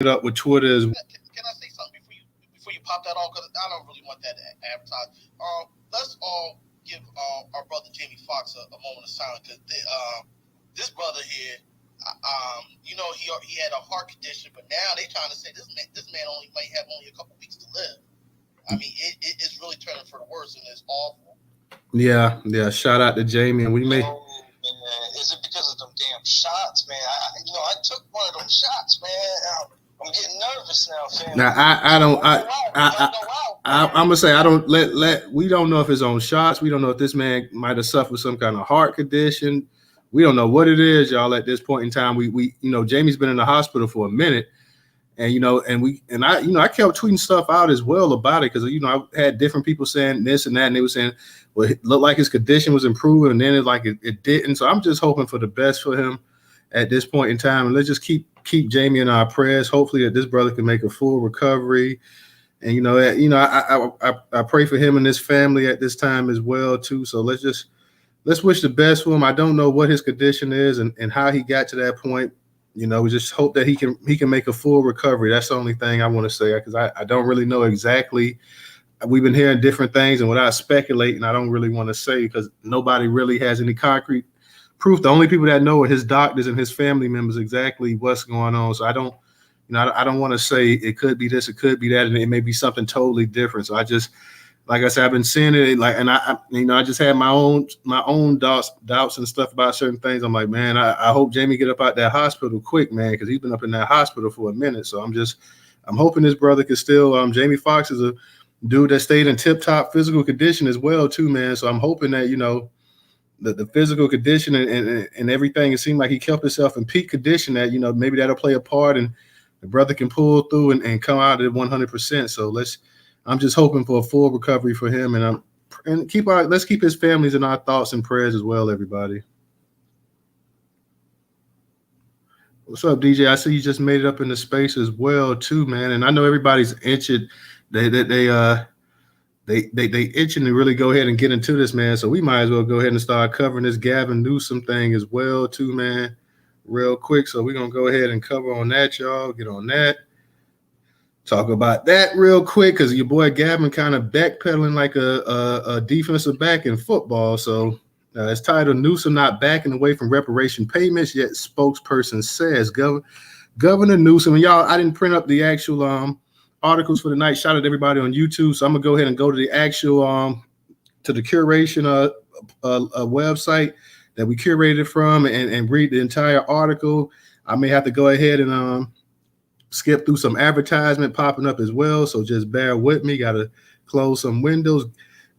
it up with Twitter as Can I say something before you pop that off? Because I don't really want that advertised. Let's all give our brother Jamie Foxx a moment of silence because this brother here, he had a heart condition, but now they trying to say this man only might have only a couple weeks to live. I mean, it's really turning for the worse, and it's awful. yeah, yeah. Shout out to Jamie, and we may. Oh, man, is it because of them damn shots, man? I took one of them shots, man. I'm getting nervous now, fam. Now I'm gonna say I don't let we don't know if it's on shots. We don't know if this man might have suffered some kind of heart condition. We don't know what it is, y'all. At this point in time, we Jamie's been in the hospital for a minute, and I kept tweeting stuff out as well about it because I had different people saying this and that, and they were saying, well, it looked like his condition was improving, and then it didn't. So I'm just hoping for the best for him at this point in time, and let's just keep Jamie in our prayers. Hopefully that this brother can make a full recovery, and I pray for him and his family at this time as well too. So let's wish the best for him. I don't know what his condition is and how he got to that point. We just hope that he can make a full recovery. That's the only thing I want to say because I don't really know exactly. We've been hearing different things, and without speculating, I don't really want to say because nobody really has any concrete proof. The only people that know are his doctors and his family members exactly what's going on. So I don't want to say it could be this, it could be that, and it may be something totally different. So I just, like I said, I've been seeing it, and I just had my own doubts and stuff about certain things. I'm like, man, I hope Jamie get up out that hospital quick, man, because he's been up in that hospital for a minute. So I'm hoping this brother can still. Jamie Foxx is a dude that stayed in tip-top physical condition as well, too, man. So I'm hoping that the physical condition and everything, it seemed like he kept himself in peak condition that, maybe that'll play a part and the brother can pull through and come out at 100%. So I'm just hoping for a full recovery for him, and let's keep his families in our thoughts and prayers as well, everybody. What's up, DJ? I see you just made it up in the space as well too, man. And I know everybody's itching. They itching to really go ahead and get into this, man. So we might as well go ahead and start covering this Gavin Newsom thing as well, too, man, real quick. So we're going to go ahead and cover on that, y'all. Get on that. Talk about that real quick because your boy Gavin kind of backpedaling like a defensive back in football. So it's titled Newsom Not Backing Away from Reparation Payments, yet spokesperson says Governor Newsom. And y'all, I didn't print up the actual articles for the night. Shout out to everybody on YouTube. So I'm gonna go ahead and go to the actual to the curation website that we curated from and read the entire article. I may have to go ahead and skip through some advertisement popping up as well. So just bear with me. Got to close some windows.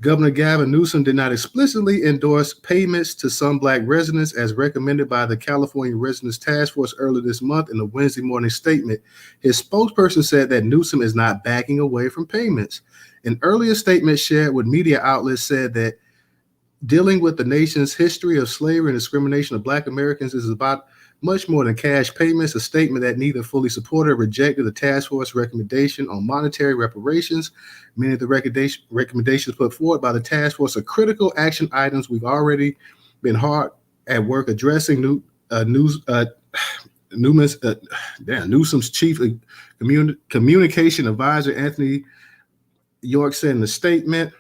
Governor Gavin Newsom did not explicitly endorse payments to some Black residents as recommended by the California Residents Task Force earlier this month in a Wednesday morning statement. His spokesperson said that Newsom is not backing away from payments. An earlier statement shared with media outlets said that dealing with the nation's history of slavery and discrimination of Black Americans is about much more than cash payments, a statement that neither fully supported or rejected the task force recommendation on monetary reparations. Many of the recommendations put forward by the task force are critical action items we've already been hard at work addressing. Newsom's chief communication advisor, Anthony York, said in the statement.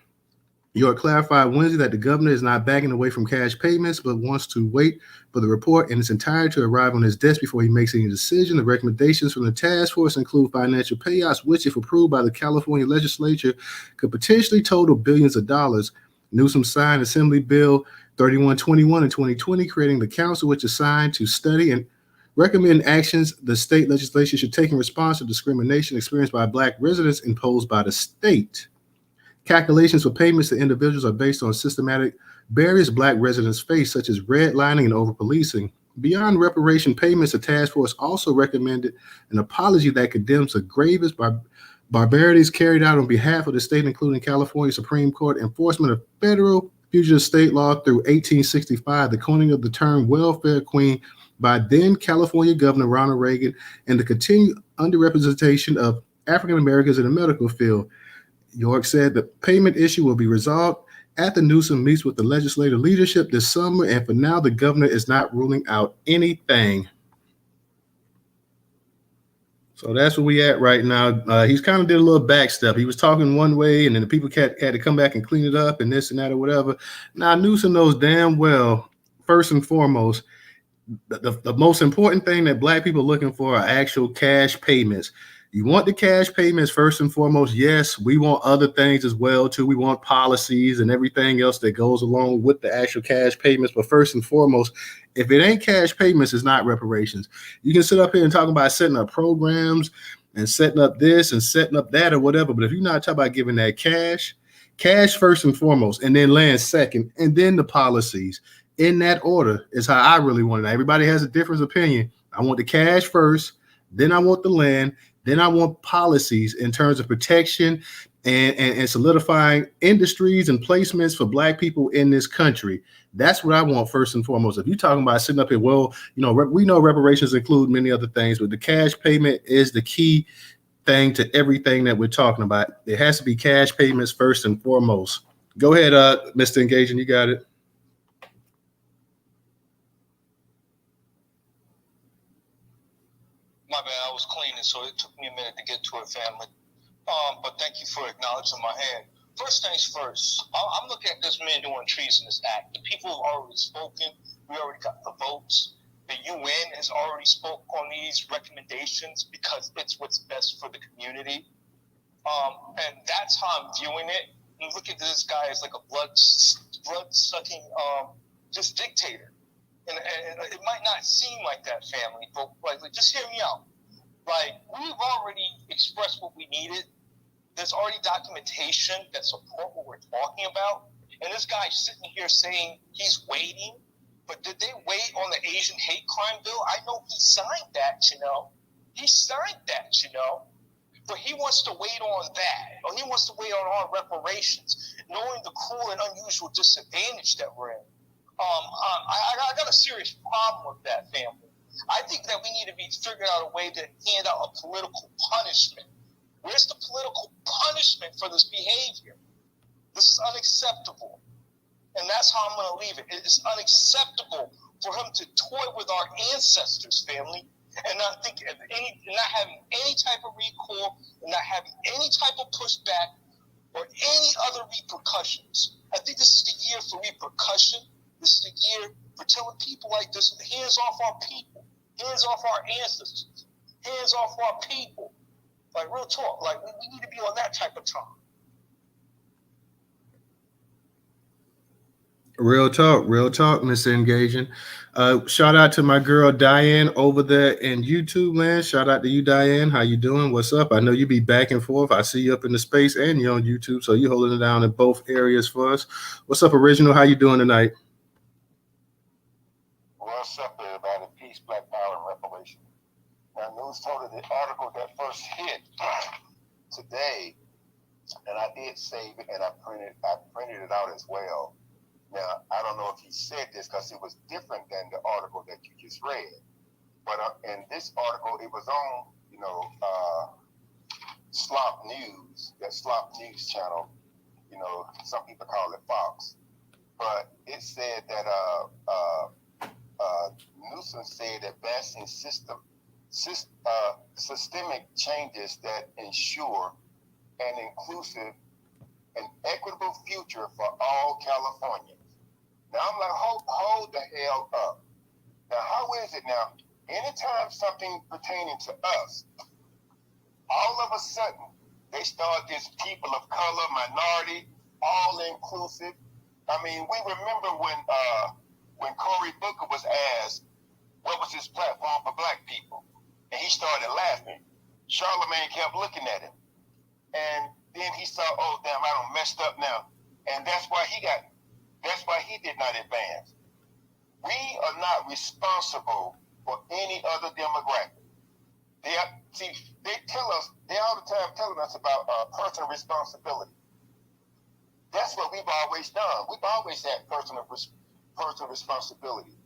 York clarified Wednesday that the governor is not backing away from cash payments, but wants to wait for the report in its entirety to arrive on his desk before he makes any decision. The recommendations from the task force include financial payouts, which, if approved by the California legislature, could potentially total billions of dollars. Newsom signed Assembly Bill 3121 in 2020, creating the council, which is assigned to study and recommend actions the state legislature should take in response to discrimination experienced by Black residents imposed by the state. Calculations for payments to individuals are based on systematic barriers Black residents face, such as redlining and over-policing. Beyond reparation payments, the task force also recommended an apology that condemns the gravest barbarities carried out on behalf of the state, including California Supreme Court enforcement of federal fugitive state law through 1865, the coining of the term welfare queen by then California Governor Ronald Reagan, and the continued underrepresentation of African Americans in the medical field. York said the payment issue will be resolved after Newsom meets with the legislative leadership this summer, and for now, the governor is not ruling out anything. So that's where we at right now. He's kind of did a little backstep. He was talking one way, and then the people had to come back and clean it up and this and that or whatever. Now Newsom knows damn well, first and foremost, the most important thing that black people are looking for are actual cash payments. You want the cash payments first and foremost. Yes, we want other things as well too. We want policies and everything else that goes along with the actual cash payments. But first and foremost, if it ain't cash payments, it's not reparations. You can sit up here and talk about setting up programs and setting up this and setting up that or whatever. But if you're not talking about giving that cash first and foremost, and then land second, and then the policies in that order is how I really want it. Everybody has a different opinion. I want the cash first, then I want the land, then I want policies in terms of protection and solidifying industries and placements for black people in this country. That's what I want first and foremost. If you're talking about sitting up here, well, we know reparations include many other things, but the cash payment is the key thing to everything that we're talking about. It has to be cash payments first and foremost. Go ahead, Mr. Engaging, you got it. My bad, I was cleaning, so it took me a minute to get to it, family. But thank you for acknowledging my hand. First things first, I'm looking at this man doing treasonous act. The people have already spoken. We already got the votes. The UN has already spoke on these recommendations because it's what's best for the community. And that's how I'm viewing it. And look at this guy as like a blood-sucking just dictator. And it might not seem like that, family, but like just hear me out. Like, we've already expressed what we needed. There's already documentation that support what we're talking about. And this guy's sitting here saying he's waiting. But did they wait on the Asian hate crime bill? I know he signed that, He signed that, But he wants to wait on that. Or he wants to wait on our reparations, knowing the cruel and unusual disadvantage that we're in. I got a serious problem with that, family. I think that we need to be figuring out a way to hand out a political punishment. Where's the political punishment for this behavior? This is unacceptable. And that's how I'm going to leave it. It is unacceptable for him to toy with our ancestors, family, and not having any type of recall, and not having any type of pushback or any other repercussions. I think this is the year for repercussion. This is the year for telling people like this, hands off our people, hands off our ancestors, hands off our people. Like, real talk. Like, we need to be on that type of time. Real talk, Mr. Engaging. Shout out to my girl Diane over there in YouTube land. Shout out to you, Diane. How you doing? What's up? I know you be back and forth. I see you up in the space and you're on YouTube, so you're holding it down in both areas for us. What's up, Original? How you doing tonight? What's up, everybody? Peace, Black Power, and Reparation. Now, Newstoter, the article that first hit today, and I did save it, and I printed it out as well. Now, I don't know if he said this because it was different than the article that you just read. But in this article, it was on, Slop News, that Slop News channel. Some people call it Fox. But it said that Newsom said advancing systemic changes that ensure an inclusive and equitable future for all Californians. Now I'm like, hold the hell up. Now, how is it now? Anytime something pertaining to us, all of a sudden, they start this people of color, minority, all inclusive. I mean, we remember when Cory Booker was asked, what was his platform for black people? And he started laughing. Charlemagne kept looking at him. And then he saw, oh, damn, I done messed up now. And that's why he did not advance. We are not responsible for any other demographic. They all the time telling us about personal responsibility. That's what we've always done. We've always had personal responsibility.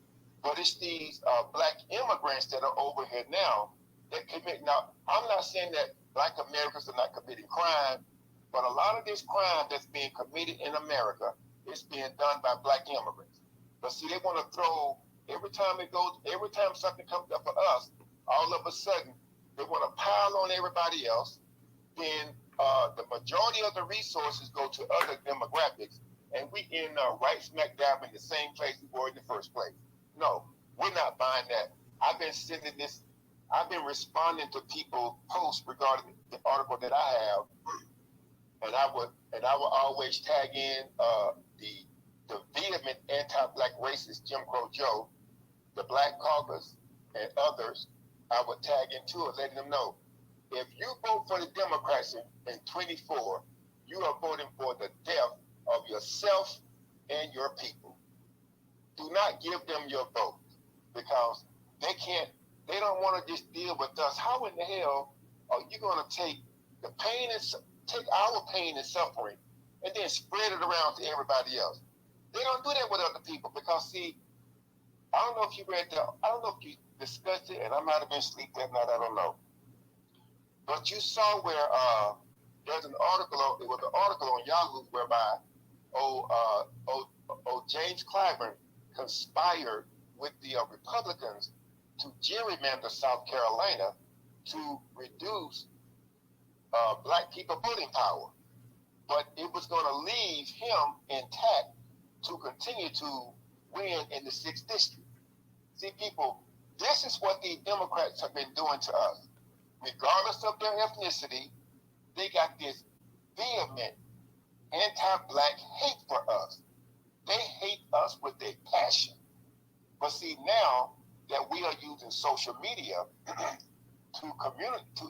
But it's these black immigrants that are over here now that commit. Now, I'm not saying that black Americans are not committing crime, but a lot of this crime that's being committed in America is being done by black immigrants. But see, they want to throw every time something comes up for us, all of a sudden They want to pile on everybody else. Then the majority of the resources go to other demographics, and we end up right smack dab in the same place we were in the first place. No, we're not buying that. I've been responding to people posts regarding the article that I have, and I would always tag in the vehement anti-black racist Jim Crow Joe, the Black Caucus, and others. I would tag into it, letting them know, if you vote for the Democrats in 24, you are voting for the death of yourself and your people. Do not give them your vote, because they don't want to just deal with us. How in the hell are you going to take our pain and suffering and then spread it around to everybody else? They don't do that with other people, because see, I don't know if you read that. I don't know if you discussed it, and I might have been asleep that night. I don't know. But you saw where there's an article. It was an article on Yahoo whereby James Clyburn conspired with the Republicans to gerrymander South Carolina to reduce black people voting power. But it was going to leave him intact to continue to win in the 6th district. See, people, this is what the Democrats have been doing to us. Regardless of their ethnicity, they got this vehement anti-black hate for us. They hate us with their passion. But see, now that we are using social media to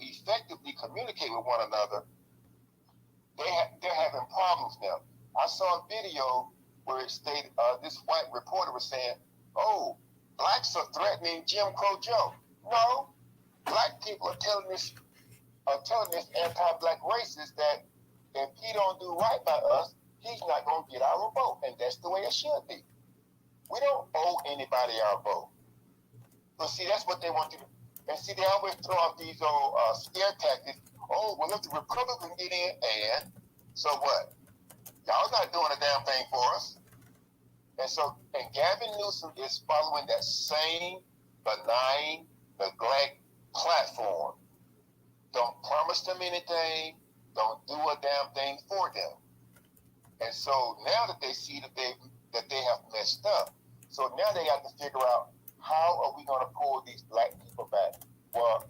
effectively communicate with one another, they're having problems now. I saw a video where it stated this white reporter was saying, "Oh, blacks are threatening Jim Crow Joe." No, black people are telling this anti-black racist that if he don't do right by us, he's not going to get our vote, and that's the way it should be. We don't owe anybody our vote. But see, that's what they want to do. And see, they always throw out these old scare tactics. Oh, well, if the Republicans get in, and so what? Y'all not doing a damn thing for us. And Gavin Newsom is following that same benign neglect platform. Don't promise them anything. Don't do a damn thing for them. And so now that they see that they have messed up, so now they have to figure out, how are we going to pull these black people back? Well,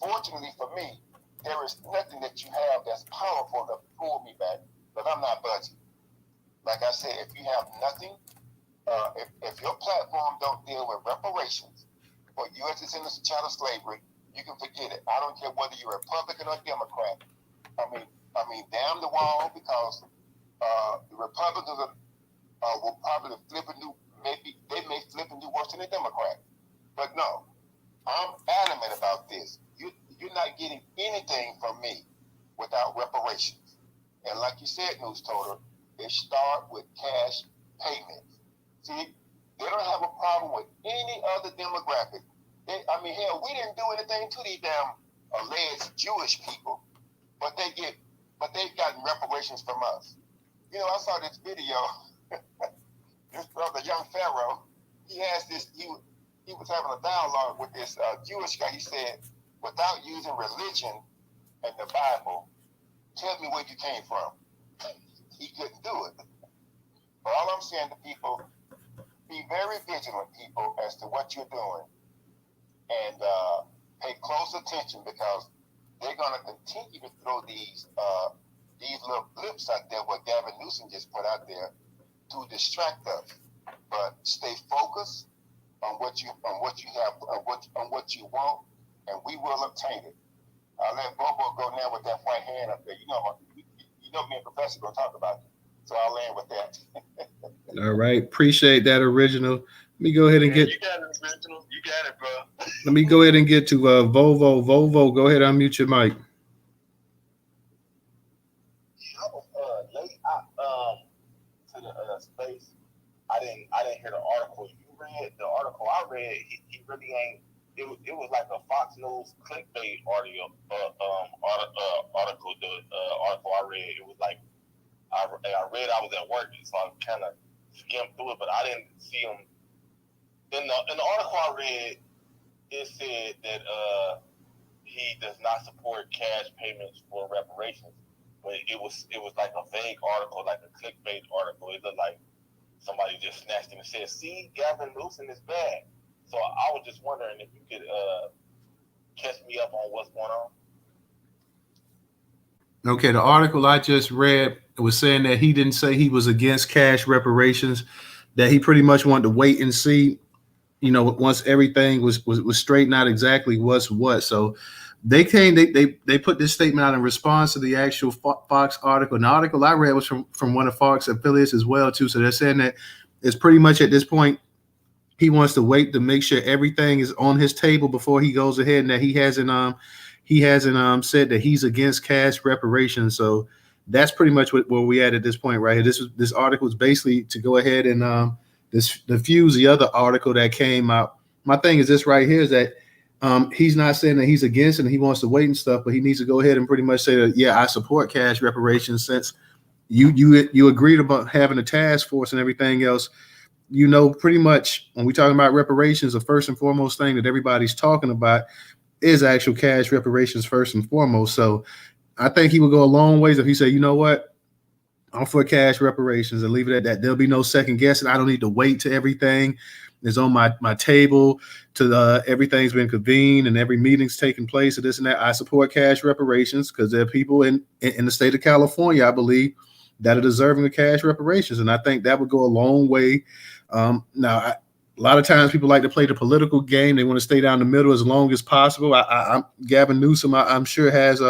fortunately for me, there is nothing that you have that's powerful to pull me back, but I'm not budging. Like I said, if you have nothing, if your platform don't deal with reparations for U.S. descendants of child slavery, you can forget it. I don't care whether you're Republican or Democrat. I mean, damn the wall, because the Republicans will probably flip a new. Maybe they may flip and do worse than the Democrat. But no, I'm adamant about this. You're not getting anything from me without reparations. And like you said, Newstoter, it starts with cash payments. See, they don't have a problem with any other demographic. Hell, we didn't do anything to these damn alleged Jewish people, but they've gotten reparations from us. You know, I saw this video. This brother, young Pharaoh, he was having a dialogue with this Jewish guy. He said, without using religion and the Bible, tell me where you came from. He couldn't do it. But all I'm saying to people, be very vigilant, people, as to what you're doing, and pay close attention, because they're going to continue to throw these little blips out there, what Gavin Newsom just put out there, to distract us. But stay focused on what you have, on what you want, and we will obtain it. I'll let Bobo go now with that white hand up there. You know me and Professor going to talk about it. So I'll land with that. All right. Appreciate that, Original. Let me go ahead and get. You got it, Original. You got it, bro. Let me go ahead and get to Volvo. Volvo, go ahead, unmute your mic. Late to the space. I didn't hear the article you read. The article I read, he really ain't. It was like a Fox News clickbait article. The article I read, it was like I read. I was at work, so I kind of skimmed through it, but I didn't see him. In the article I read, it said that he cash payments for reparations. But it was like a vague article, like a clickbait article. It looked like somebody just snatched it and said, "See, Gavin Newsom is bad." So I was just wondering if you could catch me up on what's going on. Okay, the article I just read was saying that he didn't say he was against cash reparations, that he pretty much wanted to wait and see, once everything was straightened out exactly what's what. So they put this statement out in response to the actual Fox article. And the article I read was from one of Fox affiliates as well too. So they're saying that it's pretty much at this point he wants to wait to make sure everything is on his table before he goes ahead, and that he hasn't said that he's against cash reparations. So that's pretty much where we at this point right here. This article is basically to go ahead and diffuse the other article that came out. My thing is this right here is that he's not saying that he's against it and he wants to wait and stuff, but he needs to go ahead and pretty much say that, yeah, I support cash reparations, since you agreed about having a task force and everything else. Pretty much when we're talking about reparations, the first and foremost thing that everybody's talking about is actual cash reparations first and foremost. So I think he would go a long ways if he said, you know what, I'm for cash reparations, and leave it at that. There'll be no second guessing. I don't need to wait till everything is on my table, to everything's been convened and every meeting's taking place, and this and that. I support cash reparations because there are people in the state of California, I believe, that are deserving of cash reparations. And I think that would go a long way. A lot of times people like to play the political game. They want to stay down the middle as long as possible. I'm Gavin Newsom, I'm sure, has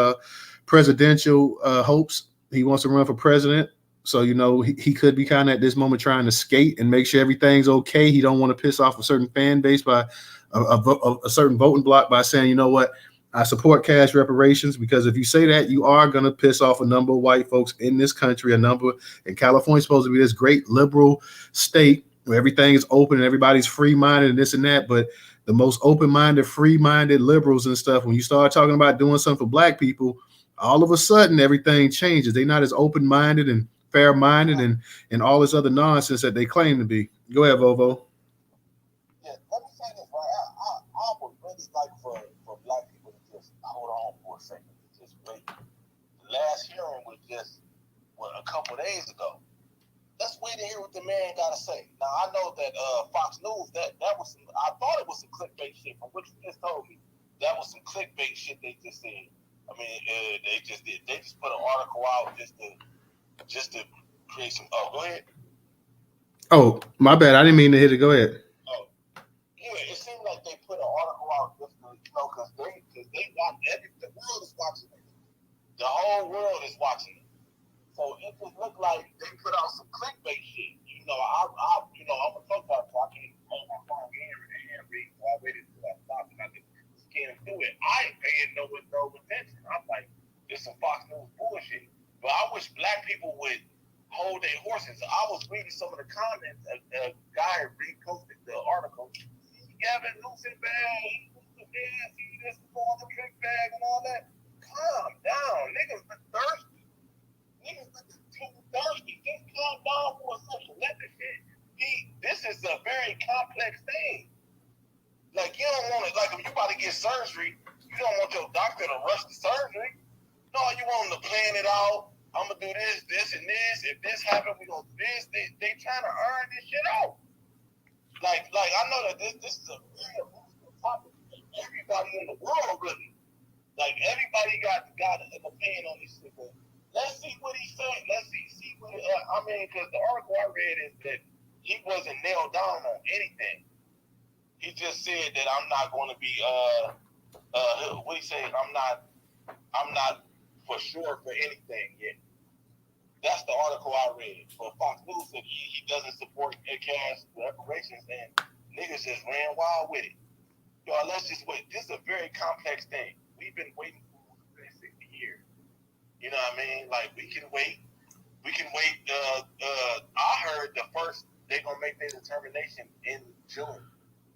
presidential hopes. He wants to run for president. So, he could be kind of at this moment trying to skate and make sure everything's okay. He don't want to piss off a certain fan base by a certain voting block by saying, you know what, I support cash reparations, because if you say that, you are going to piss off a number of white folks in this country. And California's supposed to be this great liberal state where everything is open and everybody's free-minded and this and that. But the most open-minded, free-minded liberals and stuff, when you start talking about doing something for black people, all of a sudden everything changes. They're not as open-minded and fair-minded and all this other nonsense that they claim to be. Go ahead, Vovo. Yeah, let me say this, right? I would really like for black people to just hold on for a second, just wait. The last hearing was just a couple days ago. Let's wait to hear what the man got to say. Now, I know that Fox News, that was I thought it was some clickbait shit from what you just told me. That was some clickbait shit they just said. I mean, they just put an article out just to create some. Oh, go ahead. Oh, my bad. I didn't mean to hit it. Go ahead. Oh, yeah. It seemed like they put an article out just to, because they watch the world is watching it. The whole world is watching it. So it just looked like they put out some clickbait shit. I'm gonna talk about it, so I can't hold my phone and read. So I waited until I stopped and I could scan through it. I ain't paying no attention. I'm like, this some Fox News bullshit. But I wish black people would hold their horses. I was reading some of the comments. A guy reposted the article. See, Gavin Newsom bad. See, this is on the trick bag and all that. Calm down. Niggas been thirsty. Just calm down for a second. Let the shit be. This is a very complex thing. Like, you don't want it. Like, if you about to get surgery, you don't want your doctor to rush the surgery. No, you want them to plan it out. I'm gonna do this, and this. If this happens, we gonna do this. They trying to earn this shit out. Like I know that this is a very emotional topic. Everybody in the world really. Like, everybody got an opinion on this shit. But let's see what he said. Let's see what because the article I read is that he wasn't nailed down on anything. He just said that I'm not going to be what he said. I'm not for sure for anything yet. That's the article I read. But Fox News said he doesn't support cash reparations, and niggas just ran wild with it. Y'all, let's just wait. This is a very complex thing. We've been waiting for 60 years. You know what I mean? Like, we can wait. I heard they're going to make their determination in June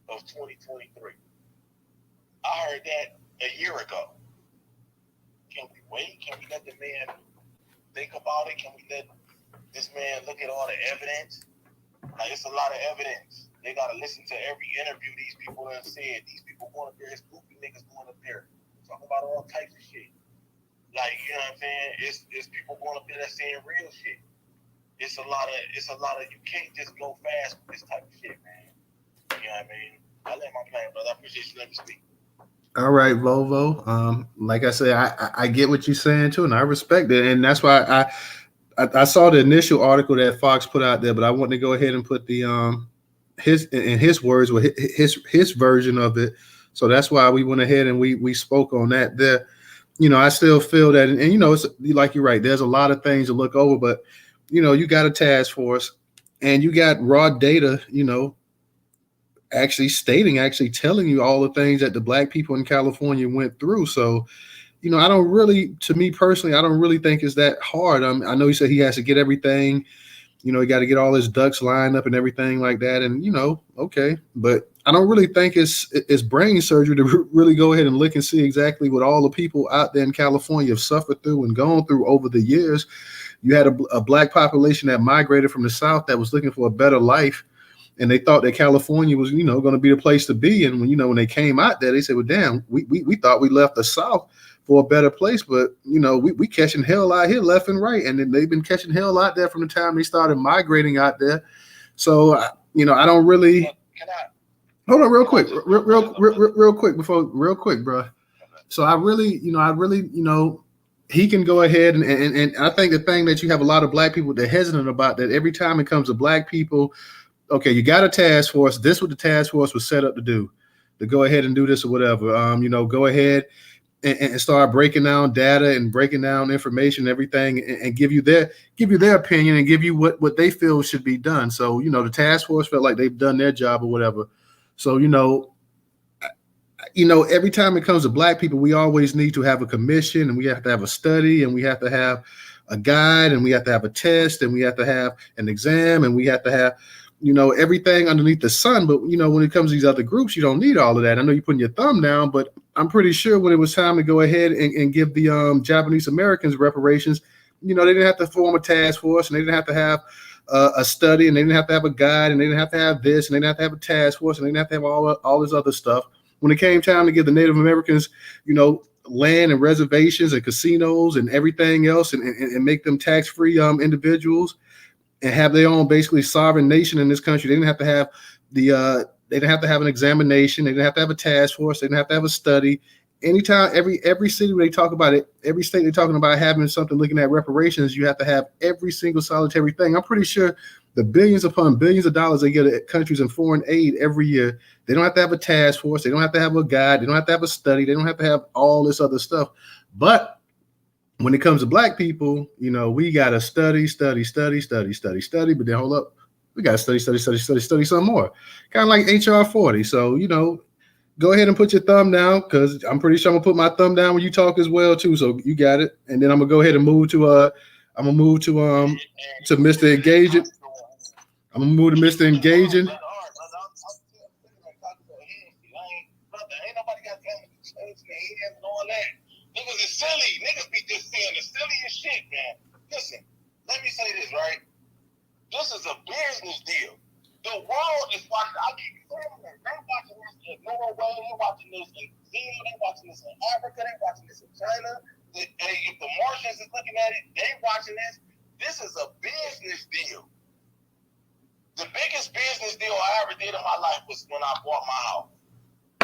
of 2023. I heard that a year ago. Can we wait? Can we let the man think about it? Can we let this man look at all the evidence? Like, it's a lot of evidence. They got to listen to every interview these people have said. These people going up there, it's goofy niggas going up there, talking about all types of shit. Like, you know what I'm saying? It's people going up there that's saying real shit. It's a lot of you can't just go fast with this type of shit, man. You know what I mean? I let my plan, brother. I appreciate you letting me speak. All right, Volvo. Like I said, I get what you're saying too, and I respect it, and that's why I saw the initial article that Fox put out there, but I want to go ahead and put the his words with his version of it. So that's why we went ahead and we spoke on that. There, I still feel that, and it's like you're right. There's a lot of things to look over, but you got a task force, and you got raw data. Actually telling you all the things that the black people in California went through. So, I don't really, to me personally, I don't really think it's that hard. I know he said he has to get everything, he got to get all his ducks lined up and everything like that. And, okay, but I don't really think it's brain surgery to really go ahead and look and see exactly what all the people out there in California have suffered through and gone through over the years. You had a black population that migrated from the South that was looking for a better life. And they thought that California was, going to be the place to be. And when they came out there, they said, well, damn, we thought we left the South for a better place. But, we catching hell out here left and right. And then they've been catching hell out there from the time they started migrating out there. So, I don't really. Hold on real quick, real quick, bro. So I really, he can go ahead and I think the thing that you have a lot of black people that are hesitant about that every time it comes to black people. Okay, you got a task force. This is what the task force was set up to do, to go ahead and do this or whatever. Go ahead and start breaking down data and breaking down information and everything and give you their opinion and give you what they feel should be done. So, the task force felt like they've done their job or whatever. So, every time it comes to black people, we always need to have a commission and we have to have a study and we have to have a guide and we have to have a test and we have to have an exam and we have to have everything underneath the sun. But, when it comes to these other groups, you don't need all of that. I know you're putting your thumb down, but I'm pretty sure when it was time to go ahead and give the Japanese Americans reparations, they didn't have to form a task force and they didn't have to have a study and they didn't have to have a guide and they didn't have to have this and they didn't have to have a task force and they didn't have to have all this other stuff. When it came time to give the Native Americans, land and reservations and casinos and everything else and make them tax-free individuals, and have their own basically sovereign nation in this country. They didn't have to have they didn't have to have an examination. They didn't have to have a task force. They didn't have to have a study. Anytime, every city where they talk about it, every state they're talking about having something looking at reparations, you have to have every single solitary thing. I'm pretty sure the billions upon billions of dollars they get at countries in foreign aid every year, they don't have to have a task force. They don't have to have a guide. They don't have to have a study. They don't have to have all this other stuff. But when it comes to black people, we got to study. But then hold up, we got to study some more. Kind of like HR 40. So, go ahead and put your thumb down because I'm pretty sure I'm going to put my thumb down when you talk as well, too. So you got it. And then I'm going to go ahead and move to Mr. Engaging. I'm going to move to Mr. Engaging. Niggas is silly. Niggas be just saying the silliest shit, man. Listen, let me say this, right? This is a business deal. The world is watching. I keep saying that. They're watching this in Norway. They're watching this in Brazil. They're watching this in Africa. They're watching this in China. If the Martians is looking at it, they're watching this. This is a business deal. The biggest business deal I ever did in my life was when I bought my house.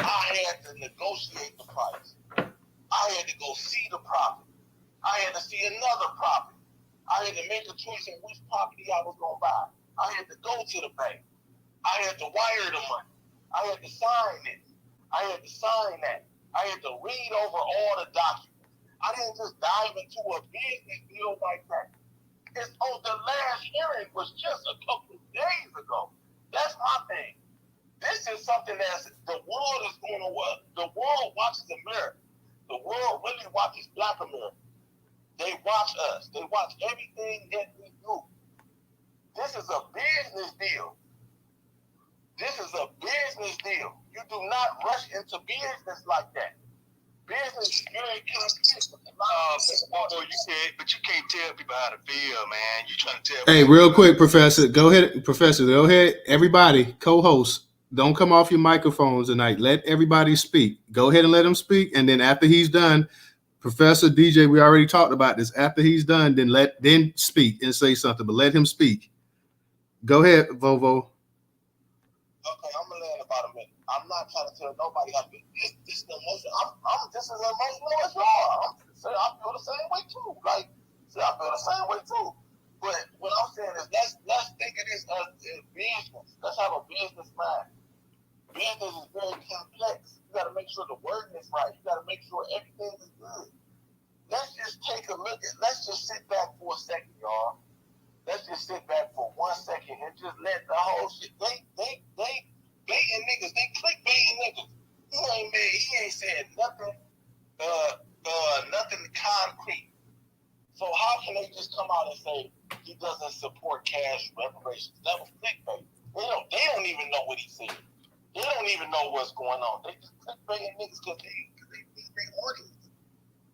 I had to negotiate the price. I had to go see the property. I had to see another property. I had to make a choice on which property I was going to buy. I had to go to the bank. I had to wire the money. I had to sign this. I had to sign that. I had to read over all the documents. I didn't just dive into a business deal like that. The last hearing was just a couple of days ago. That's my thing. This is something that the world is going to work. The world watches America. The world really watches Black America. They watch us. They watch everything that we do. This is a business deal. This is a business deal. You do not rush into business like that. Business is very competitive. But you can't tell people how to feel, man. You trying to tell. Hey, real quick, Professor. Go ahead, Professor. Go ahead. Everybody, co-host. Don't come off your microphones tonight. Let everybody speak. Go ahead and let him speak. And then after he's done, Professor DJ, we already talked about this. After he's done, then speak and say something, but let him speak. Go ahead, Vovo. Okay, I'm gonna land about a minute. I'm not trying to tell nobody how to be. This is emotion. I'm just as emotional as y'all. I feel the same way too. Like, I feel the same way too. But what I'm saying is, let's think of this as business. Let's have a business mind. Business is very complex. You got to make sure the wording is right. You got to make sure everything is good. Let's just take a look at. Let's just sit back for a second, y'all. Let's just sit back for 1 second and just let the whole shit. They baiting niggas. They clickbaiting niggas. He ain't said nothing. Nothing concrete. So how can they just come out and say he doesn't support cash reparations? That was clickbait. They don't even know what he said. They don't even know what's going on. They just clickbaiting niggas because they audience.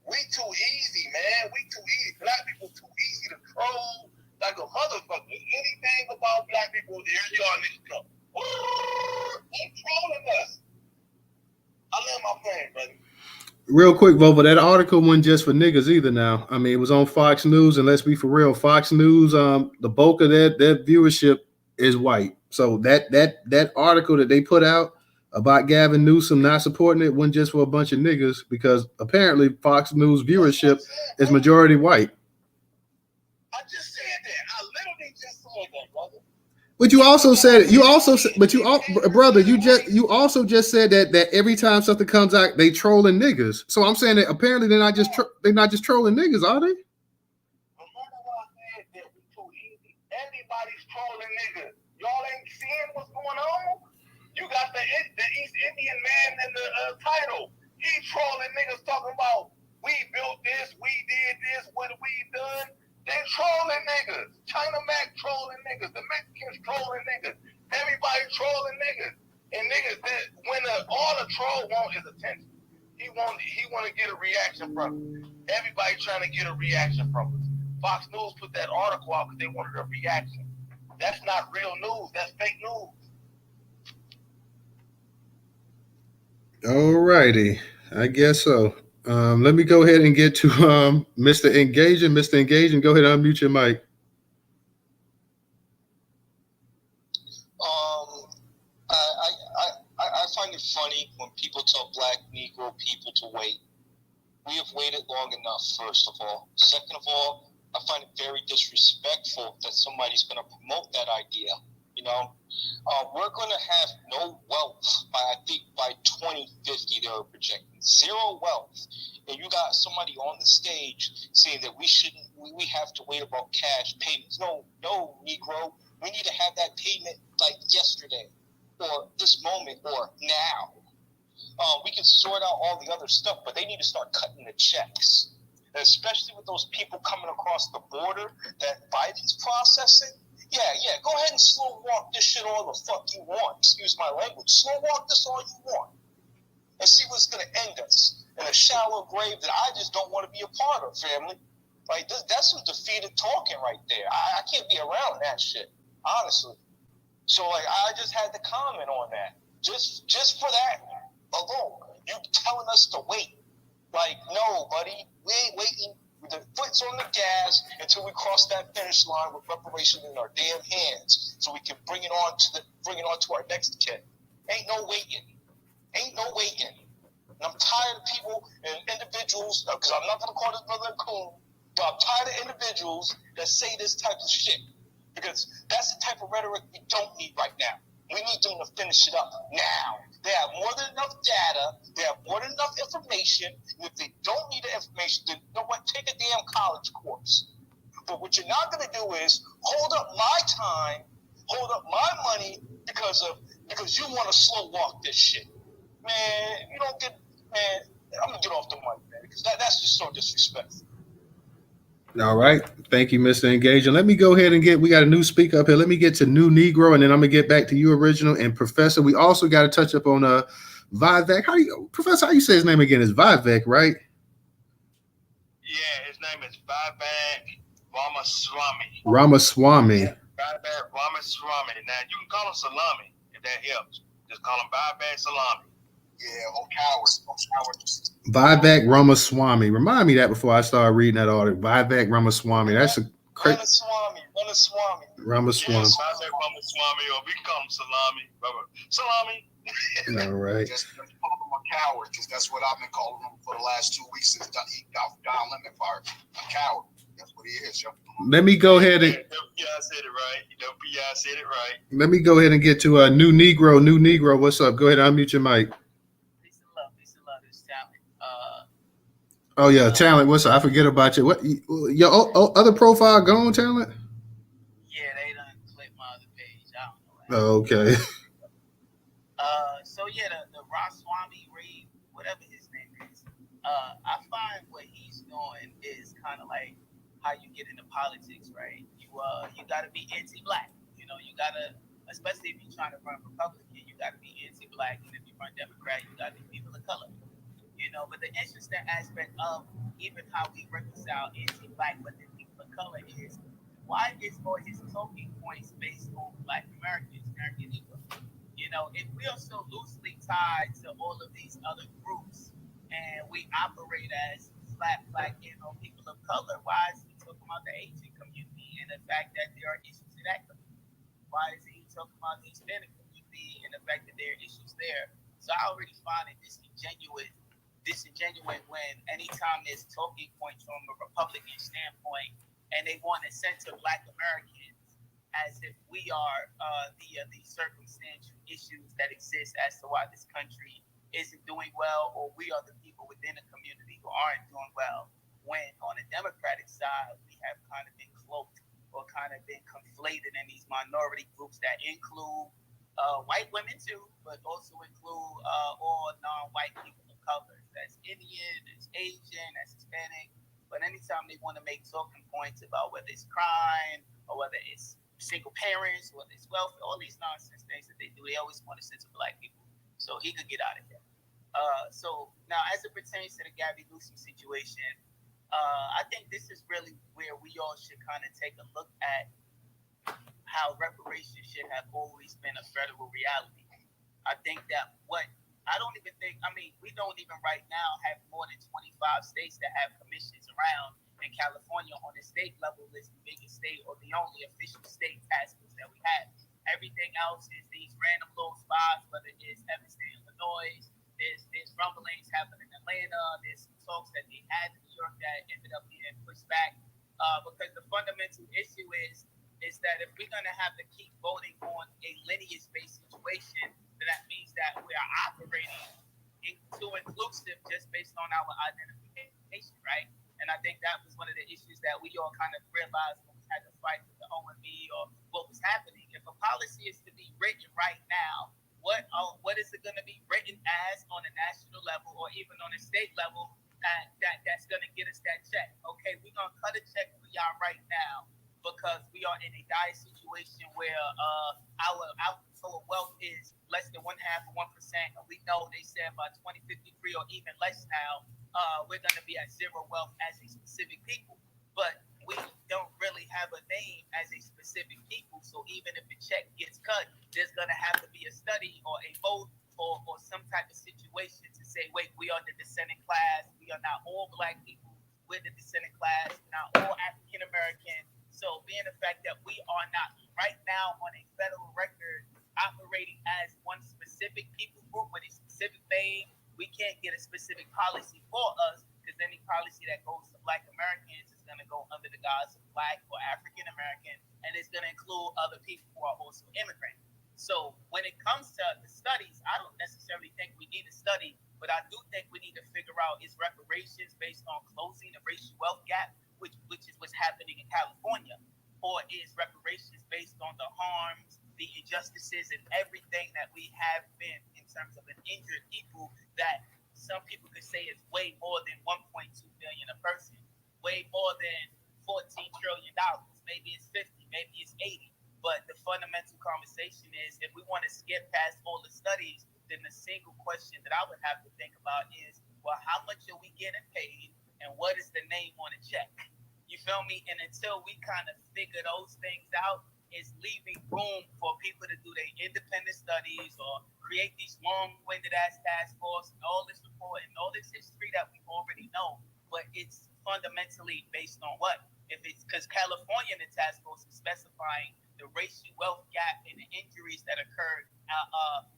We too easy, man. We too easy. Black people too easy to troll like a motherfucker. Anything about black people, here y'all niggas come. They trolling us. I love my friend, brother. Real quick, Vovo, that article wasn't just for niggas either now. I mean, it was on Fox News, and let's be for real, Fox News, the bulk of their viewership is white. So that article that they put out about Gavin Newsom not supporting it wasn't just for a bunch of niggas, because apparently Fox News viewership is majority white. I just said that. I literally just said that, brother. But you also said brother, you also just said that every time something comes out, they trolling niggas. So I'm saying that apparently they're not just trolling niggas, are they? Remember what I said, that we too easy. Everybody's trolling niggas. Y'all ain't seeing what's going on. You got the East Indian man in the title. He trolling niggas talking about we built this, we did this, what we done. They trolling niggas. China Mac trolling niggas. The Mexicans trolling niggas. Everybody trolling niggas. And niggas, all the troll want is attention. He want to get a reaction from it. Everybody trying to get a reaction from us. Fox News put that article out because they wanted a reaction. That's not real news. That's fake news. All righty. I guess so. Let me go ahead and get to Mr. Engaging. Mr. Engaging, go ahead and unmute your mic. I find it funny when people tell Black Negro people to wait. We have waited long enough, first of all. Second of all, I find it very disrespectful that somebody's going to promote that idea. We're going to have no wealth by 2050. They're projecting zero wealth, and you got somebody on the stage saying that we have to wait about cash payments. No, Negro, we need to have that payment like yesterday, or this moment, or now. We can sort out all the other stuff, but they need to start cutting the checks, and especially with those people coming across the border that Biden's processing. Yeah, go ahead and slow walk this shit all the fuck you want. Excuse my language. Slow walk this all you want. And see what's going to end us in a shallow grave that I just don't want to be a part of, family. Like, that's some defeated talking right there. I can't be around that shit, honestly. So, I just had to comment on that. Just for that alone. You telling us to wait. Like, no, buddy, we ain't waiting. The foot's on the gas until we cross that finish line with reparations in our damn hands, so we can bring it on to our next kid. Ain't no waiting. And I'm tired of people and individuals, because I'm not gonna call this brother a coon, but I'm tired of individuals that say this type of shit, because that's the type of rhetoric we don't need right now. We need them to finish it up now. They have more than enough data. They have more than enough information. And if they don't need the information, then you know what? Take a damn college course. But what you're not going to do is hold up my time, hold up my money because you want to slow walk this shit. Man, you don't get, man, I'm going to get off the mic, man, because that's just so disrespectful. All right. Thank you, Mr. Engager. Let me go ahead and we got a new speaker up here. Let me get to New Negro, and then I'm going to get back to you, Original, and Professor. We also got to touch up on Vivek. Professor, how you say his name again? It's Vivek, right? Yeah, his name is Vivek Ramaswamy. Ramaswamy. Vivek Ramaswamy. Now, you can call him Salami if that helps. Just call him Vivek Salami. Yeah, or cowards. Or cowards. Vivek Ramaswamy. Remind me that before I start reading that article. Vivek Ramaswamy. That's a Ramaswamy. Ramaswamy. Yes, Vivek Ramaswamy, or we call him Salami. Salami. All right. Just call him a coward, because that's what I've been calling him for the last 2 weeks since he got Don Lemon fired. A coward. That's what he is. Yo. Let me go ahead and. Yeah, I said it right. Yeah, I said it right. Let me go ahead and get to a new Negro. New Negro, what's up? Go ahead, unmute your mic. Peace and love. It's talent. Oh yeah, talent. What's up? I forget about you. What your other profile gone, talent? Yeah, they done clicked my other page. I don't know. Okay. So yeah, the Ramaswamy Reed, whatever his name is, I find what he's doing is kind of like how you get into politics, right? You got to be anti-black. You know, you got to, especially if you're trying to run Republican, you got to be anti-black, and if you run Democrat, you got to be people of color. You know, but the interesting aspect of even how we reconcile anti-black but then people of color is why is all his talking points based on Black Americans, American Negro? You know, if we are so loosely tied to all of these other groups and we operate as black and or people of color, why is he talking about the Asian community and the fact that there are issues in that community? Why is he talking about the Hispanic community and the fact that there are issues there? So I already find it disingenuous when anytime there's talking points from a Republican standpoint and they want to center Black Americans as if we are the circumstantial issues that exist as to why this country isn't doing well, or we are the people within the community who aren't doing well, when on the Democratic side we have kind of been cloaked or kind of been conflated in these minority groups that include white women too, but also include all non-white people of color. That's Indian, that's Asian, that's Hispanic. But anytime they want to make talking points about whether it's crime or whether it's single parents, whether it's welfare, all these nonsense things that they do, they always want to censor Black people. So he could get out of here. So now, as it pertains to the Gavin Newsom situation, I think this is really where we all should kind of take a look at how reparations should have always been a federal reality. I think that we don't even right now have more than 25 states that have commissions around, and California on the state level is the biggest state or the only official state task force that we have. Everything else is these random little spots, whether it's Evanston, Illinois, there's rumblings happening in Atlanta, there's some talks that they had in New York that ended up being pushed back, because the fundamental issue is that if we're going to have to keep voting on a lineage-based situation, then that means that we are operating too inclusive just based on our identification, right? And I think that was one of the issues that we all kind of realized when we had to fight with the OMB or what was happening. If a policy is to be written right now, what is it going to be written as on a national level or even on a state level that's going to get us that check? Okay, we're going to cut a check for y'all right now because we are in a dire situation where our total wealth is less than 0.5%, and we know they said by 2053 or even less now, we're going to be at zero wealth as a specific people. But we don't really have a name as a specific people, so even if the check gets cut, there's going to have to be a study or a vote or some type of situation to say, wait, we are the descendant class, we are not all Black people, we're the descendant class, we're not all African American. So being the fact that we are not right now on a federal record operating as one specific people group with a specific name, we can't get a specific policy for us, because any policy that goes to Black Americans is going to go under the guise of Black or African American, and it's going to include other people who are also immigrants. So when it comes to the studies, I don't necessarily think we need a study, but I do think we need to figure out is reparations based on closing the racial wealth gap, which is what's happening in California, or is reparations based on the harms, the injustices, and everything that we have been in terms of an injured people that some people could say is way more than 1.2 billion a person, way more than $14 trillion. Maybe it's 50, maybe it's 80. But the fundamental conversation is, if we want to skip past all the studies, then the single question that I would have to think about is, well, how much are we getting paid, and what is the name on the check? You feel me? And until we kind of figure those things out, is leaving room for people to do their independent studies or create these long-winded ass task force and all this report and all this history that we already know. But it's fundamentally based on what? If it's because California in the task force is specifying the racial wealth gap and the injuries that occurred,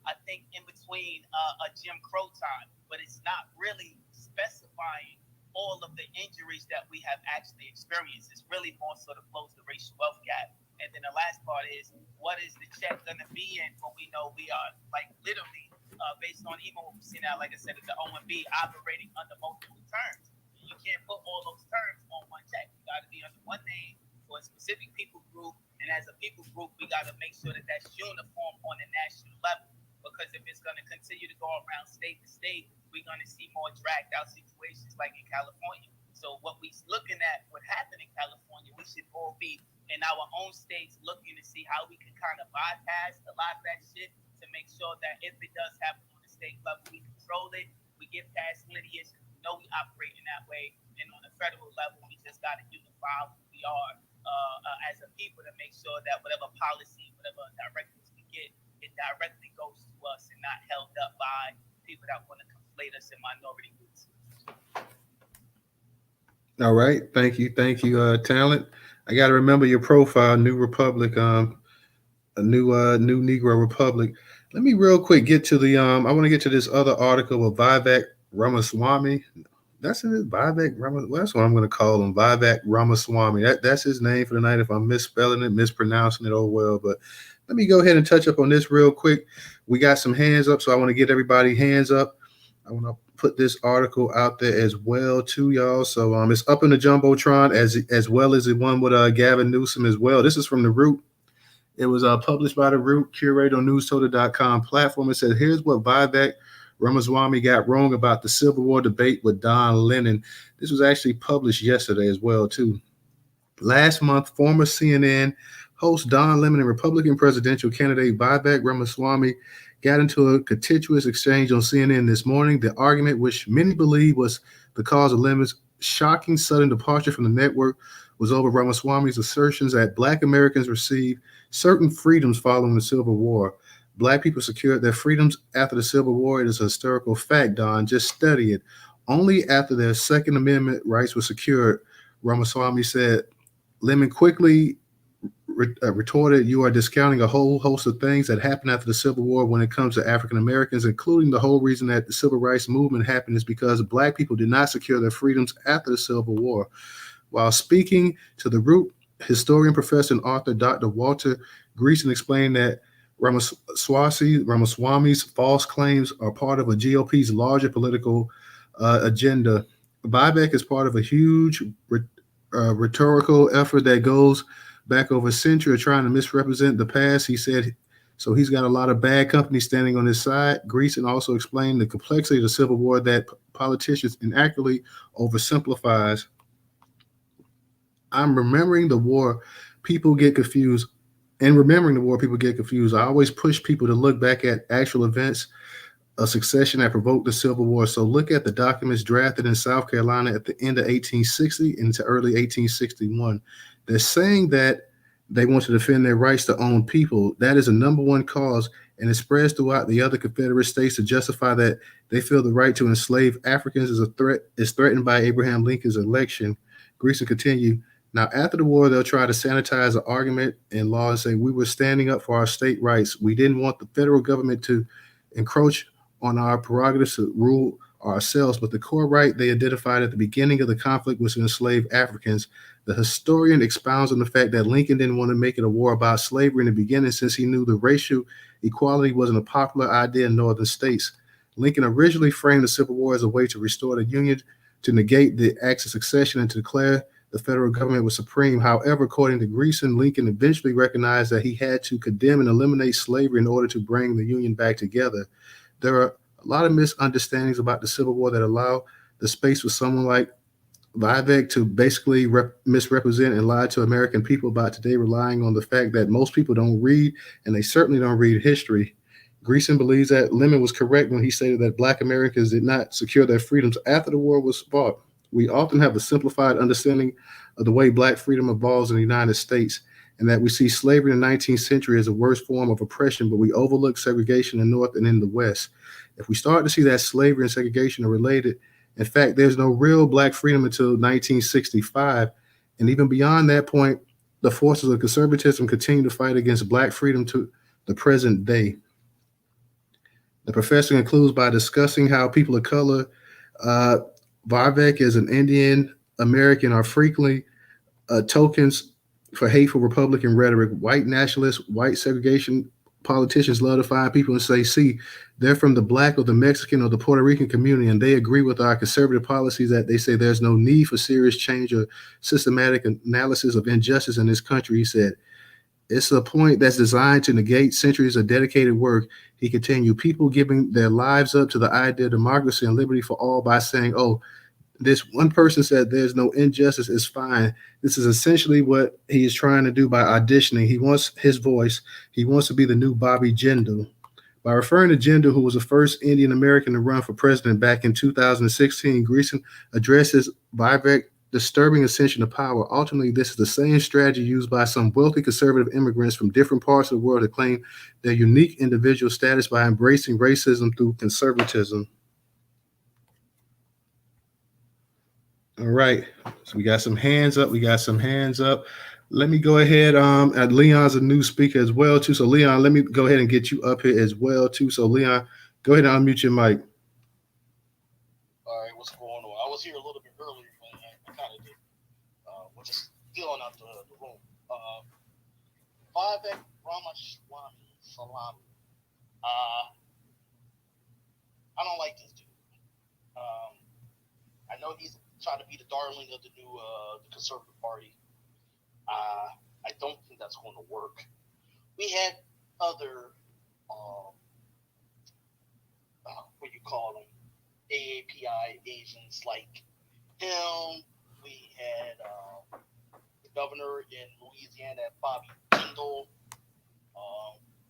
I think, in between a Jim Crow time, but it's not really specifying all of the injuries that we have actually experienced. It's really more so to close the racial wealth gap. And then the last part is, what is the check going to be in when we know we are, like, literally, based on even what we've seen now, like I said, the OMB operating under multiple terms. You can't put all those terms on one check. You got to be under one name for a specific people group. And as a people group, we got to make sure that that's uniform on the national level. Because if it's going to continue to go around state to state, we're going to see more dragged out situations like in California. So what we're looking at, what happened in California, we should all be in our own states looking to see how we can kind of bypass a lot of that shit to make sure that if it does happen on the state level, we control it, we get past lineage, we know we operate in that way, and on the federal level, we just got to unify who we are as a people to make sure that whatever policy, whatever directives we get, it directly goes to us and not held up by people that want to conflate us in minority groups. All right, thank you, Talent. I got to remember your profile, New Republic, a new Negro Republic. Let me real quick get to the I want to get to this other article with Vivek Ramaswamy. That's it, Vivek Ramaswamy. Well, that's what I'm going to call him, Vivek Ramaswamy. That's his name for the night. If I'm misspelling it, mispronouncing it, oh well. But let me go ahead and touch up on this real quick. We got some hands up, so I want to get everybody hands up. I want to put this article out there as well to y'all. So it's up in the Jumbotron as well as the one with Gavin Newsom as well. This is from The Root. It was published by The Root, curator on Newstoter.com platform. It said, here's what Vivek Ramaswamy got wrong about the Civil War debate with Don Lemon. This was actually published yesterday as well, too. Last month, former CNN host Don Lemon and Republican presidential candidate Vivek Ramaswamy got into a contentious exchange on CNN this morning. The argument, which many believe was the cause of Lemon's shocking sudden departure from the network, was over Ramaswamy's assertions that Black Americans received certain freedoms following the Civil War. Black people secured their freedoms after the Civil War. It is a historical fact, Don. Just study it. Only after their Second Amendment rights were secured, Ramaswamy said. Lemon quickly retorted, you are discounting a whole host of things that happened after the Civil War when it comes to African Americans, including the whole reason that the Civil Rights Movement happened is because Black people did not secure their freedoms after the Civil War. While speaking to The Root, historian, professor, and author Dr. Walter Greason explained that Ramaswamy's false claims are part of a GOP's larger political agenda. Vivek is part of a huge rhetorical effort that goes back over a century of trying to misrepresent the past. He said, so he's got a lot of bad company standing on his side. Greason also explained the complexity of the Civil War that politicians inaccurately oversimplifies. I'm remembering the war, people get confused. And remembering the war, people get confused. I always push people to look back at actual events, a succession that provoked the Civil War. So look at the documents drafted in South Carolina at the end of 1860 into early 1861. They're saying that they want to defend their rights to own people. That is a number one cause, and it spreads throughout the other Confederate states to justify that they feel the right to enslave Africans is threatened by Abraham Lincoln's election. Greason continued, now after the war, they'll try to sanitize the argument in law and say we were standing up for our state rights. We didn't want the federal government to encroach on our prerogatives to rule ourselves, but the core right they identified at the beginning of the conflict was to enslave Africans. The historian expounds on the fact that Lincoln didn't want to make it a war about slavery in the beginning since he knew the racial equality wasn't a popular idea in northern states. Lincoln originally framed the Civil War as a way to restore the Union, to negate the acts of succession, and to declare the federal government was supreme. However, according to Greason, Lincoln eventually recognized that he had to condemn and eliminate slavery in order to bring the Union back together. There are a lot of misunderstandings about the Civil War that allow the space for someone like Vivek to basically misrepresent and lie to American people about today, relying on the fact that most people don't read, and they certainly don't read history. Greason believes that Lemon was correct when he stated that Black Americans did not secure their freedoms after the war was fought. We often have a simplified understanding of the way Black freedom evolves in the United States. and that we see slavery in the 19th century as the worst form of oppression, but we overlook segregation in the North and in the West. If we start to see that slavery and segregation are related, in fact, there's no real Black freedom until 1965. And even beyond that point, the forces of conservatism continue to fight against Black freedom to the present day. The professor concludes by discussing how people of color, Vivek as an Indian American, are frequently tokens for hateful Republican rhetoric. White nationalists, white segregation politicians love to find people and say, see, they're from the Black or the Mexican or the Puerto Rican community, and they agree with our conservative policies that they say there's no need for serious change or systematic analysis of injustice in this country. He said, it's a point that's designed to negate centuries of dedicated work. He continued, people giving their lives up to the idea of democracy and liberty for all by saying, oh, this one person said there's no injustice is fine. This is essentially what he is trying to do by auditioning. He wants his voice. He wants to be the new Bobby Jindal. By referring to Jindal, who was the first Indian American to run for president back in 2016, Greeson addresses Vivek's disturbing ascension to power. Ultimately, this is the same strategy used by some wealthy conservative immigrants from different parts of the world to claim their unique individual status by embracing racism through conservatism. All right, so we got some hands up. Let me go ahead. Leon's a new speaker as well too. So Leon, let me go ahead and get you up here as well too. So Leon, go ahead and unmute your mic. All right, what's going on? I was here a little bit earlier, but I kind of did. We're just filling out the room. Vivek Ramaswamy Salami. I don't like this dude. I know he's trying to be the darling of the new the Conservative Party. I don't think that's going to work. We had other, what you call them, AAPI agents like him. We had the governor in Louisiana, Bobby Jindal.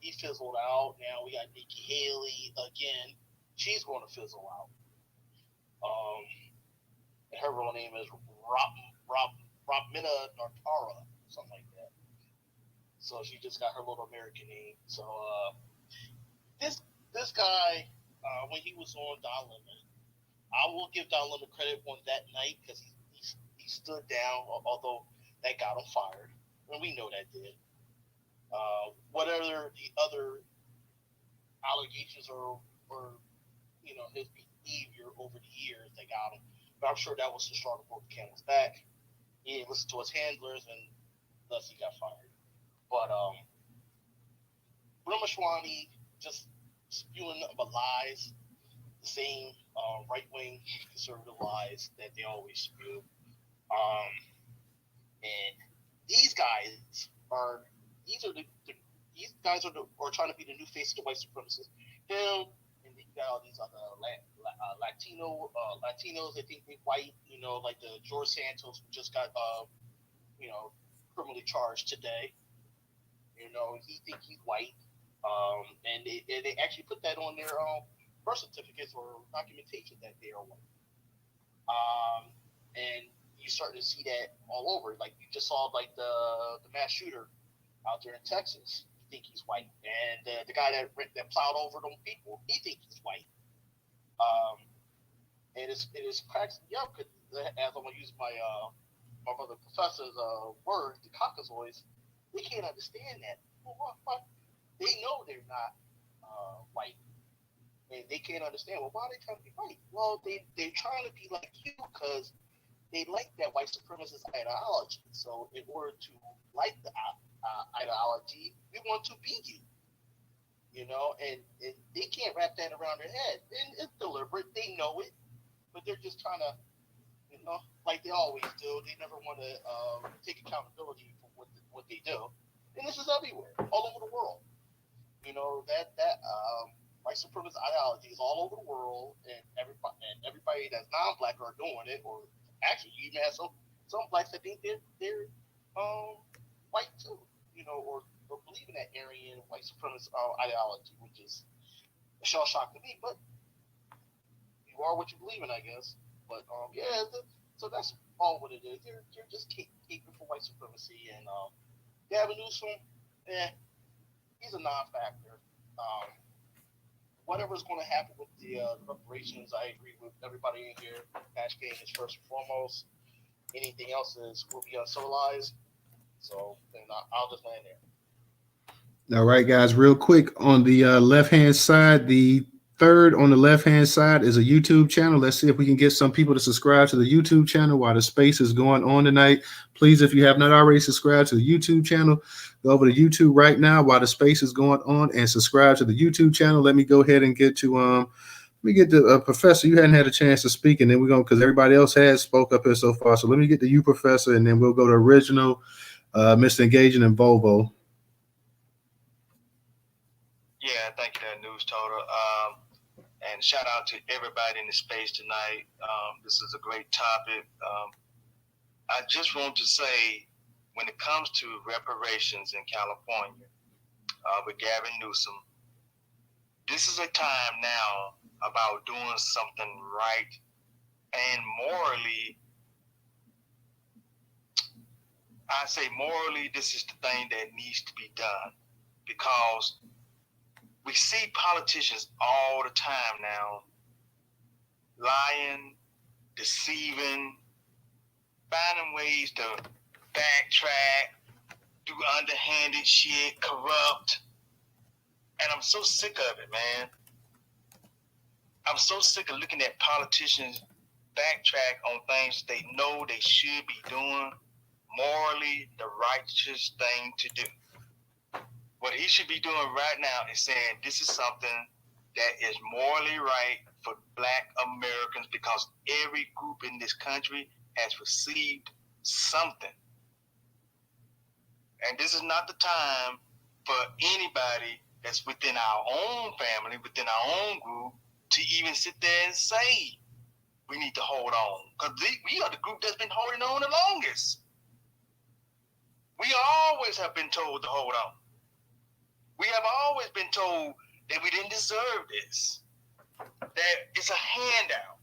He fizzled out. Now we got Nikki Haley again. She's going to fizzle out. And her real name is Robmina Nartara, something like that. So she just got her little American name. So this guy, when he was on Don Lemon, I will give Don Lemon credit on that night because he stood down, although that got him fired, and we know that did. Whatever the other allegations or his behavior over the years that got him, but I'm sure that was the straw that broke the camel's back. He didn't listen to his handlers, and thus he got fired. But Ramaswamy just spewing nothing but lies, the same right-wing conservative lies that they always spew. And these guys are trying to be the new face of the white supremacists. Him and you got all these other Latinos. I think they white. Like the George Santos who just got criminally charged today. He thinks he's white, and they actually put that on their birth certificates or documentation that they are white. And you're starting to see that all over. Like you just saw like the mass shooter out there in Texas. He think he's white, and the guy that plowed over them people, he thinks he's white. And it cracks me up because as I'm gonna use my brother professor's word, the Caucasoids, they can't understand that. Well, what? They know they're not white, and they can't understand. Well, why are they trying to be white? Well, they're trying to be like you because they like that white supremacist ideology. So in order to like the ideology, we want to be you. And they can't wrap that around their head. And it's deliberate. They know it, but they're just trying to, like they always do. They never want to take accountability for what they do. And this is everywhere, all over the world. That white supremacist ideology is all over the world, and everybody that's non-black are doing it. Or actually, you even have some blacks that think they're white too, or believe in that Aryan white supremacist ideology, which is a shell shock to me. But you are what you believe in, I guess. But so that's all what it is. They're just caping for white supremacy, and Gavin Newsom, he's a non-factor. Whatever's going to happen with the reparations, I agree with everybody in here. Cash game is first and foremost. Anything else will be uncivilized. So then I'll just land there. All right, guys, real quick on the left-hand side, the third on the left-hand side is a YouTube channel. Let's see if we can get some people to subscribe to the YouTube channel while the space is going on tonight. Please, if you have not already subscribed to the YouTube channel, go over to YouTube right now while the space is going on and subscribe to the YouTube channel. Let me go ahead and get to let me get to Professor. You hadn't had a chance to speak, and then we're going, because everybody else has spoke up here so far. So let me get to you, Professor, and then we'll go to Original, Mr. Engaging, and Volvo. Yeah, thank you, that Newstoter. And shout out to everybody in the space tonight. This is a great topic. I just want to say, when it comes to reparations in California with Gavin Newsom, this is a time now about doing something right and morally. I say morally, this is the thing that needs to be done, because we see politicians all the time now lying, deceiving, finding ways to backtrack, do underhanded shit, corrupt. And I'm so sick of it, man. I'm so sick of looking at politicians backtrack on things they know they should be doing, morally the righteous thing to do. What he should be doing right now is saying this is something that is morally right for Black Americans, because every group in this country has received something. And this is not the time for anybody that's within our own family, within our own group, to even sit there and say we need to hold on. Because we are the group that's been holding on the longest. We always have been told to hold on. We have always been told that we didn't deserve this, that it's a handout.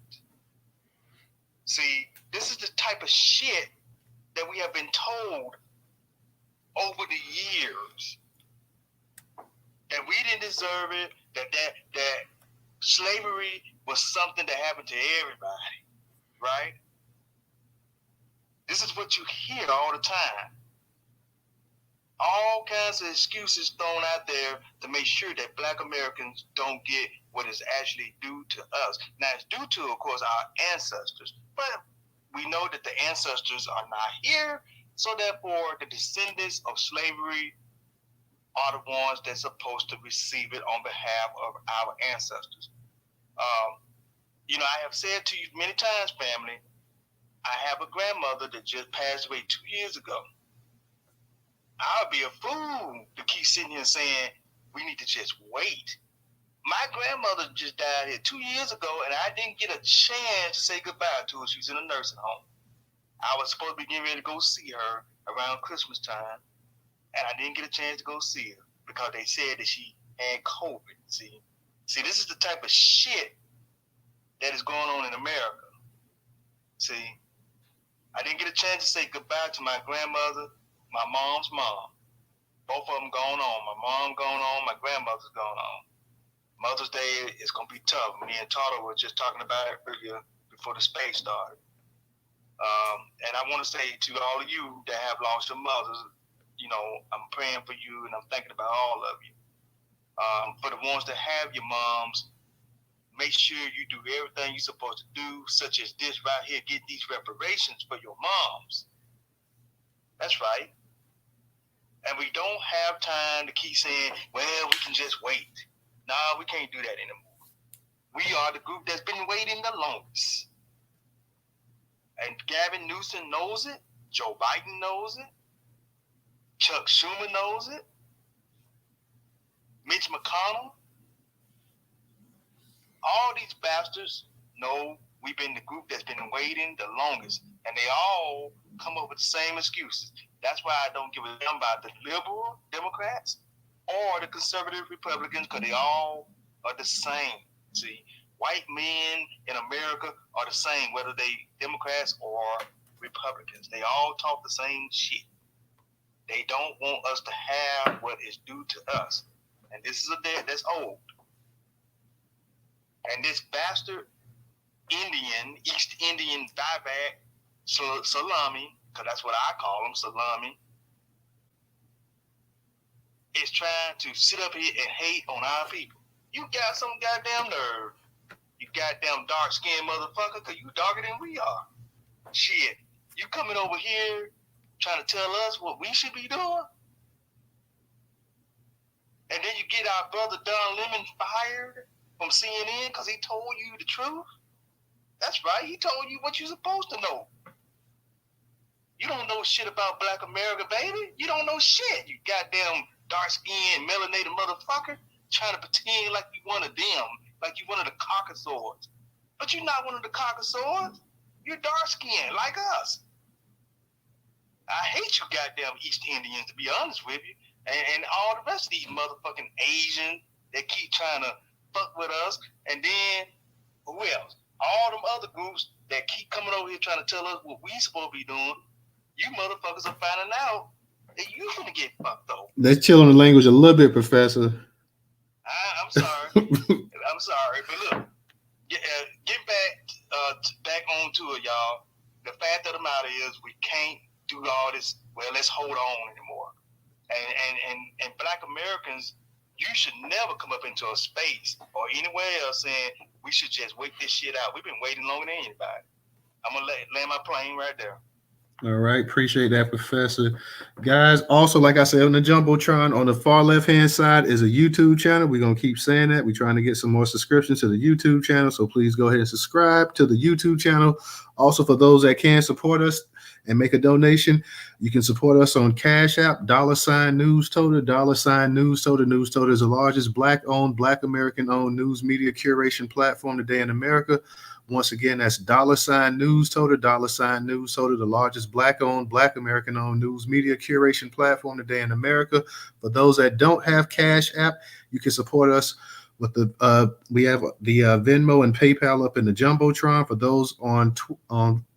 See, this is the type of shit that we have been told over the years, that we didn't deserve it, that slavery was something that happened to everybody, right? This is what you hear all the time. All kinds of excuses thrown out there to make sure that Black Americans don't get what is actually due to us. Now, it's due to, of course, our ancestors, but we know that the ancestors are not here, so therefore the descendants of slavery are the ones that's supposed to receive it on behalf of our ancestors. I have said to you many times, family, I have a grandmother that just passed away 2 years ago. I would be a fool to keep sitting here saying we need to just wait. My grandmother just died here 2 years ago, and I didn't get a chance to say goodbye to her. She was in a nursing home. I was supposed to be getting ready to go see her around Christmas time, and I didn't get a chance to go see her because they said that she had COVID. See, this is the type of shit that is going on in America. See, I didn't get a chance to say goodbye to my grandmother, my mom's mom. Both of them going on. My mom going on, my grandmother's going on. Mother's Day is going to be tough. Me and Tata were just talking about it earlier before the space started. And I want to say to all of you that have lost your mothers, I'm praying for you and I'm thinking about all of you. For the ones that have your moms, make sure you do everything you're supposed to do, such as this right here, get these reparations for your moms. That's right. And we don't have time to keep saying, well, we can just wait. No, we can't do that anymore. We are the group that's been waiting the longest. And Gavin Newsom knows it. Joe Biden knows it. Chuck Schumer knows it. Mitch McConnell. All these bastards know we've been the group that's been waiting the longest. And they all come up with the same excuses. That's why I don't give a damn about the liberal Democrats or the conservative Republicans, because they all are the same. See, white men in America are the same, whether they Democrats or Republicans. They all talk the same shit. They don't want us to have what is due to us. And this is a debt that's old. And this bastard Indian, East Indian Vivek Salami, because that's what I call him, Salami, is trying to sit up here and hate on our people. You got some goddamn nerve. You goddamn dark-skinned motherfucker, because you darker than we are. Shit. You coming over here trying to tell us what we should be doing? And then you get our brother Don Lemon fired from CNN because he told you the truth? That's right. He told you what you're supposed to know. You don't know shit about Black America, baby. You don't know shit. You goddamn dark-skinned, melanated motherfucker trying to pretend like you one of them, like you one of the Caucasoids. But you're not one of the Caucasoids. You're dark-skinned like us. I hate you goddamn East Indians, to be honest with you. And all the rest of these motherfucking Asians that keep trying to fuck with us. And then, who else? All them other groups that keep coming over here trying to tell us what we supposed to be doing. You motherfuckers are finding out that you finna get fucked over. Let's chill on the language a little bit, Professor. I'm sorry. I'm sorry. But look, get back on to it, y'all. The fact of the matter is we can't do all this, well, let's hold on anymore. And Black Americans, you should never come up into a space or anywhere else saying we should just wait this shit out. We've been waiting longer than anybody. I'm going to land my plane right there. All right. Appreciate that, Professor. Guys, also, like I said, on the Jumbotron, on the far left-hand side is a YouTube channel. We're going to keep saying that. We're trying to get some more subscriptions to the YouTube channel, so please go ahead and subscribe to the YouTube channel. Also, for those that can support us and make a donation, you can support us on Cash App, $Newstoter, $Newstoter. Newstoter is the largest Black-owned, Black American-owned news media curation platform today in America. Once again, that's $Newstoter, $Newstoter, the largest Black-owned, Black American-owned news media curation platform today in America. For those that don't have Cash App, you can support us with the we have the Venmo and PayPal up in the Jumbotron. For those on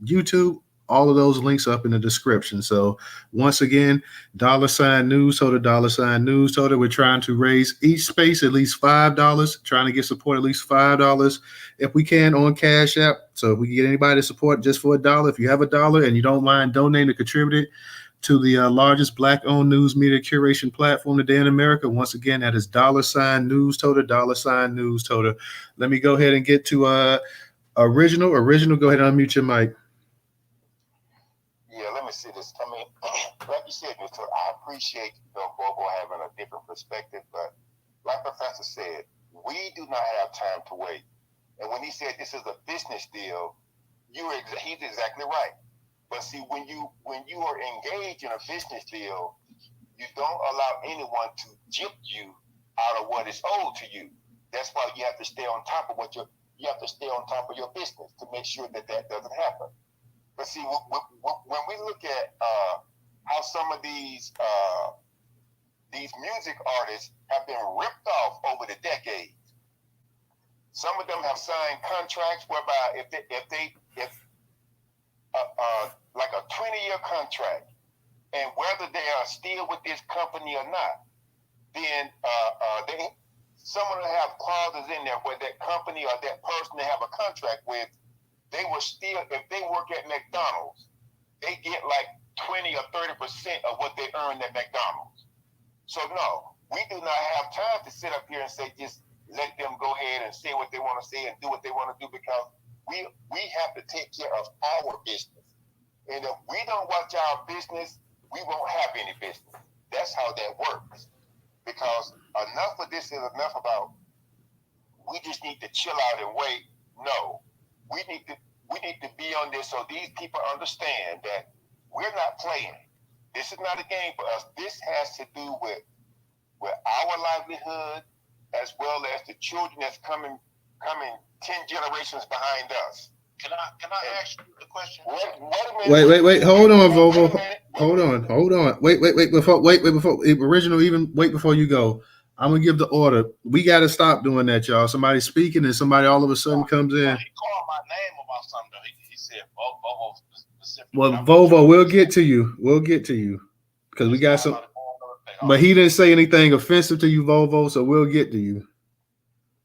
YouTube, all of those links up in the description. So once again, $Newstoter, $Newstoter. We're trying to raise each space at least $5, trying to get support at least $5 if we can on Cash App. So if we can get anybody to support just for $1, if you have $1 and you don't mind donating to contribute to the largest Black-owned news media curation platform today in America, once again, that is $Newstoter, $Newstoter. Let me go ahead and get to Original. Original, go ahead and unmute your mic. Yeah, let me see this. I mean, like you said, Mr. I appreciate Bobo having a different perspective, but like Professor said, we do not have time to wait. And when he said this is a business deal, he's exactly right. But see, when you are engaged in a business deal, you don't allow anyone to gyp you out of what is owed to you. That's why you have to stay on top of you have to stay on top of your business to make sure that doesn't happen. But see, when we look at how some of these music artists have been ripped off over the decades, some of them have signed contracts whereby if like a 20-year contract, and whether they are still with this company or not, then some of them have clauses in there where that company or that person they have a contract with, they will still, if they work at McDonald's, they get like 20 or 30% of what they earn at McDonald's. So no, we do not have time to sit up here and say, just let them go ahead and say what they want to say and do what they want to do, because we have to take care of our business. And if we don't watch our business, we won't have any business. That's how that works. Because enough of this is enough about, we just need to chill out and wait. No. We need to be on this so these people understand that we're not playing. This is not a game for us. This has to do with our livelihood as well as the children that's coming 10 generations behind us. Can I ask you a question? Wait. Hold on, Vovo. Hold on. Wait. Before Original, even wait before you go. I'm gonna give the order. We got to stop doing that, y'all. Somebody's speaking and somebody all of a sudden comes in. He called my name about something. He said Vovo specifically. Well, Vovo, we'll get to you. because we got some. But he didn't say anything offensive to you, Volvo, so we'll get to you.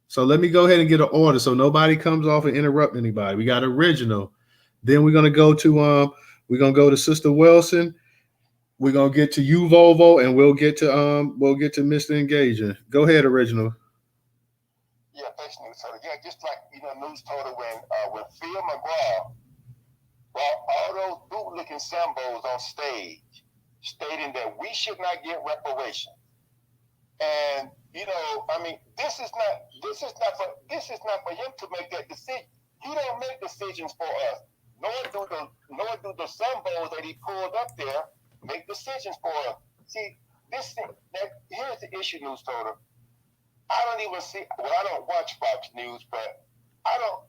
So let me go ahead and get an order so nobody comes off and interrupt anybody. We got original. Then we're gonna go to Sister Wilson. We're gonna get to you, Volvo, and we'll get to Mr. Engager. Go ahead, original. Yeah, thanks, Newstoter. Yeah, just like Newstoter when Phil McGraw brought all those bootlicking Sambos on stage, stating that we should not get reparations. And this is not for him to make that decision. He don't make decisions for us. Nor do the Sambos that he pulled up there make decisions for us. See, here's the issue, Newstoter. I don't watch Fox News, but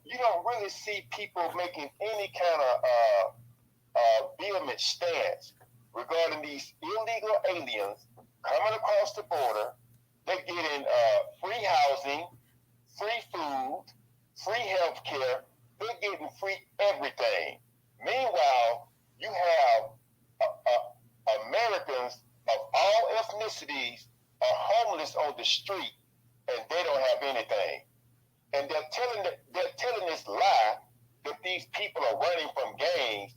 you don't really see people making any kind of vehement stance regarding these illegal aliens coming across the border. They're getting free housing, free food, free health care. They're getting free everything. Meanwhile, you have Americans of all ethnicities are homeless on the street, and they don't have anything. And they're telling this lie that these people are running from gangs.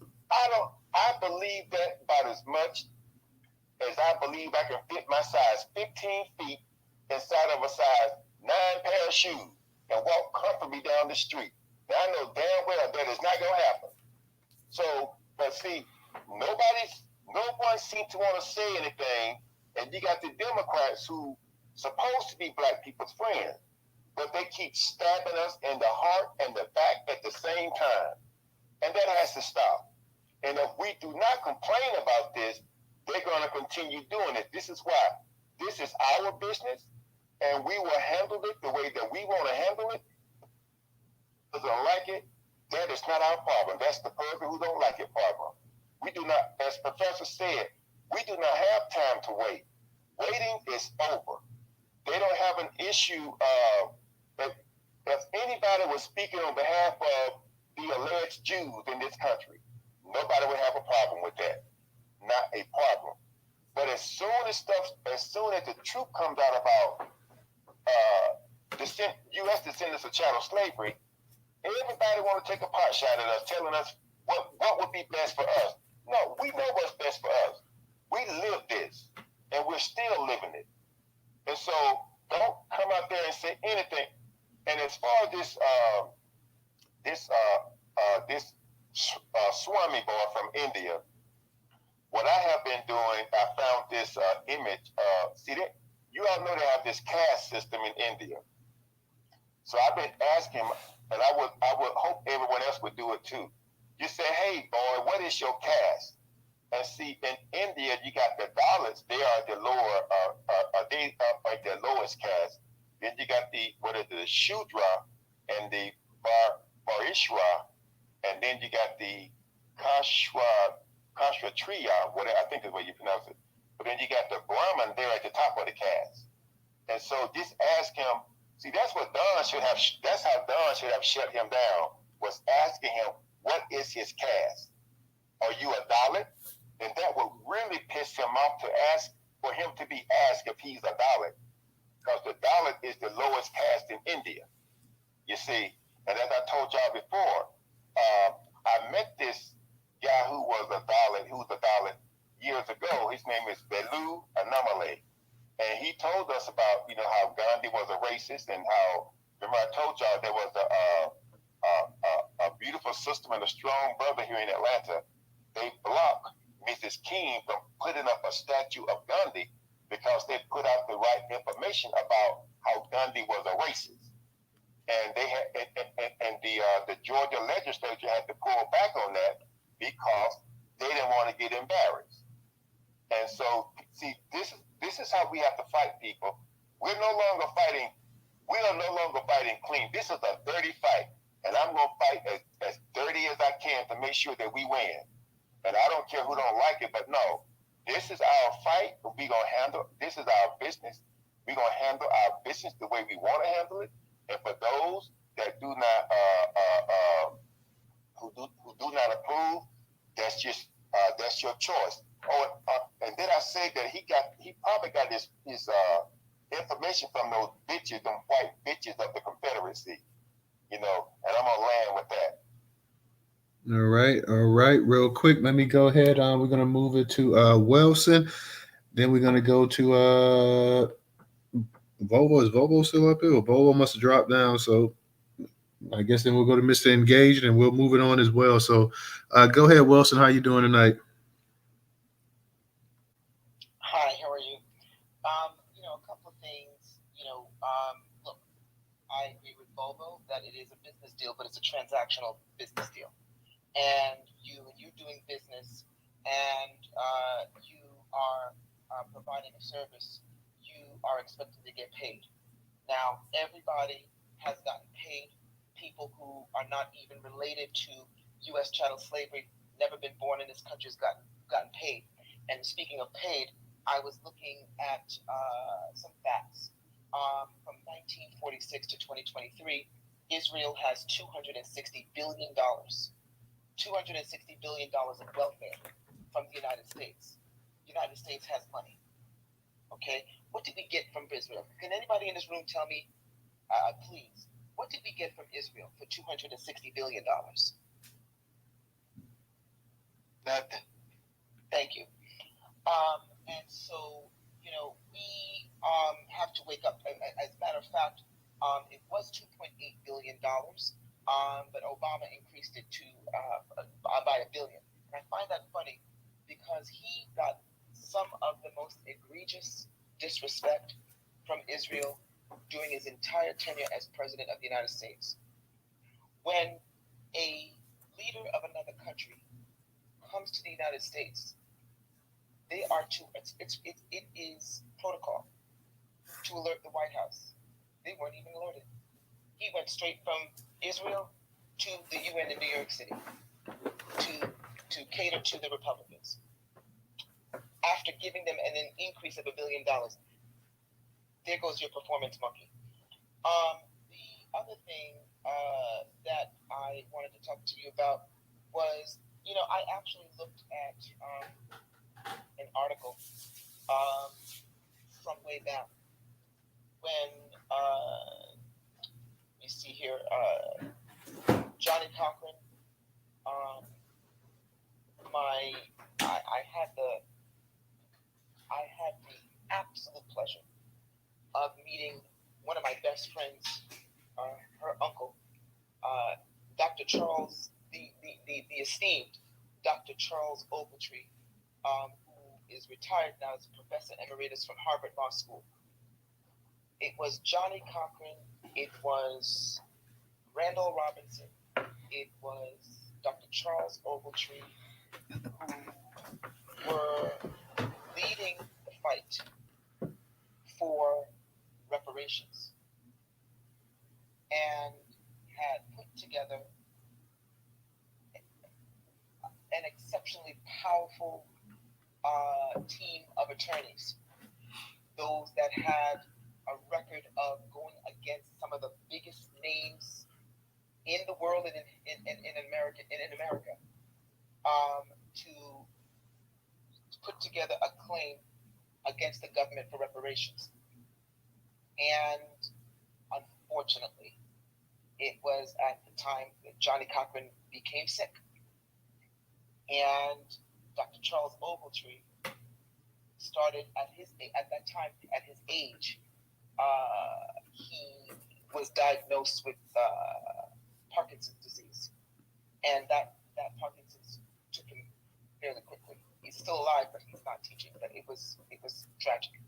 I believe that about as much as I believe I can fit my size 15 feet inside of a size 9 pair of shoes and walk comfortably down the street. Now I know damn well that is not gonna happen. So, but see, no one seems to want to say anything, and you got the Democrats who supposed to be black people's friends, but they keep stabbing us in the heart and the back at the same time. And that has to stop. And if we do not complain about this, they're going to continue doing it. This is why. This is our business, and we will handle it the way that we want to handle it. Doesn't like it, that is not our problem. That's the person who don't like it problem. We do not, as Professor said, we do not have time to wait. Waiting is over. They don't have an issue if anybody was speaking on behalf of the alleged Jews in this country, nobody would have a problem with that. Not a problem. But as soon as the truth comes out about U.S. descendants of chattel slavery, everybody want to take a pot shot at us, telling us what would be best for us. No, we know what's best for us. We live this, and we're still living it. And so don't come out there and say anything. And as far as this Swami boy from India, what I have been doing, I found this image. You all know they have this caste system in India. So I've been asking, and I would hope everyone else would do it too. You say, hey boy, what is your caste? And see, in India, you got the Dalits. They are the lower, they are the lowest caste. Then you got the Shudra and the Varishra, and then you got the Kshatriya, whatever I think is the way you pronounce it. But then you got the Brahmin there at the top of the caste. And so just ask him. See, that's what Don should have. That's how Don should have shut him down. Was asking him, what is his caste? Are you a Dalit? And that would really piss him off to ask for him to be asked if he's a Dalit, because the Dalit is the lowest caste in India. You see, and as I told y'all before, I met this guy who was a Dalit years ago. His name is Velu Anamale. And he told us about, how Gandhi was a racist, and how, remember I told y'all there was a beautiful sister and a strong brother here in Atlanta. They blocked Mrs. King from putting up a statue of Gandhi because they put out the right information about how Gandhi was a racist. And they had, and the Georgia legislature had to pull back on that because they didn't want to get embarrassed. And so, see, this is how we have to fight, people. We are no longer fighting clean. This is a dirty fight. And I'm going to fight as dirty as I can to make sure that we win. And I don't care who don't like it, but no, this is our fight. We're going to handle, this is our business. We're going to handle our business the way we want to handle it. And for those that do not, who do not approve, that's your choice. Oh, and then I say that he probably got his information from those bitches, them white bitches of the Confederacy, and I'm gonna land with that. All right. Real quick, let me go ahead. We're gonna move it to Wilson. Then we're gonna go to Volvo. Is Volvo still up here? Well, Volvo must have dropped down. So I guess then we'll go to Mr. Engaged and we'll move it on as well. So go ahead, Wilson. How you doing tonight? Hi, how are you? A couple of things. Look, I agree with Volvo that it is a business deal, but it's a transactional business deal. And when you're doing business and you are providing a service, you are expected to get paid. Now, everybody has gotten paid. People who are not even related to U.S. chattel slavery, never been born in this country, has gotten paid. And speaking of paid, I was looking at some facts. From 1946 to 2023, Israel has $260 billion. $260 billion in welfare from the United States. The United States has money. Okay? What did we get from Israel? Can anybody in this room tell me, please, what did we get from Israel for $260 billion? Nothing. Thank you. And so, we have to wake up. As a matter of fact, it was $2.8 billion, but Obama increased it to by $1 billion. And I find that funny because he got some of the most egregious disrespect from Israel during his entire tenure as president of the United States. When a leader of another country comes to the United States, they are it is protocol to alert the White House. They weren't even alerted. He went straight from Israel to the UN in New York City to cater to the Republicans. After giving them an increase of $1 billion, there goes your performance monkey. The other thing that I wanted to talk to you about was, I actually looked at an article from way back when you see here Johnny Cochran. I had the absolute pleasure of meeting one of my best friends, her uncle, Dr. Charles, the esteemed Dr. Charles Ogletree, who is retired now as Professor Emeritus from Harvard Law School. It was Johnny Cochran, it was Randall Robinson, it was Dr. Charles Ogletree, who were leading the fight for reparations and had put together an exceptionally powerful team of attorneys, those that had a record of going against some of the biggest names in the world and in America, to put together a claim against the government for reparations. And unfortunately, it was at the time that Johnny Cochran became sick. And Dr. Charles Ogletree started at that time, at his age, he was diagnosed with Parkinson's disease. And that Parkinson's took him fairly quickly. He's still alive, but he's not teaching. But it was tragic.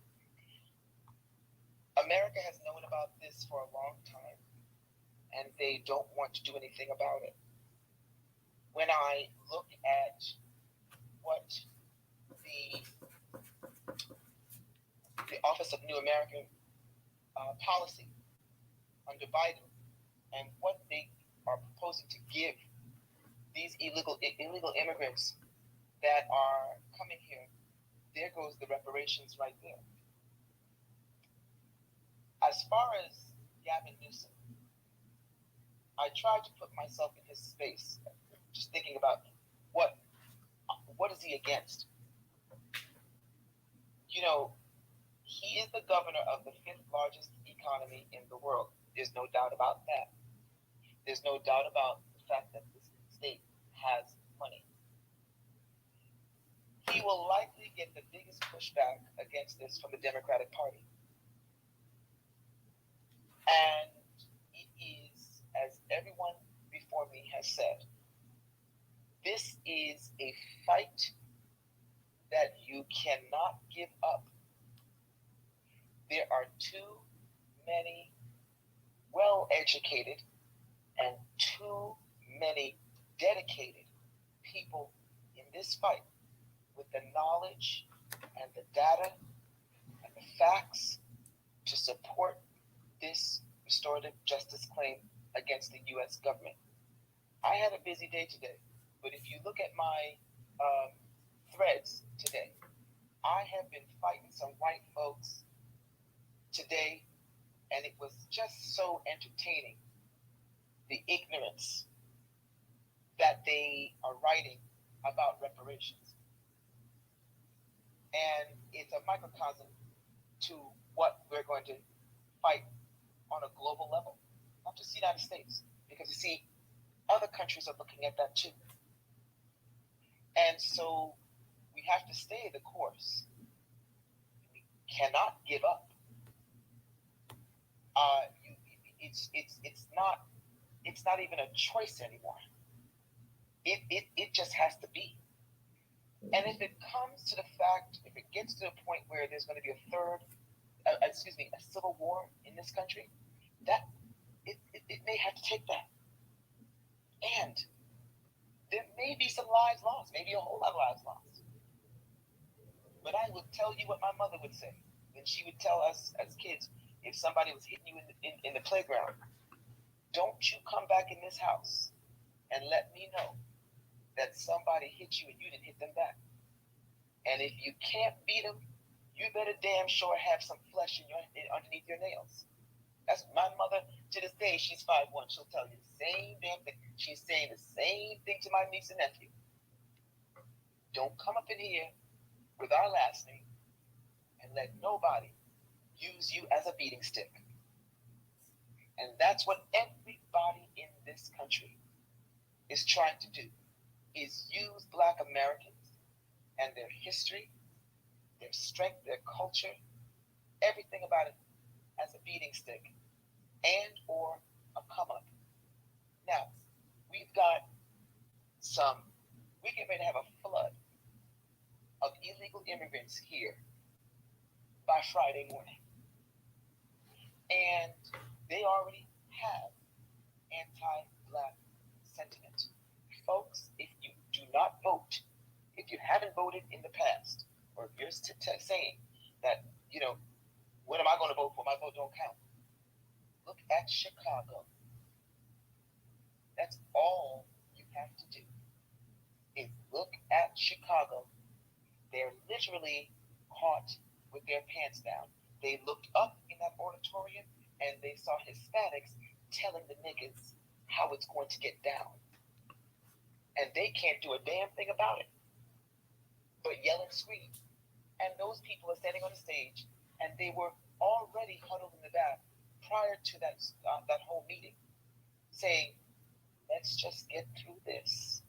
America has known about this for a long time, and they don't want to do anything about it. When I look at what the Office of New American Policy under Biden and what they are proposing to give these illegal immigrants that are coming here, there goes the reparations right there. As far as Gavin Newsom, I tried to put myself in his space, just thinking about what is he against? he is the governor of the 5th largest economy in the world. There's no doubt about that. There's no doubt about the fact that this state has money. He will likely get the biggest pushback against this from the Democratic Party. And it is, as everyone before me has said, this is a fight that you cannot give up. There are too many well-educated and too many dedicated people in this fight with the knowledge and the data and the facts to support this restorative justice claim against the U.S. government. I had a busy day today, but if you look at my threads today, I have been fighting some white folks today, and it was just so entertaining, the ignorance that they are writing about reparations. And it's a microcosm to what we're going to fight on a global level, not just the United States, because you see, other countries are looking at that too. And so we have to stay the course. We cannot give up. It's not even a choice anymore. It just has to be. And if it comes to the fact, if it gets to a point where there's going to be a civil war in this country, that it may have to take that. And there may be some lives lost, maybe a whole lot of lives lost. But I would tell you what my mother would say, and she would tell us as kids, if somebody was hitting you in the playground, don't you come back in this house and let me know that somebody hit you and you didn't hit them back. And if you can't beat them, you better damn sure have some flesh underneath your nails. That's my mother. To this day, she's 5'1". She'll tell you the same damn thing. She's saying the same thing to my niece and nephew. Don't come up in here with our last name and let nobody use you as a beating stick. And that's what everybody in this country is trying to do, is use Black Americans and their history, their strength, their culture, everything about it as a beating stick and or a come up. Now, we get ready to have a flood of illegal immigrants here by Friday morning. And they already have anti-Black sentiment. Folks, if you do not vote, if you haven't voted in the past, or if you're saying that, what am I going to vote for? My vote don't count. Look at Chicago. That's all you have to do. Is look at Chicago. They're literally caught with their pants down. They looked up in that auditorium and they saw Hispanics telling the niggas how it's going to get down. And they can't do a damn thing about it but yell and scream. And those people are standing on the stage, and they were already huddled in the back prior to that whole meeting, saying, let's just get through this.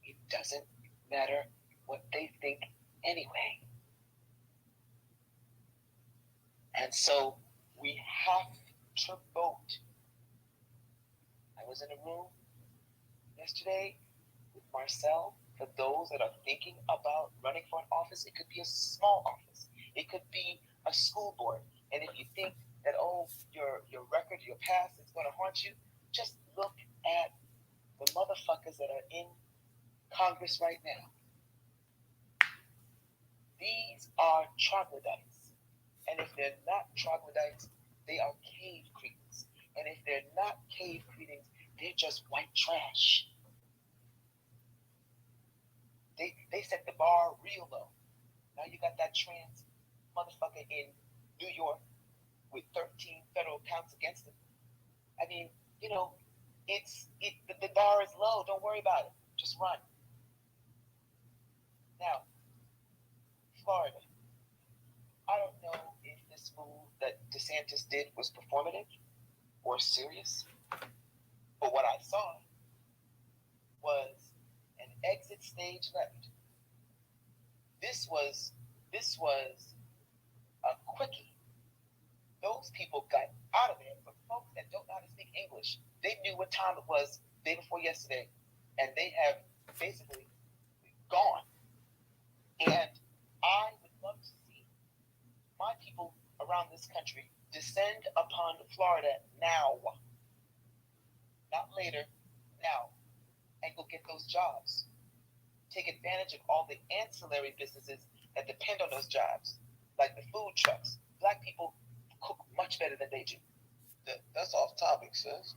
It doesn't matter what they think anyway. And so we have to vote. I was in a room yesterday with Marcel. For those that are thinking about running for an office, it could be a small office. It could be a school board. And if you think that, your record, your past is going to haunt you, just look at the motherfuckers that are in Congress right now. These are troglodytes. And if they're not troglodytes, they are cave cretins. And if they're not cave cretins, they're just white trash. They set the bar real low. Now you got that trans motherfucker in New York with 13 federal counts against him. I mean, the bar is low. Don't worry about it. Just run. Now, Florida. move that DeSantis did was performative or serious. But what I saw was an exit stage left. This was a quickie. Those people got out of there. For folks that don't know how to speak English, they knew what time it was day before yesterday, and they have basically gone. And I would love to see my people around this country descend upon Florida now, not later, now, and go get those jobs. Take advantage of all the ancillary businesses that depend on those jobs, like the food trucks. Black people cook much better than they do. That's off topic, sis.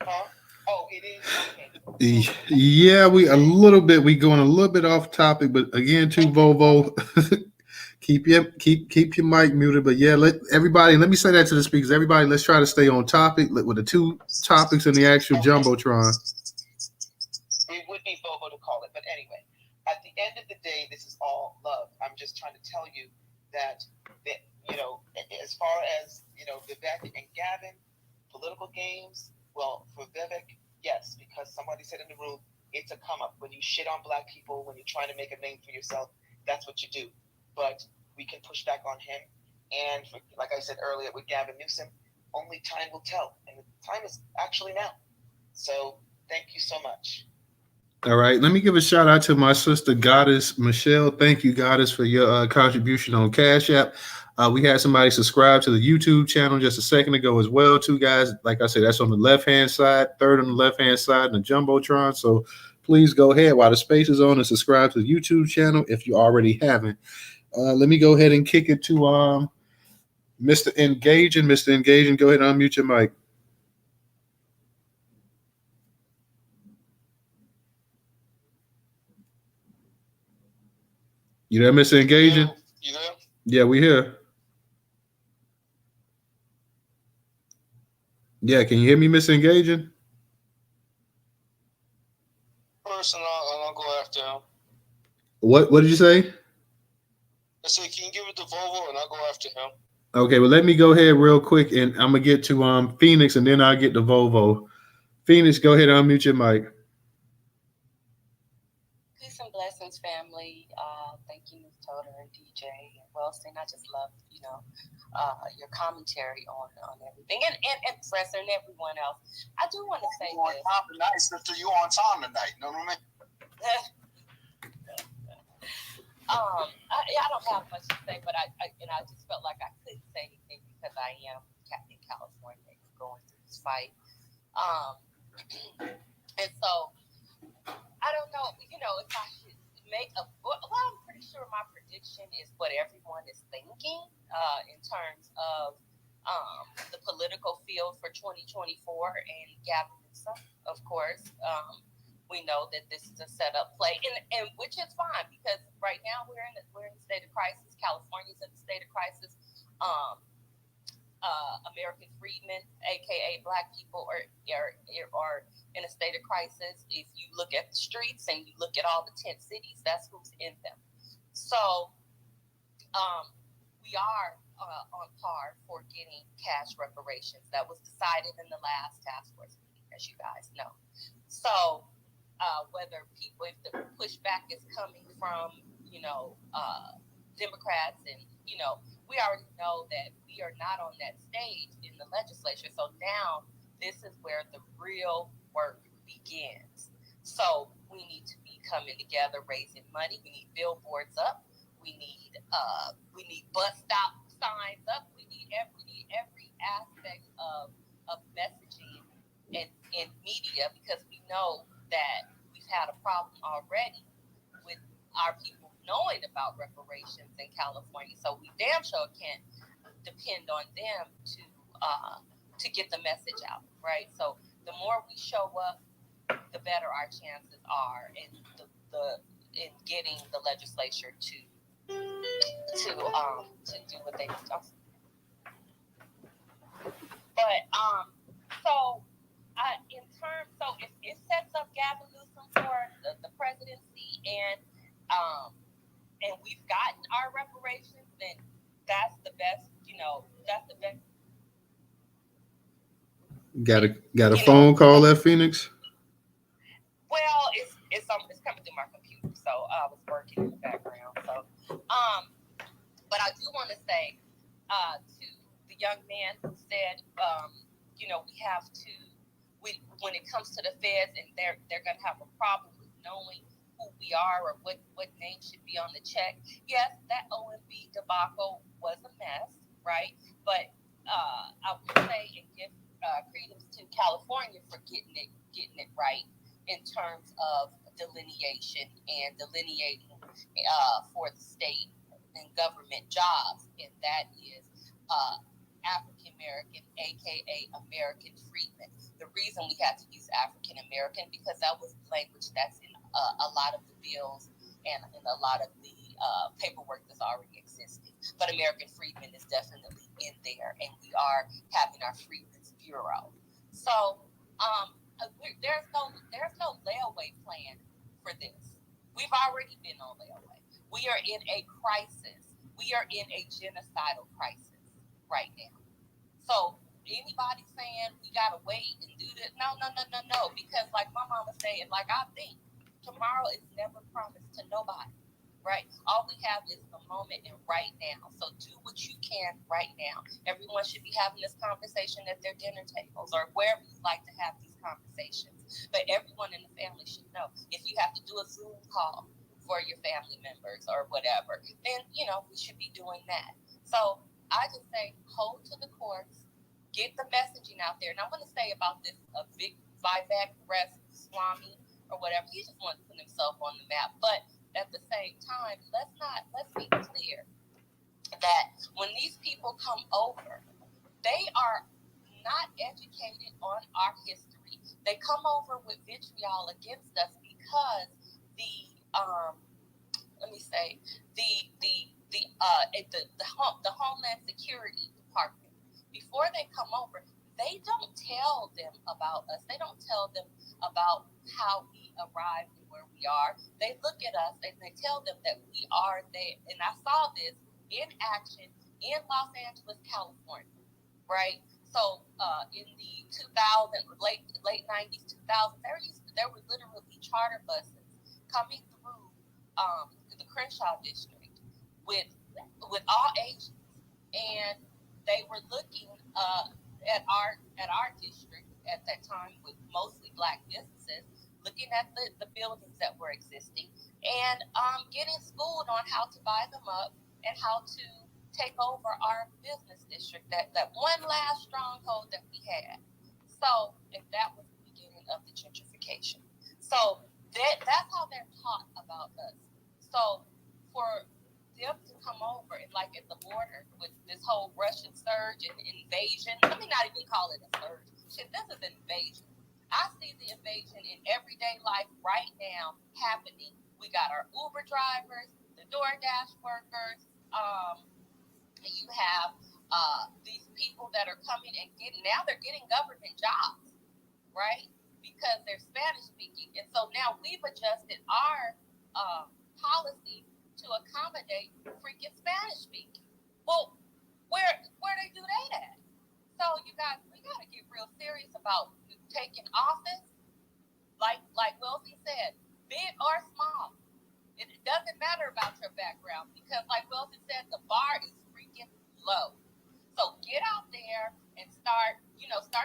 Huh? Oh, it is? Okay. Yeah, we going a little bit off topic, but again, too, Vovo, keep your mic muted. But yeah, let me say that to the speakers. Everybody, let's try to stay on topic with the two topics in the actual jumbotron. It would be Vovo to call it, but anyway, at the end of the day, this is all love. I'm just trying to tell you that as far as Vivek and Gavin, political games. Well, for Vivek, yes, because somebody said in the room, it's a come up. When you shit on black people, when you're trying to make a name for yourself, that's what you do. But we can push back on him. And like I said earlier with Gavin Newsom, only time will tell. And the time is actually now. So thank you so much. All right. Let me give a shout out to my sister, Goddess Michelle. Thank you, Goddess, for your contribution on Cash App. We had somebody subscribe to the YouTube channel just a second ago as well, too, guys. Like I said, that's on the left-hand side, third on the left-hand side in the Jumbotron. So please go ahead while the space is on and subscribe to the YouTube channel if you already haven't. Let me go ahead and kick it to Mr. Engaging. Mr. Engaging, go ahead and unmute your mic. You there, Mr. Engaging? You there? Yeah, we here. Yeah, can you hear me, Mr. Engaging? First, and I'll go after him. What did you say? I said, can you give it to Volvo, and I'll go after him. Okay, well, let me go ahead real quick, and I'm gonna get to Phoenix, and then I'll get to Volvo. Phoenix, go ahead and unmute your mic. Peace and blessings, family. Thank you, Newstoter and DJ and Wellston. I just love, your commentary on everything, and Professor and everyone else. I do want to say you on this. time tonight, sister. You on time tonight? You know what I mean? I don't have much to say, but I just felt like I couldn't say anything because I am in California going through this fight. And so I don't know, if I should make I'm pretty sure my prediction is what everyone is thinking in terms of the political field for 2024 and Gavin Newsom, of course. We know that this is a setup play, and which is fine because right now we're in a state of crisis. California's in a state of crisis. American freedmen, aka Black people, are in a state of crisis. If you look at the streets and you look at all the tent cities, that's who's in them. So we are on par for getting cash reparations. That was decided in the last task force meeting, as you guys know. So whether if the pushback is coming from, Democrats and, we already know that we are not on that stage in the legislature. So now this is where the real work begins. So we need to be coming together, raising money. We need billboards up. We need bus stop signs up. We need every aspect of messaging in media, because we know that we've had a problem already with our people knowing about reparations in California. So we damn sure can't depend on them to get the message out, right? So the more we show up, the better our chances are in getting the legislature to do what they need to. But it sets up Gavin Newsom for the presidency, and we've gotten our reparations, then that's the best that's the best. Got a phone call there, Phoenix? Well, it's coming through my computer, so I was working in the background. So, but I do want to say to the young man who said, we have to, when it comes to the feds, and they're going to have a problem with knowing who we are or what name should be on the check. Yes, that OMB debacle was a mess, right? But I would say and give credence to California for getting it right in terms of delineation and delineating for the state and government jobs, and that is African American, aka American freedmen. The reason we had to use African American because that was language that's in a lot of the bills and in a lot of the paperwork that's already existing. But American freedmen is definitely in there, and we are having our Freedmen's Bureau. So there's no layaway plan for this. We've already been on layaway. We are in a crisis. We are in a genocidal crisis right now. So anybody saying we gotta wait and do this, no. Because like my mama said, like I think tomorrow is never promised to nobody. Right? All we have is the moment and right now. So do what you can right now. Everyone should be having this conversation at their dinner tables or wherever you like to have these conversations. But everyone in the family should know. If you have to do a Zoom call for your family members or whatever, then, we should be doing that. So I just say hold to the courts, get the messaging out there. And I want to say about this Vivek Ramaswamy or whatever, he just wants to put himself on the map. But at the same time, let's be clear that when these people come over, they are not educated on our history. They come over with vitriol against us because the Homeland Security Department, before they come over, they don't tell them about us. They don't tell them about how we arrived and where we are. They look at us and they tell them that we are there. And I saw this in action in Los Angeles, California, right? So in the late 90s, 2000s, there were literally charter buses coming through the Crenshaw district with all ages, and they were looking at our district at that time with mostly Black businesses, looking at the buildings that were existing and getting schooled on how to buy them up and how to take over our business district, that one last stronghold that we had. So, and that was the beginning of the gentrification. So that's how they're taught about us. So for them to come over and like at the border with this whole Russian surge and invasion, let me not even call it a surge. Shit, this is an invasion. I see the invasion in everyday life right now happening. We got our Uber drivers, the DoorDash workers, you have these people that are coming and they're getting government jobs, right? Because they're Spanish speaking. And so now we've adjusted our policy to accommodate freaking Spanish speaking. Well, where they do that at? So we gotta get real serious about taking office, like Wealthy said, big or small. It doesn't matter about your background because, like Wealthy said, the bar is freaking low. So get out there and start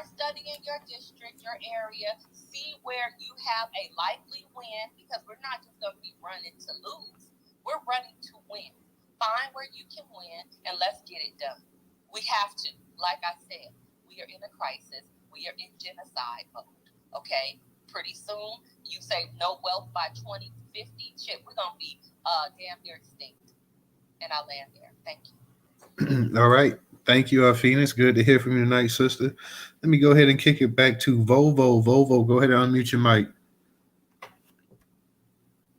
studying your district, your area, see where you have a likely win, because we're not just going to be running to lose. We're running to win. Find where you can win and let's get it done. We have to. Like I said, we are in a crisis. We are in genocide mode. Okay? Pretty soon, you say no wealth by 2050. Shit, we're going to be damn near extinct. And I land there. Thank you. All right. Thank you, Phoenix. Good to hear from you tonight, sister. Let me go ahead and kick it back to Volvo. Volvo, go ahead and unmute your mic.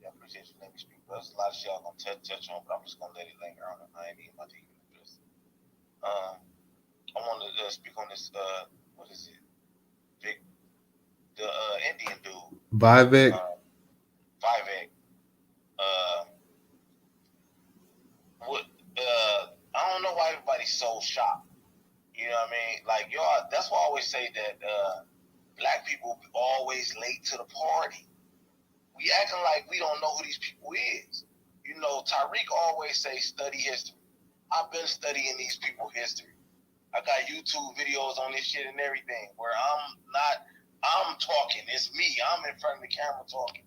Yeah, I appreciate you letting me speak. There's a lot of shit I'm going to touch on, but I'm just going to let it linger on it. I ain't even about to even address it. I want to speak on this, what is it? The Indian dude. Vivek. I don't know why everybody's so shocked. You know what I mean? Like, y'all, that's why I always say that black people always late to the party. We acting like we don't know who these people is. You know, Tyreek always say study history. I've been studying these people's history. I got YouTube videos on this shit and everything where I'm talking. It's me. I'm in front of the camera talking.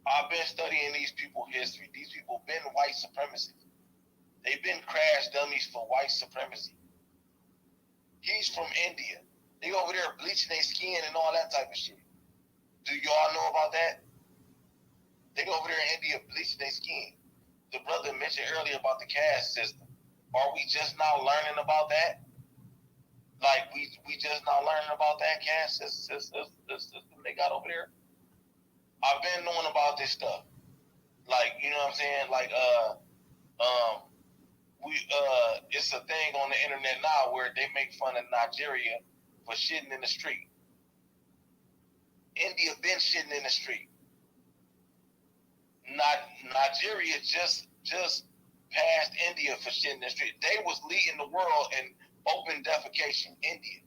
I've been studying these people's history. These people been white supremacists. They've been crash dummies for white supremacy. He's from India. They over there bleaching their skin and all that type of shit. Do y'all know about that? They go over there in India bleaching their skin. The brother mentioned earlier about the caste system. Are we just now learning about that? Like, we just now learning about that caste system they got over there? I've been knowing about this stuff. Like, you know what I'm saying? Like, it's a thing on the internet now where they make fun of Nigeria for shitting in the street. India been shitting in the street. Nigeria just passed India for shitting in the street. They was leading the world in open defecation. India.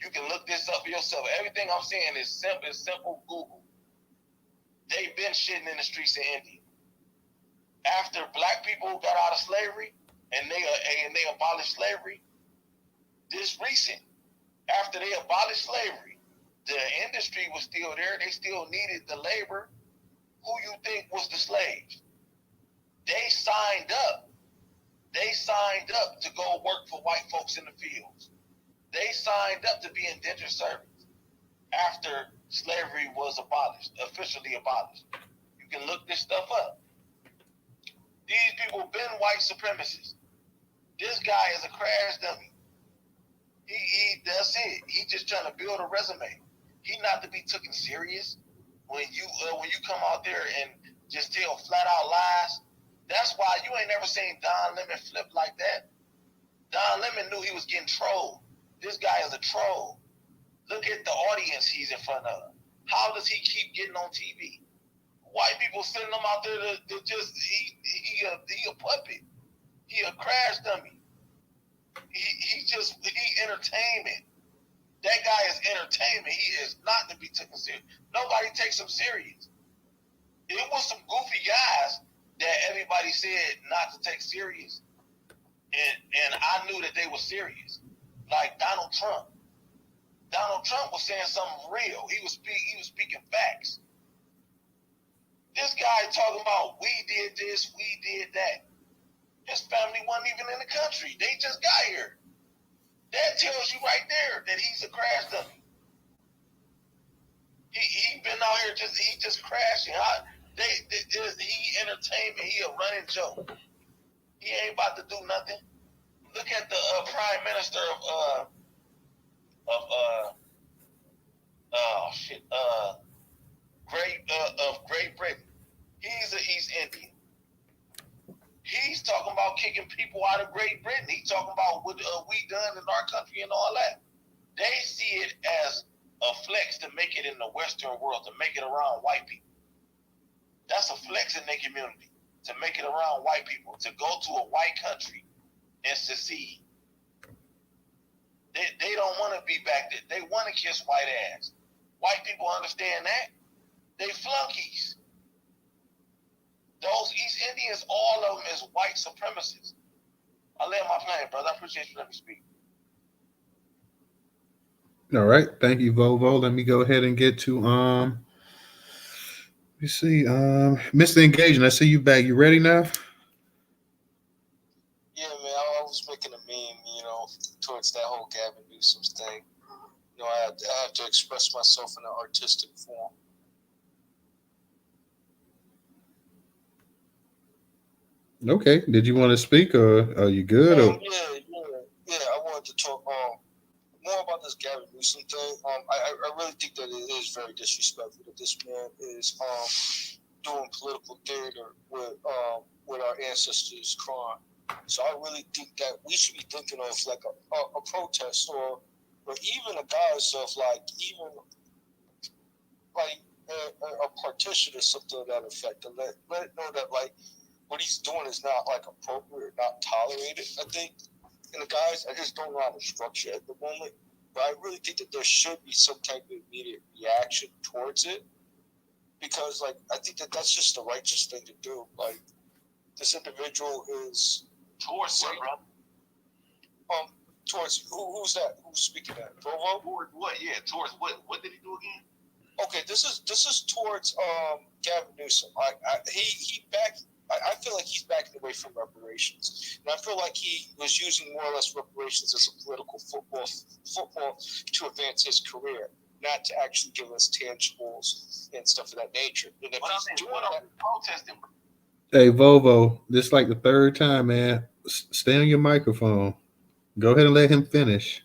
You can look this up for yourself. Everything I'm saying is simple Google. They've been shitting in the streets of India. After black people got out of slavery and they abolished slavery, this recent, after they abolished slavery, the industry was still there. They still needed the labor. Who you think was the slaves? They signed up. They signed up to go work for white folks in the fields. They signed up to be indentured servants after slavery was abolished, officially abolished. You can look this stuff up. These people been white supremacists. This guy is a crash dummy. That's it. He just trying to build a resume. He not to be taken serious. When you come out there and just tell flat out lies, that's why you ain't never seen Don Lemon flip like that. Don Lemon knew he was getting trolled. This guy is a troll. Look at the audience he's in front of. How does he keep getting on TV? White people sending him out there to just he a puppet. He a crash dummy. He entertainment. That guy is entertainment. He is not to be taken serious. Nobody takes him serious. It was some goofy guys that everybody said not to take serious. And I knew that they were serious. Like Donald Trump. Donald Trump was saying something real. He was speaking facts. This guy talking about we did this, we did that. His family wasn't even in the country. They just got here. That tells you right there that he's a crash dummy. He been out here just crashing. He entertainment. He a running joke. He ain't about to do nothing. Look at the prime minister of Great Britain. He's East Indian. He's talking about kicking people out of Great Britain. He's talking about what we done in our country and all that. They see it as a flex to make it in the Western world, to make it around white people. That's a flex in their community, to make it around white people, to go to a white country and secede. They don't want to be back there. They want to kiss white ass. White people understand that. They flunkies. Those East Indians, all of them is white supremacists. I land my plane, brother. I appreciate you letting me speak. All right. Thank you, Vovo. Let me go ahead and get to let me see. Mr. Engagement, I see you back. You ready now? Yeah, man. I was making a meme, towards that whole Gavin Newsom thing. I have to express myself in an artistic form. Okay. Did you want to speak, or are you good? Yeah. I wanted to talk more about this Gavin Newsom thing. I really think that it is very disrespectful that this man is doing political theater with our ancestors' crime. So I really think that we should be thinking of like a protest or even a guise of a partition or something to that effect, to let it know that what he's doing is not like appropriate or not tolerated, I think. And the guys, I just don't know how to structure it at the moment. But I really think that there should be some type of immediate reaction towards it. Because, like, I think that that's just the righteous thing to do. Like, this individual is Towards what, brother? Towards who's that? Who's speaking that? Provo? Towards what? Yeah, towards what? What did he do again? Okay, this is towards Gavin Newsom. I feel like he's backing away from reparations, and I feel like he was using more or less reparations as a political football to advance his career, not to actually give us tangibles and stuff of that nature. And if he's doing that, protesting. Hey, Volvo, this is like the third time, man. Stay on your microphone. Go ahead and let him finish.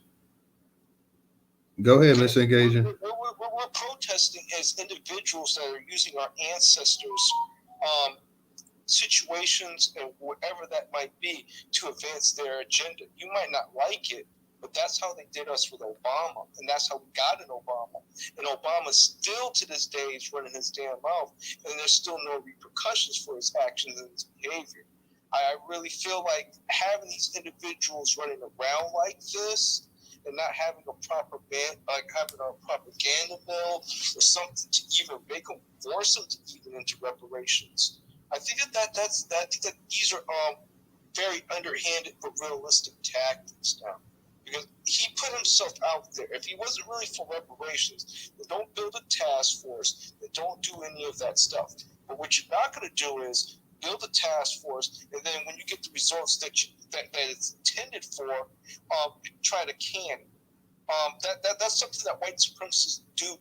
Go ahead, Mr. Engaging. We're protesting as individuals that are using our ancestors' situations and whatever that might be to advance their agenda. You might not like it, but that's how they did us with Obama, and that's how we got in Obama. And Obama still to this day is running his damn mouth, and there's still no repercussions for his actions and his behavior. I really feel like having these individuals running around like this and not having a proper having a propaganda bill or something to even make them force them to even into reparations. I think that these are very underhanded but realistic tactics now. Because he put himself out there. If he wasn't really for reparations, then don't build a task force. Then don't do any of that stuff. But what you're not going to do is build a task force, and then when you get the results that it's intended for, try to can it. That's something that white supremacists do.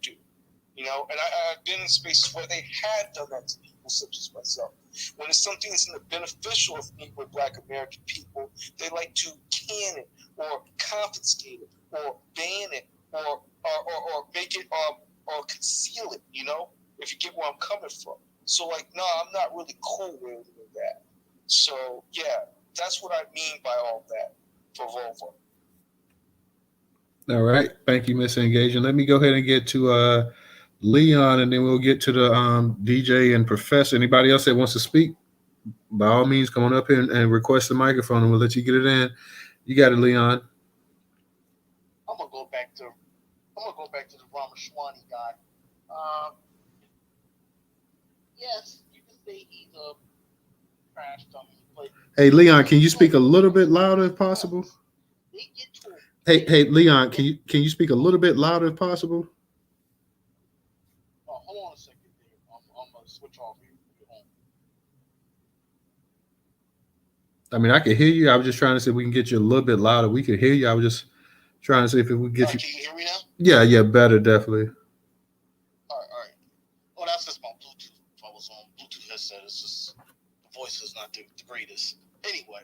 You know, and I've been in spaces where they have done that to people such as myself. When it's something that's beneficial of Negro Black American people, they like to can it or confiscate it or ban it or make it or conceal it, you know, if you get where I'm coming from. So, like, no, I'm not really cool with any of that. So, yeah, that's what I mean by all that for Volvo. All right. Thank you, Mr. Engaging. Let me go ahead and get to Leon, and then we'll get to the DJ and Professor. Anybody else that wants to speak, by all means, come on up here and request the microphone, and we'll let you get it in. You got it, Leon. I'm gonna go back to the Ramaswamy guy. Yes, you can say he's a crash dummy, but Hey, Leon, can you speak a little bit louder if possible? they get to it. Hey, Leon, can you speak a little bit louder if possible? Oh, hold on a second there. I'm gonna switch off here. I mean, I can hear you. I was just trying to see if we can get you a little bit louder. We could hear you. I was just trying to see if we could get you. Can you hear me now? Yeah, better, definitely. All right. Well, that's just my Bluetooth. If I was on Bluetooth headset, it's just the voice is not the greatest. Anyway,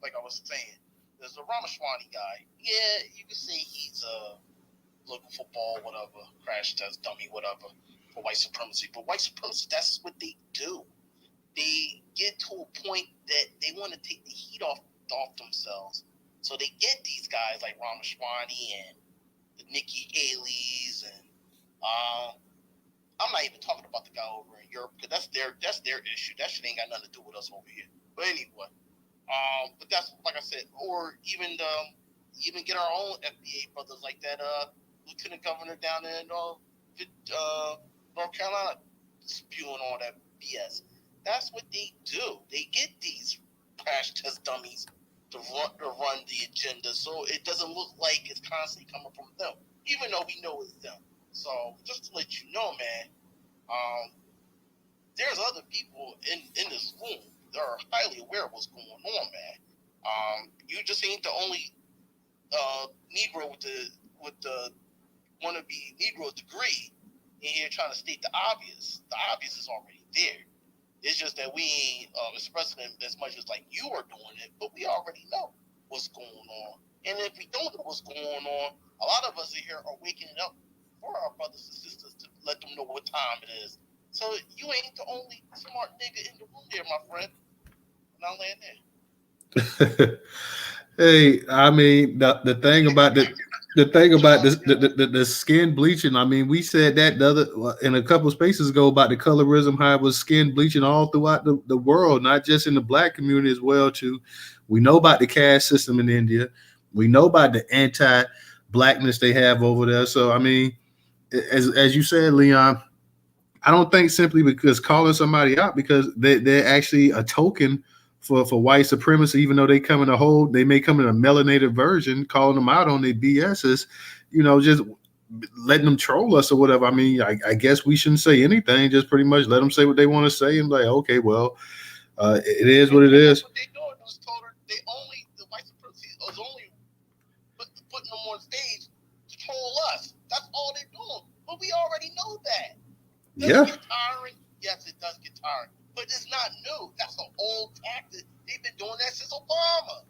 like I was saying, there's the Ramaswamy guy. Yeah, you can say he's a local football, whatever, crash test dummy, whatever, for white supremacy. But white supremacy, that's what they do. They get to a point that they want to take the heat off themselves. So they get these guys like Ramaswamy and the Nikki Haley's, and I'm not even talking about the guy over in Europe because that's their issue. That shit ain't got nothing to do with us over here. But anyway, but that's like I said, or even get our own FBA brothers like that lieutenant governor down in North Carolina spewing all that BS. That's what they do. They get these crash test dummies to run the agenda, so it doesn't look like it's constantly coming from them, even though we know it's them. So just to let you know, man, there's other people in this room that are highly aware of what's going on, man. You just ain't the only Negro with the wannabe Negro degree in here trying to state the obvious. The obvious is already there. It's just that we ain't expressing it as much as like you are doing it, but we already know what's going on. And if we don't know what's going on, a lot of us in here are waking up for our brothers and sisters to let them know what time it is. So you ain't the only smart nigga in the room there, my friend. And I'll land there. Hey, I mean, the thing about The thing about this, the skin bleaching, I mean, we said that the other in a couple of spaces ago about the colorism, how it was skin bleaching all throughout the world, not just in the black community as well too. We know about the caste system in India. We know about the anti-blackness they have over there. So I mean, as you said, Leon, I don't think simply because calling somebody out because they're actually a token for white supremacy, even though they may come in a melanated version, calling them out on their BSs, just letting them troll us or whatever. I mean, I guess we shouldn't say anything, just pretty much let them say what they want to say and like, okay, well, it is what it is. What they doing, Newstoter, the white supremacy is only putting them on stage to troll us. That's all they're doing. But we already know that. Does it get tiring? Yes, it does get tiring. But it's not new. That's an old tactic. They've been doing that since Obama.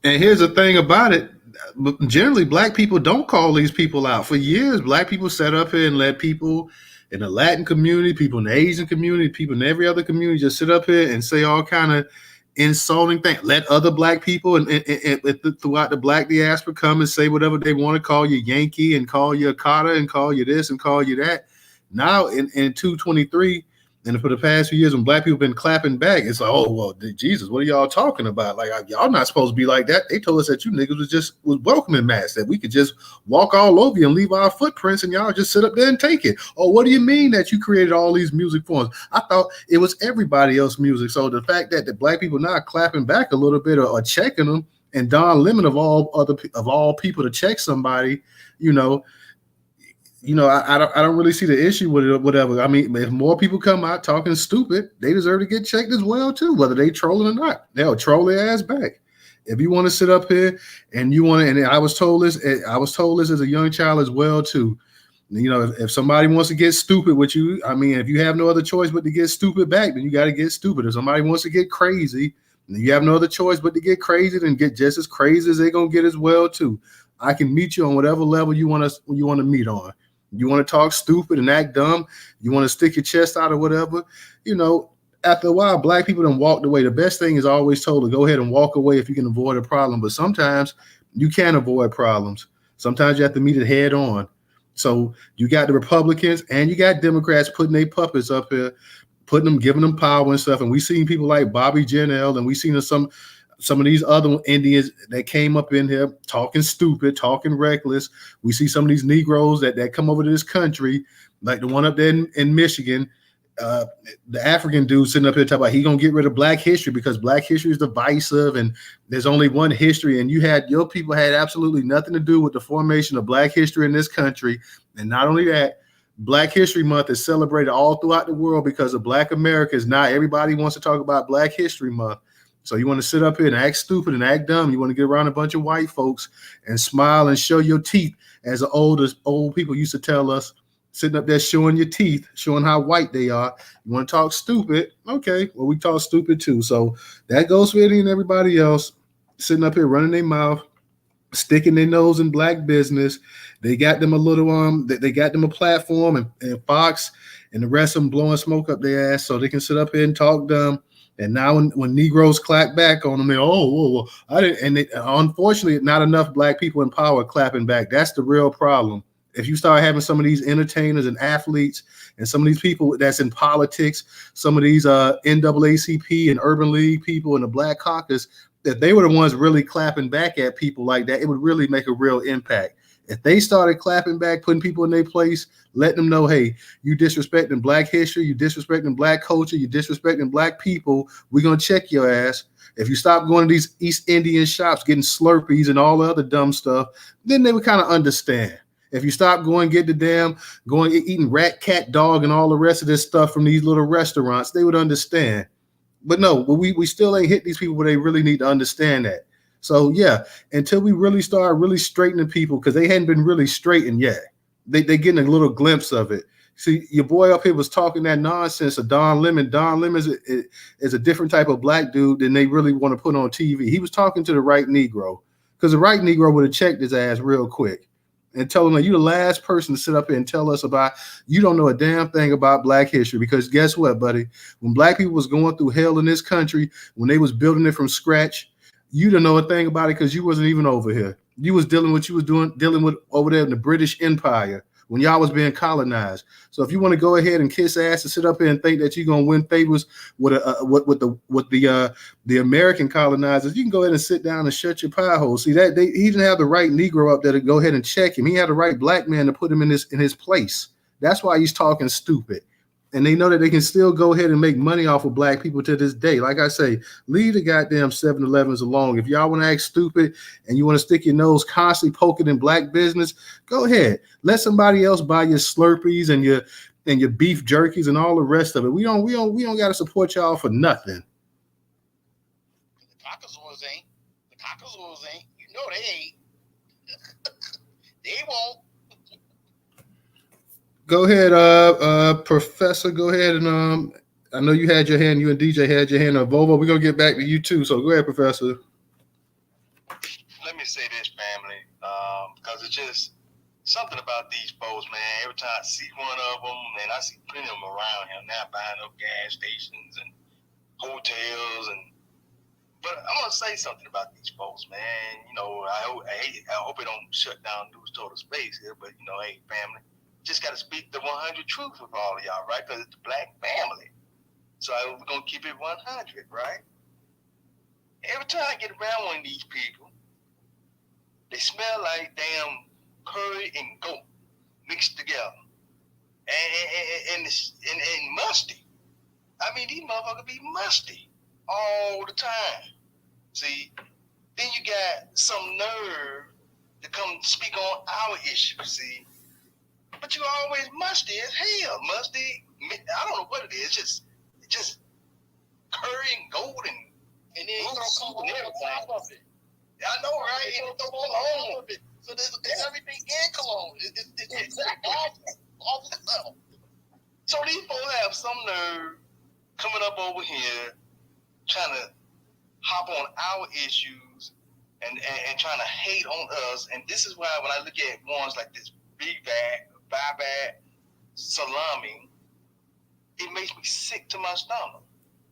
And here's the thing about it. Generally, black people don't call these people out. For years, black people sat up here and let people in the Latin community, people in the Asian community, people in every other community just sit up here and say all kind of insulting things. Let other black people and throughout the black diaspora come and say whatever they want to, call you Yankee and call you a Carter and call you this and call you that. Now in 223, and for the past few years when black people been clapping back, it's like, oh, well, Jesus, what are y'all talking about? Like, y'all not supposed to be like that. They told us that you niggas was welcoming mats, that we could just walk all over you and leave our footprints and y'all just sit up there and take it. Oh, what do you mean that you created all these music forms? I thought it was everybody else's music. So the fact that the black people now clapping back a little bit or checking them, and Don Lemon of all people to check somebody, I don't really see the issue with it or whatever. I mean, if more people come out talking stupid, they deserve to get checked as well too, whether they trolling or not. They'll troll their ass back. If you want to sit up here and you want to, and I was told this as a young child as well too. If somebody wants to get stupid with you, I mean, if you have no other choice but to get stupid back, then you got to get stupid. If somebody wants to get crazy, then you have no other choice but to get crazy and get just as crazy as they're gonna get as well too. I can meet you on whatever level you want to meet on. You want to talk stupid and act dumb, you want to stick your chest out or whatever, after a while, black people done walked away. The best thing is always told to go ahead and walk away if you can avoid a problem. But sometimes you can't avoid problems. Sometimes you have to meet it head on. So you got the Republicans and you got Democrats putting their puppets up here, giving them power and stuff. And we seen people like Bobby Jindal, and we seen some of these other Indians that came up in here talking stupid, talking reckless. We see some of these Negroes that come over to this country, like the one up there in Michigan, the African dude sitting up here talking about he gonna get rid of Black history because Black history is divisive and there's only one history. And your people had absolutely nothing to do with the formation of Black history in this country. And not only that, Black History Month is celebrated all throughout the world because of Black Americans. Not everybody wants to talk about Black History Month. So you want to sit up here and act stupid and act dumb. You want to get around a bunch of white folks and smile and show your teeth, as the old people used to tell us, sitting up there showing your teeth, showing how white they are. You want to talk stupid? Okay, well, we talk stupid too. So that goes for Eddie and everybody else sitting up here running their mouth, sticking their nose in black business. They got them they got them a platform, and Fox and the rest of them blowing smoke up their ass so they can sit up here and talk dumb. And now when Negroes clap back on them, they I didn't. And unfortunately, not enough black people in power clapping back. That's the real problem. If you start having some of these entertainers and athletes and some of these people that's in politics, some of these NAACP and Urban League people and the Black Caucus, if they were the ones really clapping back at people like that, it would really make a real impact. If they started clapping back, putting people in their place, letting them know, hey, you disrespecting Black history, you disrespecting Black culture, you disrespecting Black people, we're going to check your ass. If you stop going to these East Indian shops, getting Slurpees and all the other dumb stuff, then they would kind of understand. If you stop going, eating rat, cat, dog, and all the rest of this stuff from these little restaurants, they would understand. But no, we still ain't hit these people where they really need to understand that. So yeah, until we really start really straightening people, because they hadn't been really straightened yet. They getting a little glimpse of it. See, your boy up here was talking that nonsense of Don Lemon. Don Lemon is a different type of black dude than they really want to put on TV. He was talking to the right Negro, because the right Negro would have checked his ass real quick and tell him, like, you the last person to sit up here and tell us about, you don't know a damn thing about Black history. Because guess what, buddy? When Black people was going through hell in this country, when they was building it from scratch, you don't know a thing about it because you wasn't even over here. You was dealing with dealing with over there in the British Empire when y'all was being colonized. So if you want to go ahead and kiss ass and sit up here and think that you're gonna win favors with the American colonizers, you can go ahead and sit down and shut your pie hole. See that he didn't have the right Negro up there to go ahead and check him. He had the right black man to put him in his place. That's why he's talking stupid. And they know that they can still go ahead and make money off of black people to this day. Like I say, leave the goddamn 7-Elevens alone. If y'all want to act stupid and you want to stick your nose constantly poking in black business, go ahead. Let somebody else buy your Slurpees and your beef jerkies and all the rest of it. We don't got to support y'all for nothing. The Caucasoids ain't. The Caucasoids ain't. You know they ain't. They won't. Go ahead, Professor. Go ahead and I know you had your hand. You and DJ had your hand on Volvo. We're gonna get back to you too. So go ahead, Professor. Let me say this, family, because it's just something about these folks, man. Every time I see one of them, and I see plenty of them around here now, buying up gas stations and hotels, but I'm gonna say something about these folks, man. You know, I hope it don't shut down Newstoter space here, but you know, hey, family. Just got to speak the 100 truth with all of y'all, right? Because it's the black family. So we're going to keep it 100, right? Every time I get around one of these people, they smell like damn curry and goat mixed together. And musty. I mean, these motherfuckers be musty all the time. See, then you got some nerve to come speak on our issues, see? But you always musty as hell. Musty, I don't know what it is. Just curry and gold and then you throw cologne on top of it. I know, right? And throw cologne on it. So there's everything in cologne. It's exactly off the level. So these folks have some nerve coming up over here trying to hop on our issues and trying to hate on us. And this is why when I look at ones like this Vivek, Salami, it makes me sick to my stomach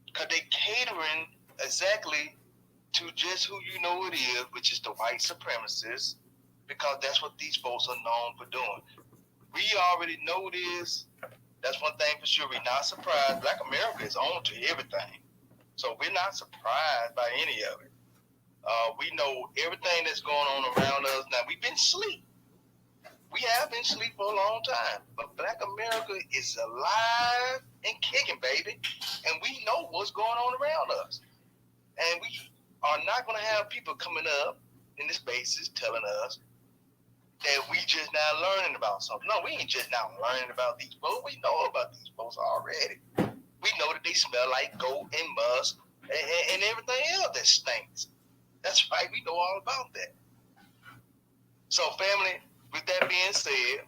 because they catering exactly to just who you know it is, which is the white supremacists, because that's what these folks are known for doing. We already know this. That's one thing for sure. We're not surprised. Black America is on to everything, so we're not surprised by any of it. We know everything that's going on around us. Now we've been asleep. We have been asleep for a long time, but Black America is alive and kicking, baby, and we know what's going on around us. And we are not going to have people coming up in the spaces telling us that we just now learning about something. No, we ain't just now learning about these folks. We know about these folks already. We know that they smell like goat and musk and everything else that stinks. That's right. We know all about that. So, family, with that being said,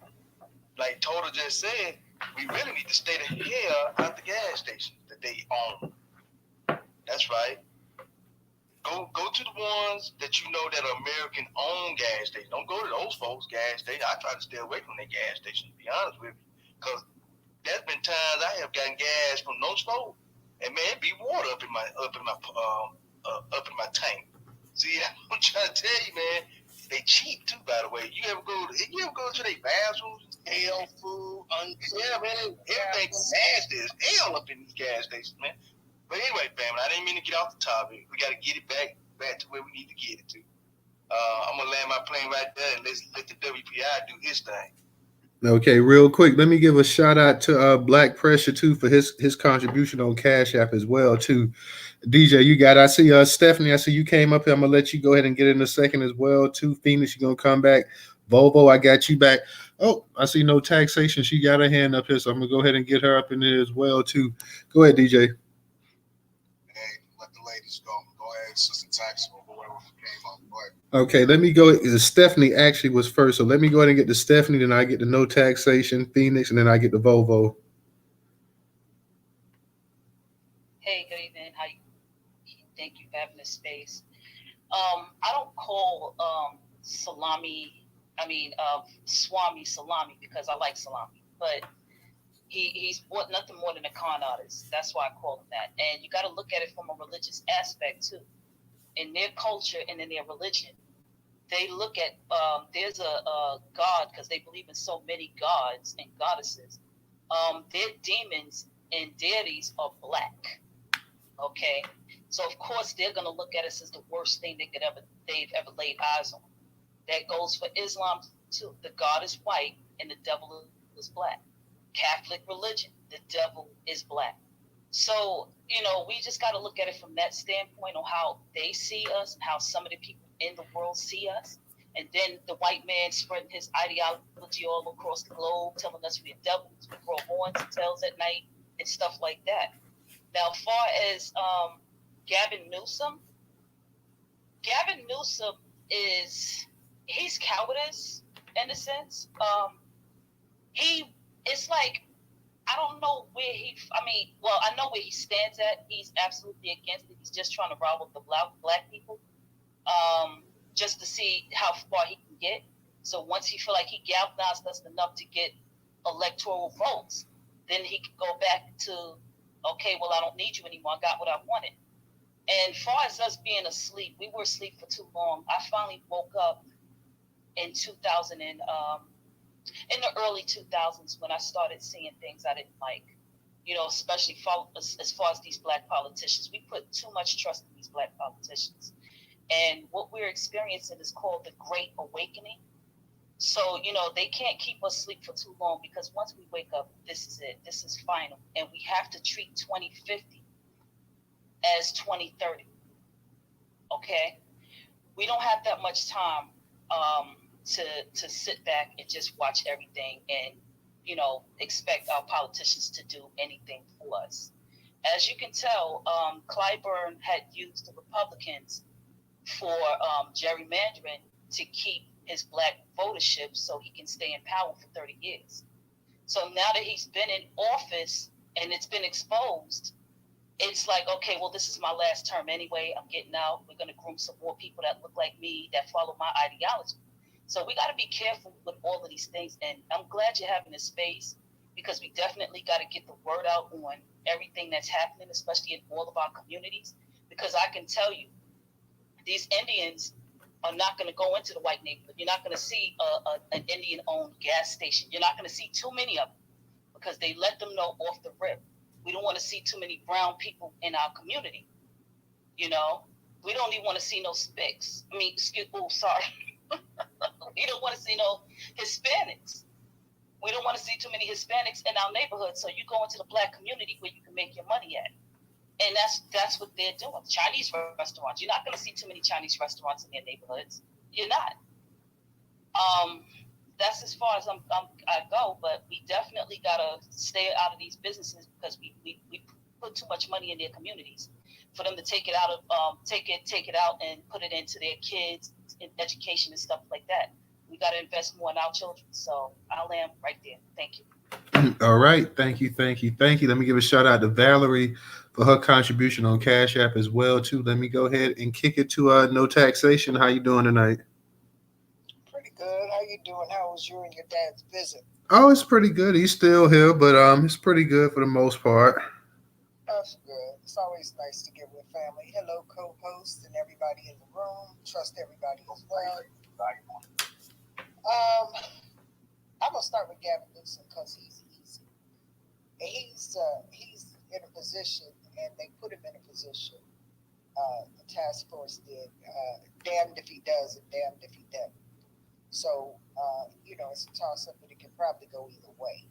like Total just said, we really need to stay the hell out the gas stations that they own. That's right. Go to the ones that you know that are American-owned gas stations. Don't go to those folks' gas stations. I try to stay away from their gas stations, to be honest with you, because there's been times I have gotten gas from those folks, and man, it be water up in my tank. See, I'm trying to tell you, man. They cheap too, by the way. You ever go to their bathrooms? Hell food, yeah, man. Everything nasty as hell up in these gas stations, man. But anyway, family, I didn't mean to get off the topic. We got to get it back to where we need to get it to. I'm gonna land my plane right there and let the WPI do his thing. Okay, real quick, let me give a shout out to Black Pressure too for his contribution on Cash App as well too. DJ, you got it. I see Stephanie. I see you came up here. I'm gonna let you go ahead and get in a second as well too. Phoenix, you're gonna come back. Volvo, I got you back. Oh, I see no taxation. She got her hand up here, so I'm gonna go ahead and get her up in there as well too. Go ahead, DJ. Hey, let the ladies go. Go ahead, Sister Tax or whoever came up. Go ahead. Okay, let me go. Stephanie actually was first, so let me go ahead and get to Stephanie. Then I get the no taxation, Phoenix, and then I get the Volvo. Hey, good evening. Thank you for having this space. I don't call Swami Salami because I like salami, but he's nothing more than a con artist. That's why I call him that. And you got to look at it from a religious aspect too. In their culture and in their religion, they look at there's a god, because they believe in so many gods and goddesses. Their demons and deities are black. Okay, so of course they're gonna look at us as the worst thing they've ever laid eyes on. That goes for Islam too. The God is white and the devil is black. Catholic religion, the devil is black. So, we just got to look at it from that standpoint on how they see us, how some of the people in the world see us. And then the white man spreading his ideology all across the globe, telling us we're devils, we grow horns and tails at night, and stuff like that. Now, as far as Gavin Newsom he's cowardice in a sense. It's like, I don't know where I know where he stands at. He's absolutely against it. He's just trying to rival the black people, just to see how far he can get. So once he feel like he galvanized us enough to get electoral votes, then he can go back to, okay, well, I don't need you anymore. I got what I wanted. And as far as us being asleep, we were asleep for too long. I finally woke up in 2000 and in the early 2000s when I started seeing things I didn't like, especially as far as these black politicians. We put too much trust in these black politicians. And what we're experiencing is called the Great Awakening. So, they can't keep us asleep for too long, because once we wake up, this is it. This is final. And we have to treat 2050 as 2030. Okay? We don't have that much time to sit back and just watch everything and, expect our politicians to do anything for us. As you can tell, Clyburn had used the Republicans for gerrymandering to keep his black votership so he can stay in power for 30 years. So now that he's been in office and it's been exposed, it's like, okay, well, this is my last term anyway. I'm getting out. We're going to groom some more people that look like me, that follow my ideology. So we got to be careful with all of these things. And I'm glad you're having this space, because we definitely got to get the word out on everything that's happening, especially in all of our communities. Because I can tell you, these Indians are not going to go into the white neighborhood. You're not going to see an Indian-owned gas station. You're not going to see too many of them, because they let them know off the rip. We don't want to see too many brown people in our community. We don't even want to see no spics. Sorry. We don't want to see no Hispanics. We don't want to see too many Hispanics in our neighborhood. So you go into the black community where you can make your money at. And that's what they're doing. Chinese restaurants. You're not going to see too many Chinese restaurants in their neighborhoods. You're not. That's as far as I go. But we definitely got to stay out of these businesses, because we put too much money in their communities for them to take it out and put it into their kids in education and stuff like that. We got to invest more in our children. So I'll land right there. Thank you. All right. Thank you. Let me give a shout out to Valerie for her contribution on Cash App as well, too. Let me go ahead and kick it to No Taxation. How you doing tonight? Pretty good. How you doing? How was you and your dad's visit? Oh, it's pretty good. He's still here, but it's pretty good for the most part. That's good. It's always nice to get with family. Hello, co-host and everybody in the room. Trust everybody as well. I'm gonna start with Gavin Newsom, because he's easy. He's in a position, and they put him in a position. The task force did. Damned if he does and damned if he doesn't. So it's a toss-up, but it can probably go either way.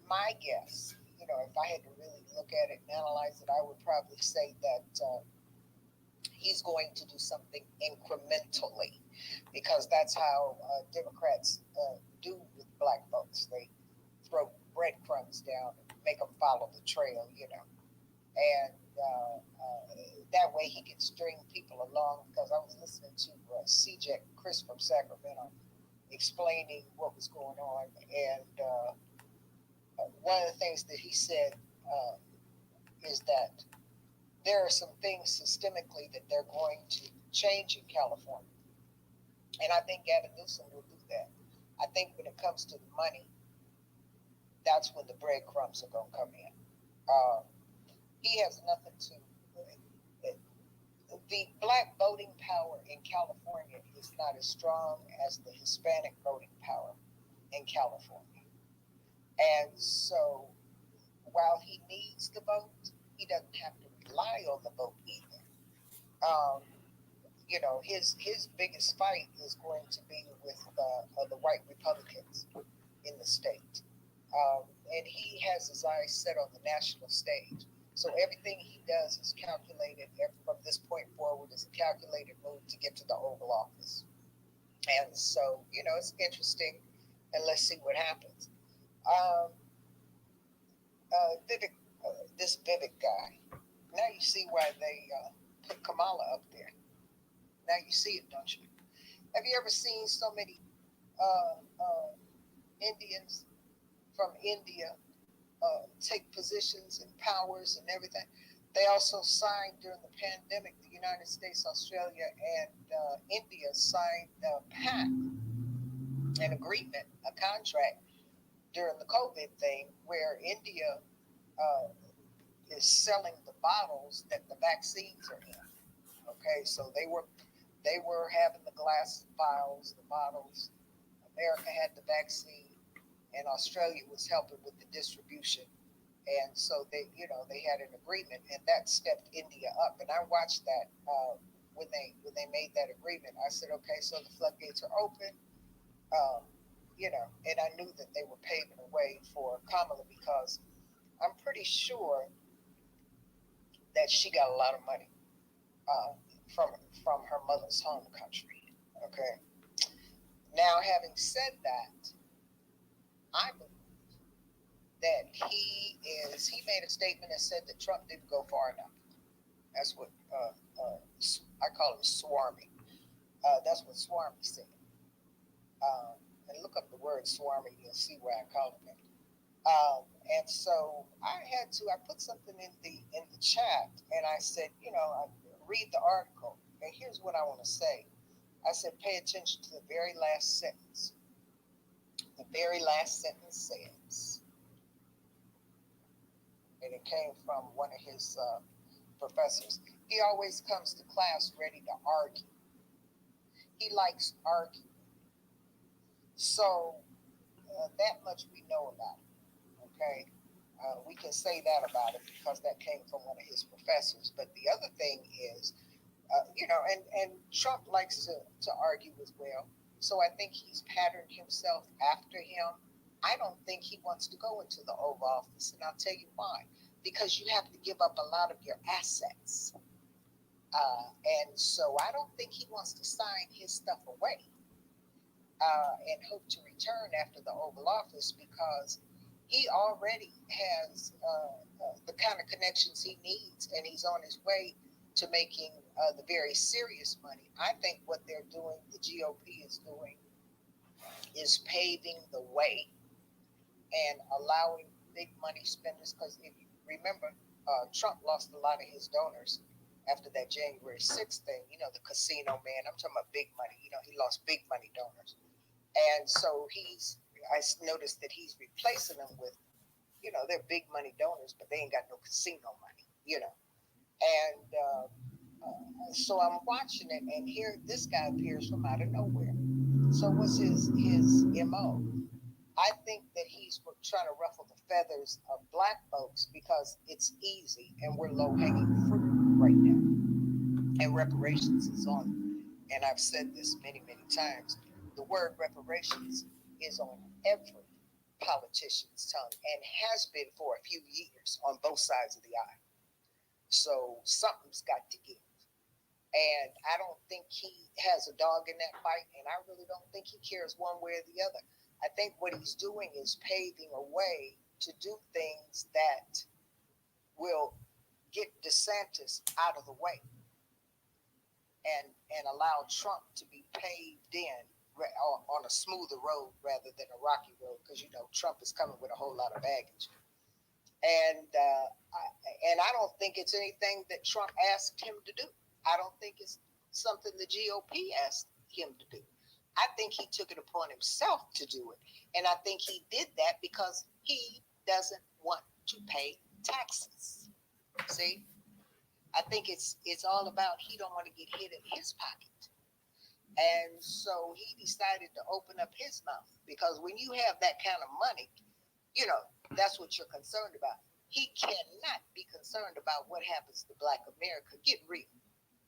My guess, if I had to really look at it and analyze it, I would probably say that he's going to do something incrementally, because that's how Democrats do with black folks. They throw breadcrumbs down and make them follow the trail, and that way he can string people along. Because I was listening to CJ Chris from Sacramento explaining what was going on, and one of the things that he said is that there are some things systemically that they're going to change in California. And I think Gavin Newsom will do that. I think when it comes to the money, that's when the breadcrumbs are going to come in. He has nothing to... the black voting power in California is not as strong as the Hispanic voting power in California. And so while he needs the vote, he doesn't have to rely on the vote either. His biggest fight is going to be with the white Republicans in the state. And he has his eyes set on the national stage. So everything he does is calculated from this point forward is a calculated move to get to the Oval Office. And so, it's interesting, and let's see what happens. This Vivek guy, now you see why they put Kamala up there. Now you see it, don't you? Have you ever seen so many Indians from India take positions and powers and everything? They also signed during the pandemic, the United States, Australia, and India signed a pact, an agreement, a contract during the COVID thing where India is selling the bottles that the vaccines are in. Okay, so they were having the glass vials, the bottles. America had the vaccine, and Australia was helping with the distribution. And so they had an agreement, and that stepped India up. And I watched that when they made that agreement. I said, okay, so the floodgates are open, and I knew that they were paving the way for Kamala because I'm pretty sure that she got a lot of money from her mother's home country. Okay. Now, having said that, I believe that he made a statement that said that Trump didn't go far enough. That's what I call him swarmy. That's what swarmy said. And look up the word swarmy, you'll see where I call him it. And so I put something in the chat, and I said, I read the article, and here's what I want to say. I said, pay attention to the very last sentence. The very last sentence says, and it came from one of his professors. He always comes to class ready to argue. He likes arguing. So that much we know about it, okay? We can say that about it because that came from one of his professors. But the other thing is, and Trump likes to argue as well. So I think he's patterned himself after him. I don't think he wants to go into the Oval Office, and I'll tell you why. Because you have to give up a lot of your assets. And so I don't think he wants to sign his stuff away and hope to return after the Oval Office because he already has the kind of connections he needs, and he's on his way to making the very serious money. I think what they're doing, the GOP is doing, is paving the way and allowing big money spenders. Because if you remember, Trump lost a lot of his donors after that January 6th thing. The casino man. I'm talking about big money. He lost big money donors. And so I noticed that he's replacing them with, they're big money donors, but they ain't got no casino money, And so I'm watching it, and here this guy appears from out of nowhere. So what's his MO? I think that he's trying to ruffle the feathers of black folks because it's easy and we're low-hanging fruit right now. And reparations is on. And I've said this many, many times. The word reparations is on every politician's tongue and has been for a few years on both sides of the aisle. So something's got to give. And I don't think he has a dog in that fight, and I really don't think he cares one way or the other. I think what he's doing is paving a way to do things that will get DeSantis out of the way and allow Trump to be paved in on a smoother road rather than a rocky road, because Trump is coming with a whole lot of baggage. And I don't think it's anything that Trump asked him to do. I don't think it's something the GOP asked him to do. I think he took it upon himself to do it. And I think he did that because he doesn't want to pay taxes. See? I think it's all about he don't want to get hit in his pocket. And so he decided to open up his mouth, because when you have that kind of money, you know, that's what you're concerned about. He cannot be concerned about what happens to Black America. Get real.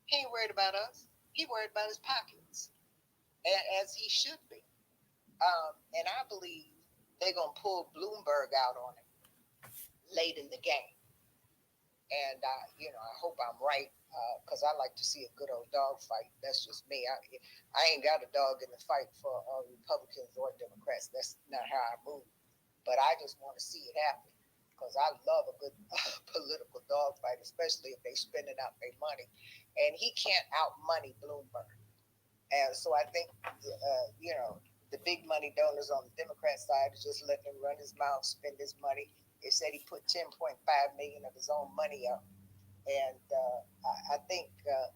He ain't worried about us. He worried about his pockets, as he should be. And I believe they're going to pull Bloomberg out on him late in the game. And, you know, I hope I'm right, because I like to see a good old dog fight. That's just me. I ain't got a dog in the fight for Republicans or Democrats. That's not how I move. But I just want to see it happen, because I love a good political dog fight, especially if they spending out their money. And he can't out-money Bloomberg. And so I think, you know, the big money donors on the Democrat side is just letting him run his mouth, spend his money. They said he put $10.5 million of his own money up. And I think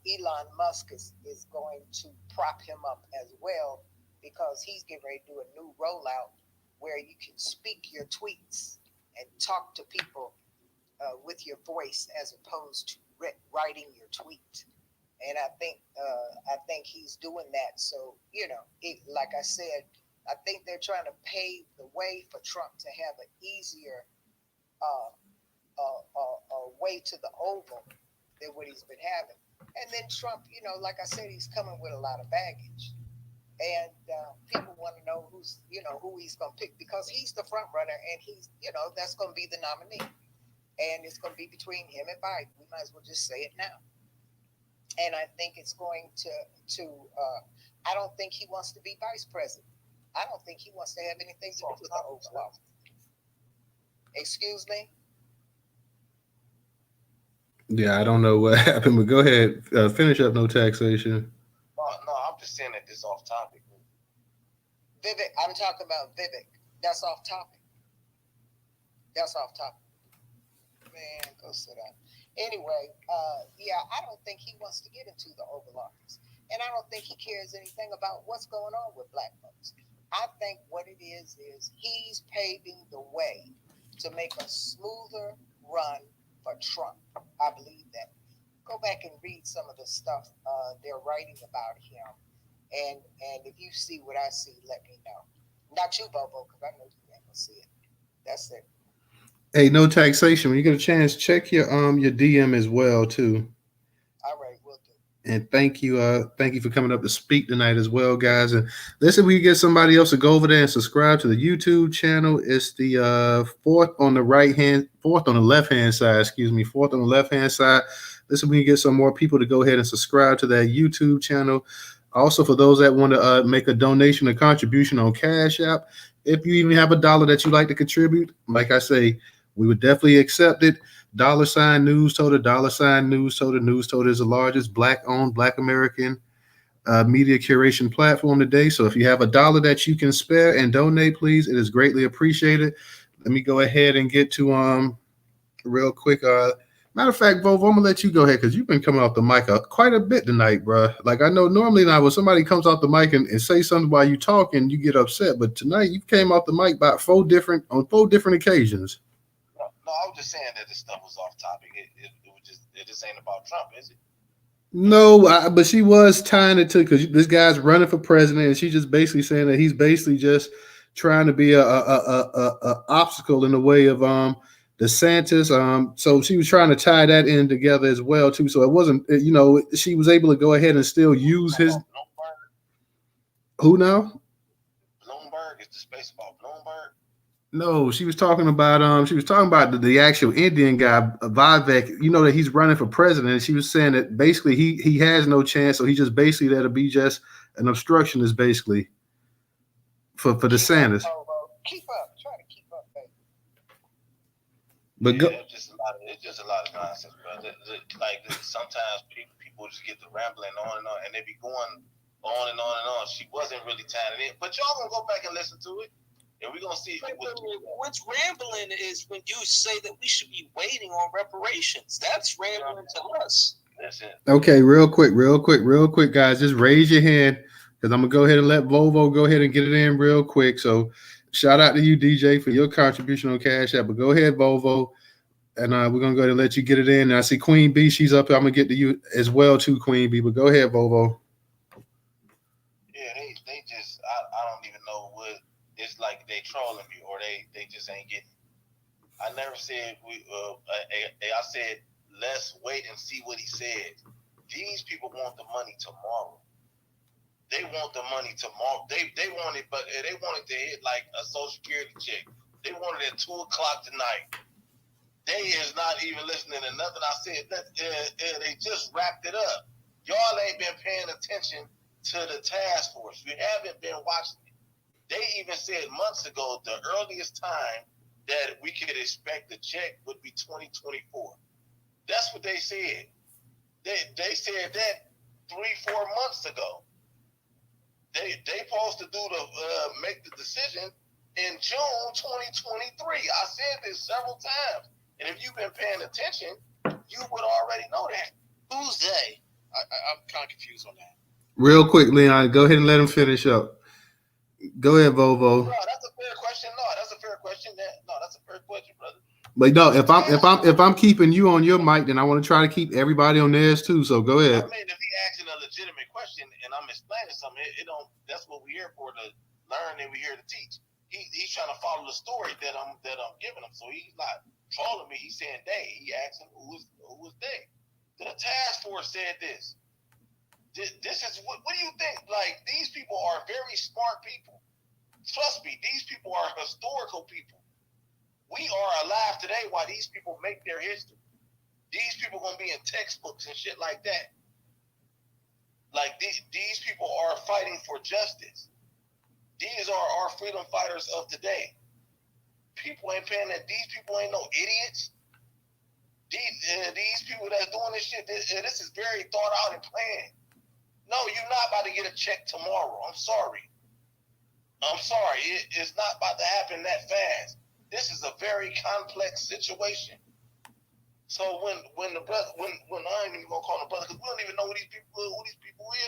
Elon Musk is going to prop him up as well, because he's getting ready to do a new rollout where you can speak your tweets and talk to people with your voice as opposed to writing your tweet. And I think he's doing that. So, you know, like I said, I think they're trying to pave the way for Trump to have an easier way to the Oval than what he's been having. And then Trump, you know, like I said, he's coming with a lot of baggage. And people want to know who he's going to pick, because he's the front runner, and he's, you know, that's going to be the nominee. And it's going to be between him and Biden. We might as well just say it now. And I think it's going to I don't think he wants to be vice president. I don't think he wants to have anything to do with the Oval Office. Excuse me? Yeah, I don't know what happened, but go ahead. Finish up no taxation. No, I'm just saying that this off topic. Vivek, I'm talking about Vivek. That's off topic. That's off topic. Man, go sit down. Anyway, yeah, I don't think he wants to get into the Oval Office. And I don't think he cares anything about what's going on with Black folks. I think what it is he's paving the way to make a smoother run for Trump. I believe that. Go back and read some of the stuff they're writing about him. And if you see what I see, let me know. Not you, Bobo, because I know you ain't going to see it. That's it. Hey, no taxation. When you get a chance, check your DM as well too. All right, we'll do. And thank you for coming up to speak tonight as well, guys. And listen, we get somebody else to go over there and subscribe to the YouTube channel. It's the fourth on the left-hand side. Listen, we can get some more people to go ahead and subscribe to that YouTube channel. Also, for those that want to make a donation or contribution on Cash App, if you even have $1 that you'd like to contribute, like I say, we would definitely accept it. $Newstoter, Newstoter. Newstoter is the largest Black-owned, Black American media curation platform today. So if you have $1 that you can spare and donate, please, it is greatly appreciated. Let me go ahead and get to real quick. Matter of fact, Vovo, I'm gonna let you go ahead, because you've been coming off the mic quite a bit tonight, bro. Like, I know normally now when somebody comes off the mic and say something while you talking, you get upset. But tonight you came off the mic on four different occasions. No, I was just saying that this stuff was off topic. It just ain't about Trump, is it? No, but she was tying it to, because this guy's running for president, and she's just basically saying that he's basically just trying to be a obstacle in the way of DeSantis. So she was trying to tie that in together as well too. So it wasn't, she was able to go ahead and still use his. Who now? Bloomberg, is the space about Bloomberg? No, she was talking about the actual Indian guy, Vivek. You know that he's running for president. And she was saying that basically he has no chance, so he just basically that'll be just an obstructionist basically for DeSantis. Keep up, try to keep up, baby. But It's just a lot of nonsense, bro. Like sometimes people just get to rambling on and on, and they be going on and on and on. She wasn't really tying it in, but y'all gonna go back and listen to it. And we're going to see. What's rambling is when you say that we should be waiting on reparations. That's rambling to us. That's it. Okay, real quick, guys. Just raise your hand, because I'm going to go ahead and let Volvo go ahead and get it in real quick. So shout out to you, DJ, for your contribution on Cash App. But go ahead, Volvo. And we're gonna go ahead and let you get it in. And I see Queen B, she's up here. I'm gonna get to you as well too, Queen B. But go ahead, Vovo. Yeah, they just I don't even know what it's like. They trolling me or they just ain't getting. I never said I said let's wait and see what he said. These people want the money tomorrow. They want the money tomorrow. They want it, but they want it to hit like a Social Security check. They want it at 2:00 tonight. They is not even listening to nothing I said. They just wrapped it up. Y'all ain't been paying attention to the task force. You haven't been watching it. They even said months ago the earliest time that we could expect the check would be 2024. That's what they said. They said that 3-4 months ago. They supposed to do make the decision in June 2023. I said this several times, and if you've been paying attention, you would already know that. Who's they? I'm kind of confused on that. Real quick, Leon, go ahead and let him finish up. Go ahead, Vovo. No, that's a fair question. No, that's a fair question. That's a fair question, brother. But no, if I'm keeping you on your mic, then I want to try to keep everybody on theirs too. So go ahead. I mean, if he asking a legitimate question and I'm explaining something, it don't. That's what we're here for, to learn, and we're here to teach. He's trying to follow the story that I'm giving him. So he's not trolling me. He's saying they. He asking who was they. The task force said this. This is what do you think? Like, these people are very smart people. Trust me, these people are historical people. We are alive today while these people make their history. These people gonna be in textbooks and shit like that. Like, these people are fighting for justice. These are our freedom fighters of today. People ain't paying that. These people ain't no idiots. These people that's doing this shit, this is very thought out and planned. No, you're not about to get a check tomorrow. I'm sorry. It's not about to happen that fast. This is a very complex situation. So when the brother, when I ain't even gonna call him brother, because we don't even know who these people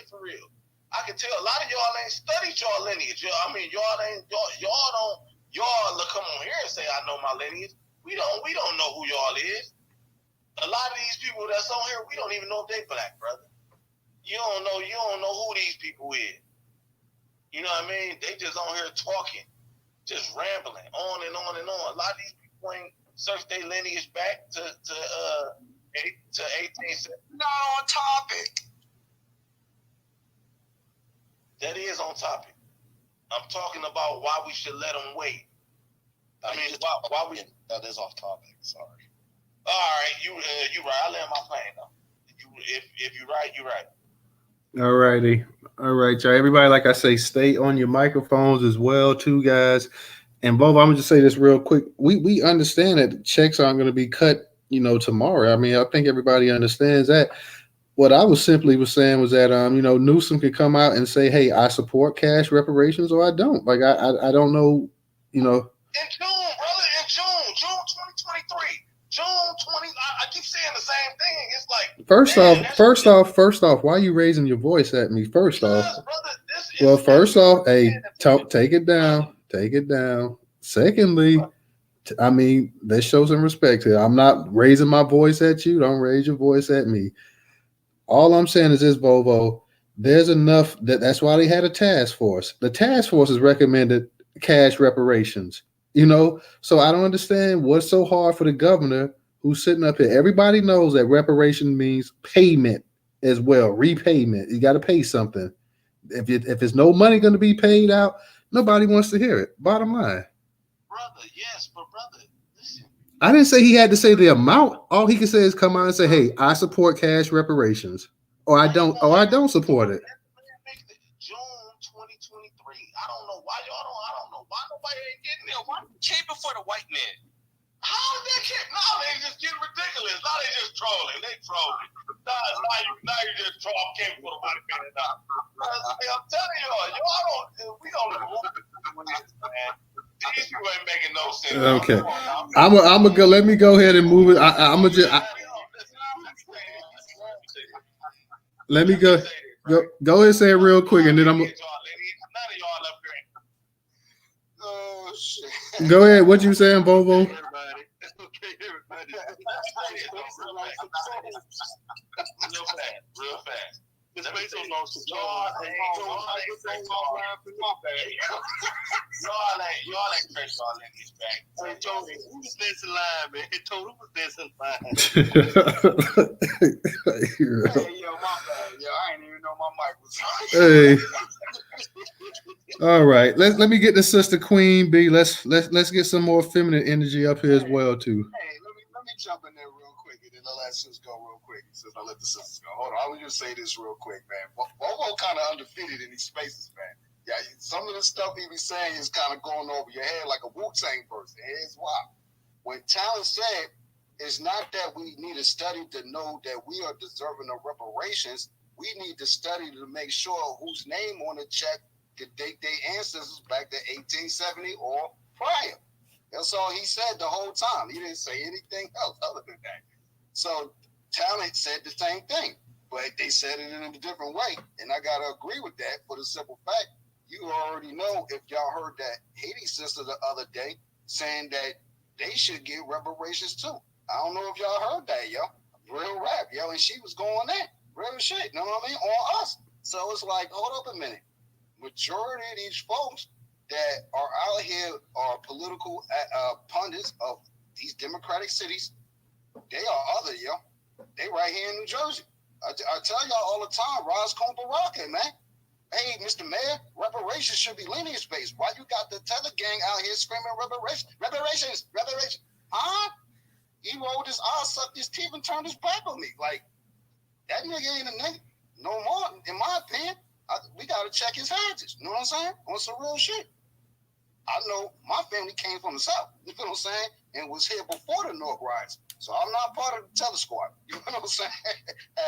is for real. I can tell a lot of y'all ain't studied y'all lineage. I mean, y'all look, come on here and say I know my lineage. We don't know who y'all is. A lot of these people that's on here, we don't even know if they black, brother. You don't know who these people is. You know what I mean? They just on here talking, just rambling on and on and on. A lot of these people ain't searched their lineage back to 1870. Not on topic. That is on topic. I'm talking about why we should let them wait. I mean, why we? That is off topic. Sorry. All right, you right. I land my plane though. If you're right, you're right. All righty. All right, y'all. Everybody, like I say, stay on your microphones as well, too, guys. And Bob, I'm gonna just say this real quick. We understand that checks aren't going to be cut, tomorrow. I mean, I think everybody understands that. What I was saying was that Newsom could come out and say, "Hey, I support cash reparations," or I don't. Like I don't know, In June, brother, in June 2023. June 20. I keep saying the same thing. It's like first off, why are you raising your voice at me? First off, hey, take it down. Secondly, I mean, let's show some respect here. I'm not raising my voice at you. Don't raise your voice at me. All I'm saying is this, Volvo. There's enough that's why they had a task force. The task force has recommended cash reparations. So I don't understand what's so hard for the governor who's sitting up here. Everybody knows that reparation means payment as well, repayment. You got to pay something. If there's no money going to be paid out, nobody wants to hear it. Bottom line. Brother, yes, but brother, listen. I didn't say he had to say the amount. All he could say is come out and say, "Hey, I support cash reparations," or I don't support it. June 2023. I don't know why nobody ain't getting there. Why Came before the white man. How did that kid? Now they just getting ridiculous. Now they just trolling. They trolling. Now you just troll. I'm came before the white man now. I'm telling y'all, we don't know who this is, man. These people ain't making no sense. Okay, I'm gonna go. Let me go ahead and move it. I'm gonna just. Let me go. Go ahead and say it real quick, and then I'm. Oh shit. Go ahead. What you saying, Bobo? Everybody. Real fast. This Bezos lost control. Y'all ain't fresh all in this back. Hey, Tony, who was dancing line, man? Tony, who was dancing line? Hey, yo, my bad. Yo, I ain't even know my mic was on. Hey. All right. Let me get the sister Queen B. Let's get some more feminine energy up here as well too. Hey, let me jump in there real quick, and then I'll let sisters go real quick. Since I let the sisters go, hold on. I will just say this real quick, man. Bobo kind of undefeated in these spaces, man. Yeah, some of the stuff he be saying is kind of going over your head like a Wu-Tang person. Here's why. When Talon said, it's not that we need a study to know that we are deserving of reparations. We need to study to make sure whose name on the check could date their ancestors back to 1870 or prior. That's all he said the whole time. He didn't say anything else other than that. So Talent said the same thing, but they said it in a different way. And I got to agree with that for the simple fact, you already know, if y'all heard that Haiti sister the other day saying that they should get reparations too. I don't know if y'all heard that, yo. Real rap, yo. And she was going in. Real shit, you know what I mean? On us. So it's like, hold up a minute. Majority of these folks that are out here are political pundits of these democratic cities. They are other, yo. They right here in New Jersey. I tell y'all all the time, Roscoe Baraka, man. Hey, Mr. Mayor, reparations should be lineage-based. Why you got the tether gang out here screaming reparations? Reparations, reparations. Huh? He rolled his eyes, sucked his teeth, and turned his back on me. Like, that nigga ain't a nigga no more, in my opinion. We got to check his heritage. You know what I'm saying? On some real shit. I know my family came from the South. You know what I'm saying? And was here before the North Riots. So I'm not part of the Teller Squad. You know what I'm saying?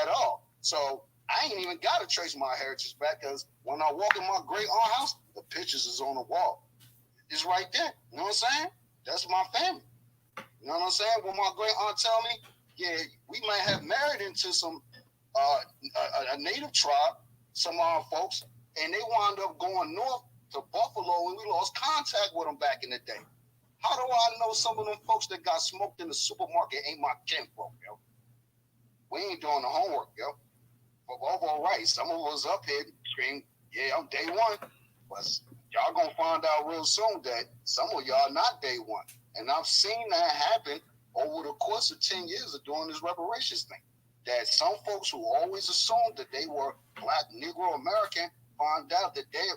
At all. So I ain't even got to trace my heritage back, because when I walk in my great aunt house, the pictures is on the wall. It's right there. You know what I'm saying? That's my family. You know what I'm saying? When my great aunt tell me, yeah, we might have married into some a native tribe, some of our folks, and they wound up going north to Buffalo, and we lost contact with them back in the day. How do I know some of them folks that got smoked in the supermarket ain't my kinfolk, yo? We ain't doing the homework, yo. But all right, some of us up here scream, yeah, I'm day one. But y'all gonna find out real soon that some of y'all not day one. And I've seen that happen over the course of 10 years of doing this reparations thing. That some folks who always assumed that they were Black, Negro, American, find out that their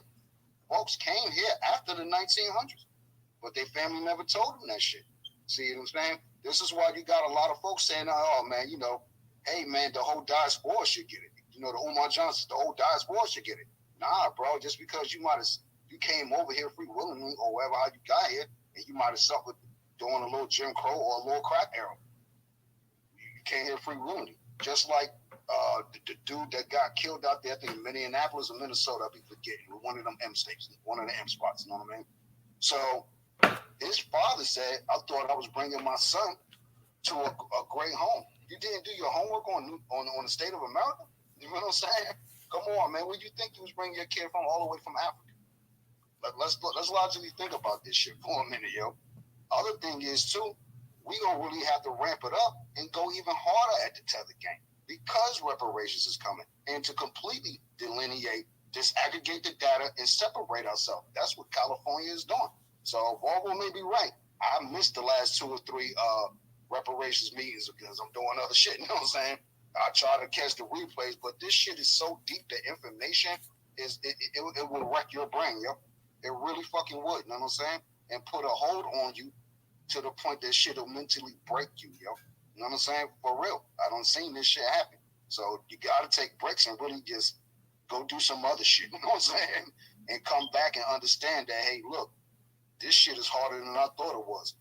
folks came here after the 1900s. But their family never told them that shit. See what I'm saying? This is why you got a lot of folks saying, oh, man, you know, hey, man, the whole diaspora should get it. You know, the Umar Johnsons, the whole diaspora should get it. Nah, bro, just because you came over here free willingly or wherever how you got here, and you might have suffered doing a little Jim Crow or a little crack era. You came here free willingly. Just like the dude that got killed out there, I think in Minneapolis or Minnesota, I be forgetting, one of them M states, one of the M spots, you know what I mean? So his father said, I thought I was bringing my son to a great home. You didn't do your homework on the state of America? You know what I'm saying? Come on, man. Where do you think you was bringing your kid from all the way from Africa? Let's logically think about this shit for a minute, yo. Other thing is, too, we gonna really have to ramp it up and go even harder at the tether game, because reparations is coming, and to completely delineate, disaggregate the data, and separate ourselves. That's what California is doing. So Volvo may be right. I missed the last 2 or 3 reparations meetings because I'm doing other shit. You know what I'm saying? I try to catch the replays, but this shit is so deep. The information it will wreck your brain, yo. It really fucking would. You know what I'm saying? And put a hold on you to the point that shit will mentally break you, yo. You know what I'm saying? For real. I don't seen this shit happen. So you got to take breaks and really just go do some other shit. You know what I'm saying? And come back and understand that, hey, look, this shit is harder than I thought it was.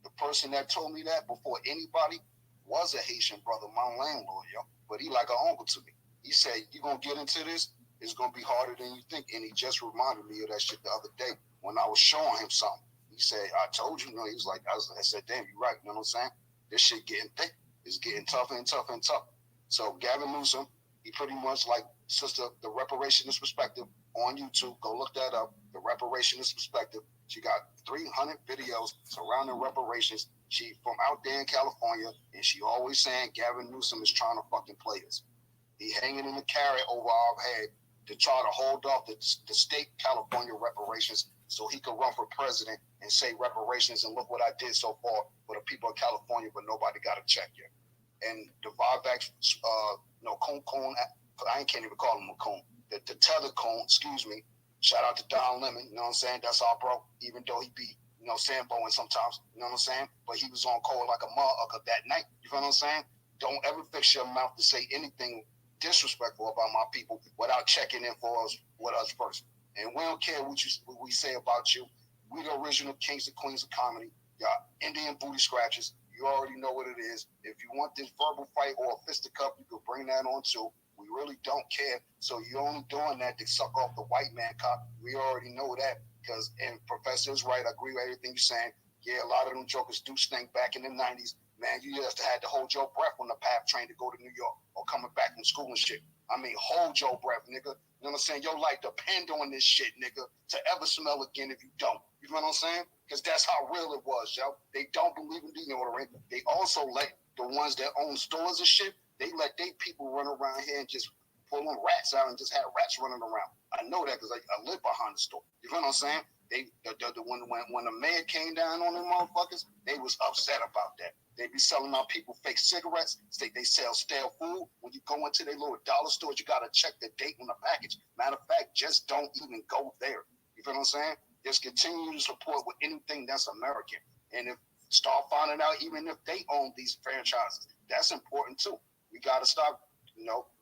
The person that told me that before anybody was a Haitian brother, my landlord, yo. But he like an uncle to me. He said, you going to get into this? It's going to be harder than you think. And he just reminded me of that shit the other day when I was showing him something. He said, I told you. You know, he was like, I said, damn, you're right. You know what I'm saying? This shit getting thick. It's getting tougher and tougher and tougher. So Gavin Newsom, he pretty much like Sister, the Reparationist Perspective on YouTube. Go look that up. The Reparationist Perspective. She got 300 videos surrounding reparations. She from out there in California, and she always saying Gavin Newsom is trying to fucking play us. He hanging in the carrot over our head to try to hold off the state California reparations so he could run for president and say reparations and look what I did so far for the people of California, but nobody got a check yet. And the Vivek, coon, I can't even call him a coon. The tether coon, excuse me. Shout out to Don Lemon, you know what I'm saying? That's our bro, even though he be, sandblowing sometimes, you know what I'm saying? But he was on call like a motherfucker that night, you feel what I'm saying? Don't ever fix your mouth to say anything disrespectful about my people without checking in for us with us first. And we don't care what we say about you. We the original kings and queens of comedy. Y'all Indian booty scratchers. You already know what it is. If you want this verbal fight or a fisticuff, you can bring that on too. We really don't care. So you're only doing that to suck off the white man cock. We already know that. Because, and Professor is right, I agree with everything you're saying. Yeah, a lot of them jokers do stink back in the 90s. Man, you just had to hold your breath on the PATH train to go to New York or coming back from school and shit. I mean, hold your breath, nigga. You know what I'm saying? Your life depend on this shit, nigga, to ever smell again if you don't. You know what I'm saying? Because that's how real it was, yo. They don't believe in deodorant. They also let the ones that own stores and shit, they let their people run around here and just pull them rats out and just have rats running around. I know that because I live behind the store. You know what I'm saying? When the mayor came down on them motherfuckers, they was upset about that. They be selling our people fake cigarettes. They sell stale food. When you go into their little dollar stores, you got to check the date on the package. Matter of fact, just don't even go there. You feel what I'm saying? Just continue to support with anything that's American. And if start finding out even if they own these franchises, that's important too. We got to stop,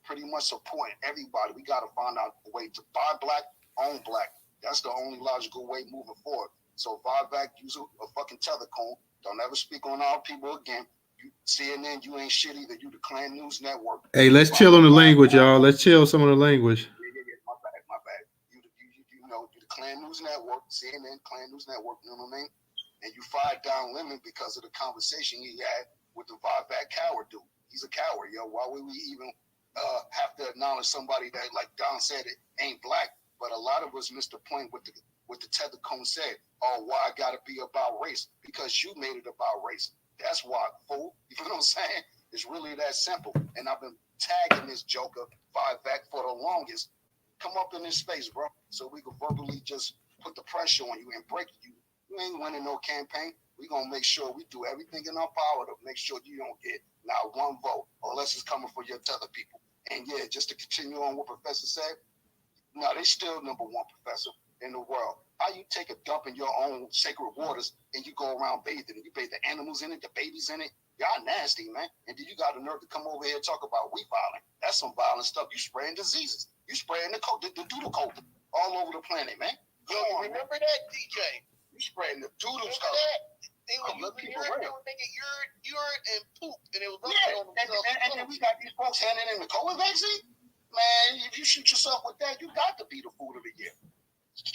pretty much supporting everybody. We got to find out a way to buy black, own black. That's the only logical way moving forward. So Vivek, use a fucking tether cone. Don't ever speak on our people again. You CNN, you ain't shit either. You the Klan News Network. Hey, let's chill on the language, y'all. Let's chill some of the language. Yeah. My bad. You the Klan News Network, CNN, Klan News Network. You know what I mean? And you fired Don Lemon because of the conversation he had with the Vivek coward dude. He's a coward, yo. Why would we even have to acknowledge somebody that, like Don said, it ain't black? But a lot of us missed the point with the tether cone said. Oh, why I gotta be about race? Because you made it about race. That's why, fool. You know what I'm saying? It's really that simple. And I've been tagging this joker Vivek for the longest. Come up in this space, bro, so we can verbally just put the pressure on you and break you. You ain't winning no campaign. We gonna make sure we do everything in our power to make sure you don't get not one vote, unless it's coming for your tether people. And yeah, just to continue on what Professor said, no, they still number one, Professor, in the world. How you take a dump in your own sacred waters and you go around bathing? You bathe the animals in it, the babies in it. Y'all nasty, man. And then you got the nerve to come over here and talk about we violent. That's some violent stuff. You spraying diseases. You spraying the doodle coat all over the planet, man. Yo, remember that, DJ? You spraying the doodle Remember coat. that? They were making urine and poop, and it was on themselves. And then we got these folks handing in the COVID vaccine. Man, if you shoot yourself with that, you got to be the food of the year.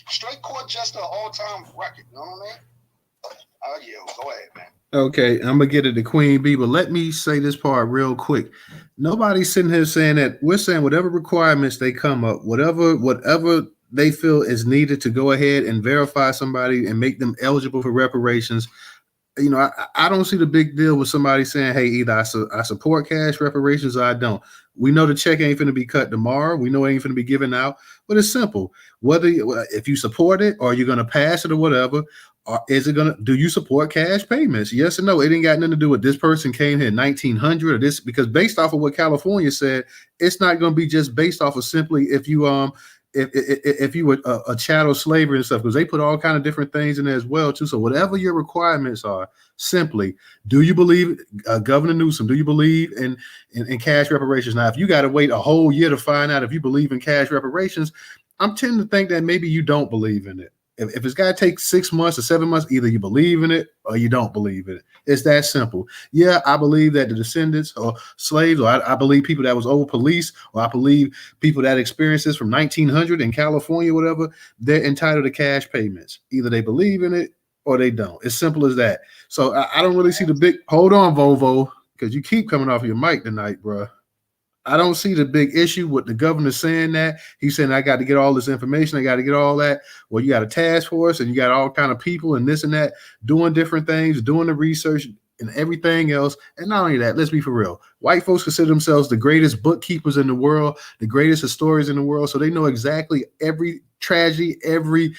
Straight court jester, all-time record. You know what I mean? Oh, yeah. Go ahead, man. Okay, I'm gonna get it to Queen Bee, but let me say this part real quick. Nobody's sitting here saying that. We're saying whatever requirements they come up, whatever they feel is needed to go ahead and verify somebody and make them eligible for reparations. I don't see the big deal with somebody saying, hey, either I support cash reparations or I don't. We know the check ain't going to be cut tomorrow. We know it ain't going to be given out, but it's simple. If you support it or you're going to pass it or whatever, or do you support cash payments? Yes or no? It ain't got nothing to do with this person came here in 1900 or this, because based off of what California said, it's not going to be just based off of simply if you were a chattel slavery and stuff, because they put all kind of different things in there as well too. So whatever your requirements are, simply, do you believe Governor Newsom? Do you believe in cash reparations? Now, if you got to wait a whole year to find out if you believe in cash reparations, I'm tending to think that maybe you don't believe in it. If it's got to take 6 months or 7 months, either you believe in it or you don't believe in it. It's that simple. Yeah, I believe that the descendants or slaves, or I believe people that was over police, or I believe people that experienced this from 1900 in California, whatever, they're entitled to cash payments. Either they believe in it or they don't. It's simple as that. So I don't really see the big, hold on, Volvo, because you keep coming off your mic tonight, bro. I don't see the big issue with the governor saying that. He's saying, I got to get all this information. I got to get all that. Well, you got a task force and you got all kind of people and this and that doing different things, doing the research. and everything else. And not only that, let's be for real. White folks consider themselves the greatest bookkeepers in the world, the greatest historians in the world. So they know exactly every tragedy, every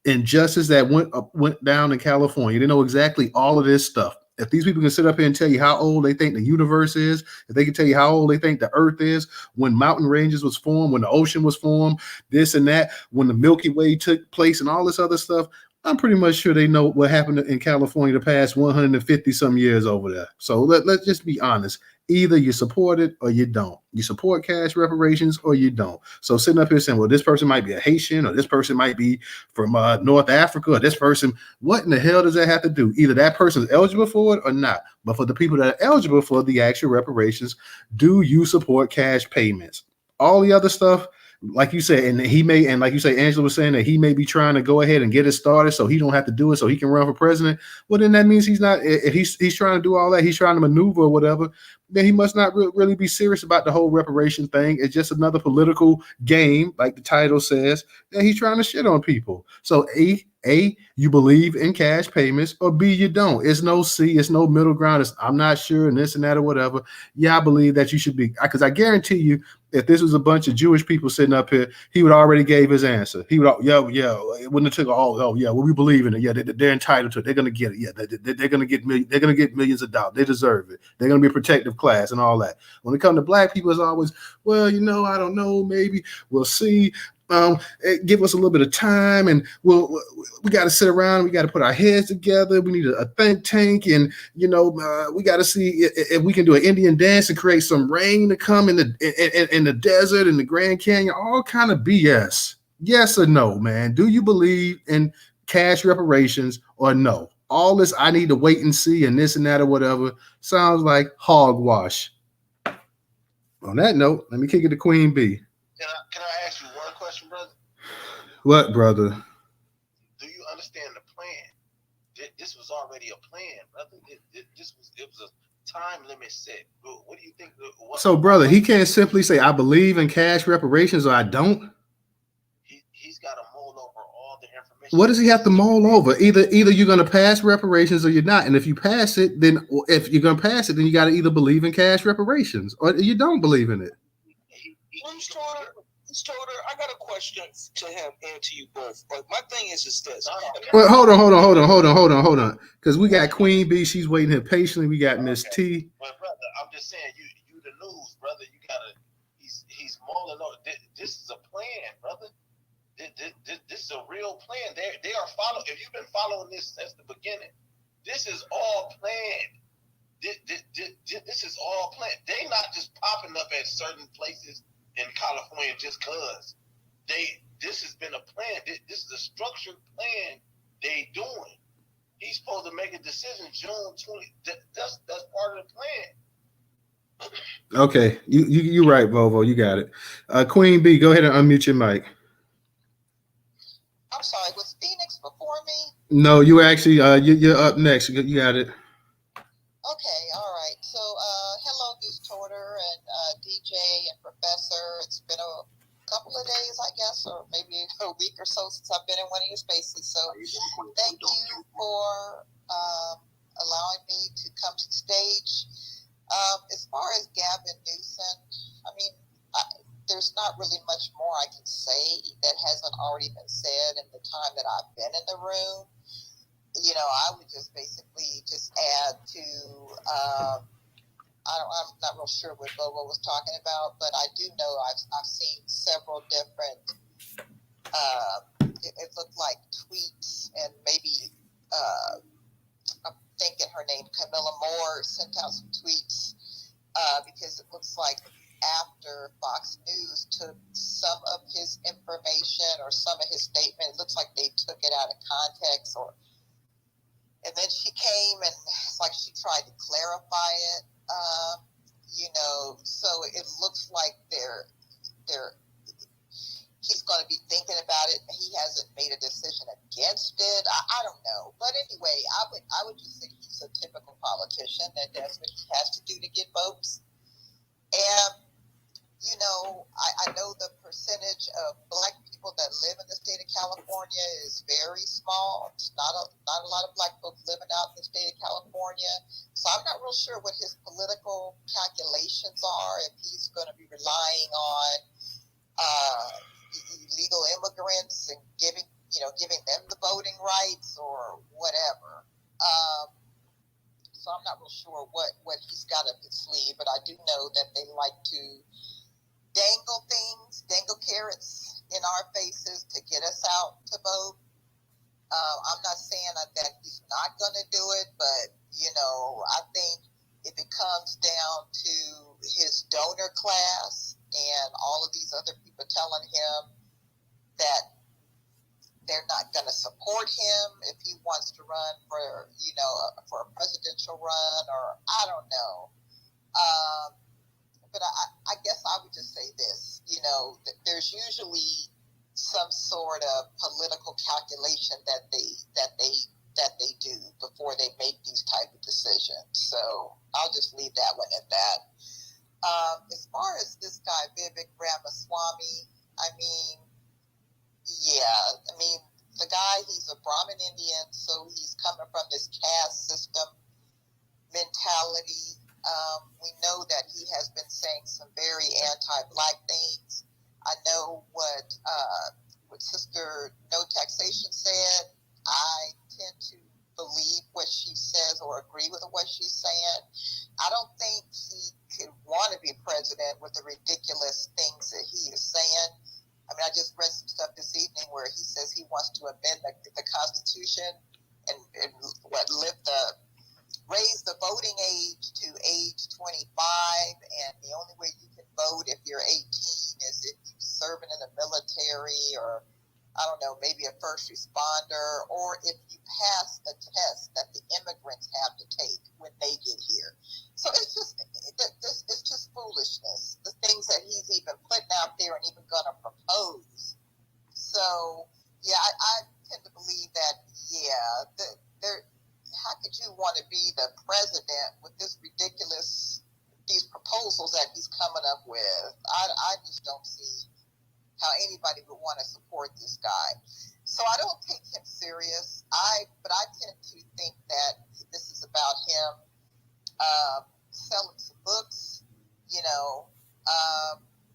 injustice that went down in California. They know exactly all of this stuff. If these people can sit up here and tell you how old they think the universe is, if they can tell you how old they think the earth is, when mountain ranges was formed, when the ocean was formed, this and that, when the Milky Way took place and all this other stuff, I'm pretty much sure they know what happened in California the past 150 some years over there. So let's just be honest. Either you support it or you don't. You support cash reparations or you don't. So sitting up here saying, well, this person might be a Haitian or this person might be from North Africa or this person, what in the hell does that have to do? Either that person is eligible for it or not. But for the people that are eligible for the actual reparations, do you support cash payments? All the other stuff, like you said, and he may, and like you say, Angela was saying that he may be trying to go ahead and get it started so he don't have to do it so he can run for president. Well, then that means he's not, if he's trying to do all that, he's trying to maneuver or whatever, then he must not really be serious about the whole reparation thing. It's just another political game, like the title says, that he's trying to shit on people. So A, you believe in cash payments, or B, you don't. It's no C, it's no middle ground. It's I'm not sure and this and that or whatever. Yeah, I believe that you should be, because I guarantee you, if this was a bunch of Jewish people sitting up here, he would already gave his answer. He would, it wouldn't have took well, we believe in it. Yeah, they're entitled to it. They're gonna get it. Yeah, they're gonna get millions of dollars. They deserve it. They're gonna be a protective class and all that. When it comes to black people, it's always, well, I don't know, maybe we'll see. Give us a little bit of time, and we got to sit around. We got to put our heads together. We need a think tank, and we got to see if we can do an Indian dance and create some rain to come in the desert in the Grand Canyon. All kind of BS. Yes or no, man? Do you believe in cash reparations or no? All this I need to wait and see, and this and that or whatever sounds like hogwash. On that note, let me kick it to Queen B. Can I ask you one question, brother? What, brother? Do you understand the plan? This was already a plan, brother. It was a time limit set. What do you think? So, brother, he can't simply say, I believe in cash reparations or I don't. He's got to mull over all the information. What does he have to mull over? Either you're going to pass reparations or you're not. And if you pass it, then if you're going to pass it, then you got to either believe in cash reparations or you don't believe in it. Newstoter, I got a question to him and to you both. Like, my thing is this. Well, hold on. Because we got Queen B, she's waiting here patiently. We got Miss T. But brother, I'm just saying, you the news, brother. You gotta. He's mulling over. This is a plan, brother. This is a real plan. They are following. If you've been following this since the beginning, this is all planned. This is all planned. They not just popping up at certain places in California just cause. This has been a plan. This is a structured plan they doing. He's supposed to make a decision June 20. That's part of the plan. Okay, you right, Volvo. You got it. Queen B, go ahead and unmute your mic. I'm sorry, was Phoenix before me? No, you actually you're up next. You got it. Okay, all right. So hello, Newstoter and DJ and Professor. It's been a couple of days, I guess, or maybe a week or so since I've been in one of your spaces. So thank you for allowing me to come to the stage. As far as Gavin Newsom, I mean, there's not really much more I can say that hasn't already been said in the time that I've been in the room. I would just basically just add to, I'm not real sure what Bobo was talking about, but I do know I've seen several different, it looked like tweets, and maybe, I'm thinking her name, Camilla Moore, sent out some tweets, because it looks like after Fox News took some of his information or some of his statement, it looks like they took it out of context, and then she came and it's like she tried to clarify it, so it looks like he's going to be thinking about it. He hasn't made a decision against it. I don't know, but anyway, I would just say he's a typical politician, and that's what he has to do to get votes. And I know the percentage of Black people that live in the state of California is very small. It's not a lot of Black folks living out in the state of California. It's So I'm not real sure what his political calculations are, if he's going to be relying on illegal immigrants and giving them the voting rights or whatever. So I'm not real sure what he's got up his sleeve, but I do know that they like to dangle carrots in our faces to get us out to vote. I'm not saying that he's not going to do it, but, I think if it comes down to his donor class and all of these other people telling him that they're not going to support him if he wants to run for a presidential run, or I don't know. But I guess I would just say this, there's usually some sort of political calculation that they do before they make these type of decisions. So I'll just leave that one at that. As far as this guy, Vivek Ramaswamy, the guy, he's a Brahmin Indian, so he's coming from this caste system mentality. We know that he has been saying some very anti-Black things. I know what Sister No Taxation said. I tend to believe what she says or agree with what she's saying. I don't think he could want to be president with the ridiculous things that he is saying. I just read some stuff this evening where he says he wants to amend the Constitution and raise the voting age to age 25, and the only way you can vote if you're 18 is if you're serving in the military, or I don't know, maybe a first responder, or if you pass a test that the immigrants have to take when they get here. So it's just foolishness, the things that he's even putting out there and even going to propose. So yeah, I tend to believe that how could you want to be the president with these proposals that he's coming up with? I just don't see how anybody would want to support this guy. So I don't take him serious. But I tend to think that this is about him selling some books.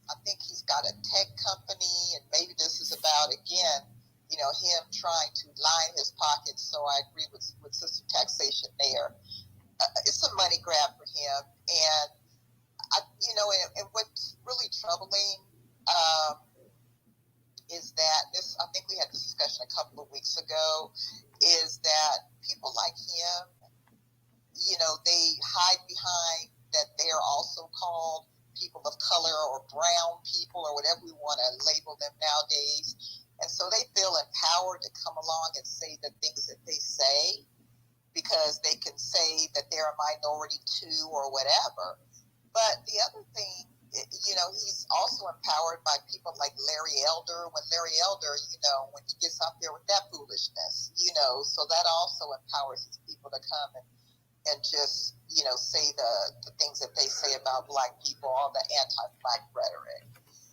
I think he's got a tech company, and maybe this is about, again, him trying to line his pockets. So I agree with Sister Taxation there. It's a money grab for him. And, and what's really troubling is that I think we had this discussion a couple of weeks ago, is that people like him, they hide behind that they are also called people of color or brown people or whatever we want to label them nowadays. And so they feel empowered to come along and say the things that they say because they can say that they're a minority too or whatever. But the other thing, he's also empowered by people like Larry Elder. When Larry Elder, when he gets out there with that foolishness, so that also empowers his people to come and just, say the things that they say about Black people, all the anti-Black rhetoric.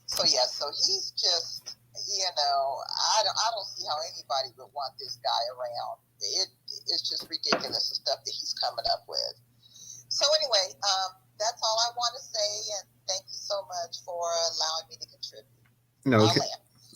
So yeah, so he's just, I don't see how anybody would want this guy around. It's just ridiculous, the stuff that he's coming up with. So anyway, that's all I want to say, and thank you so much for allowing me to contribute. Okay.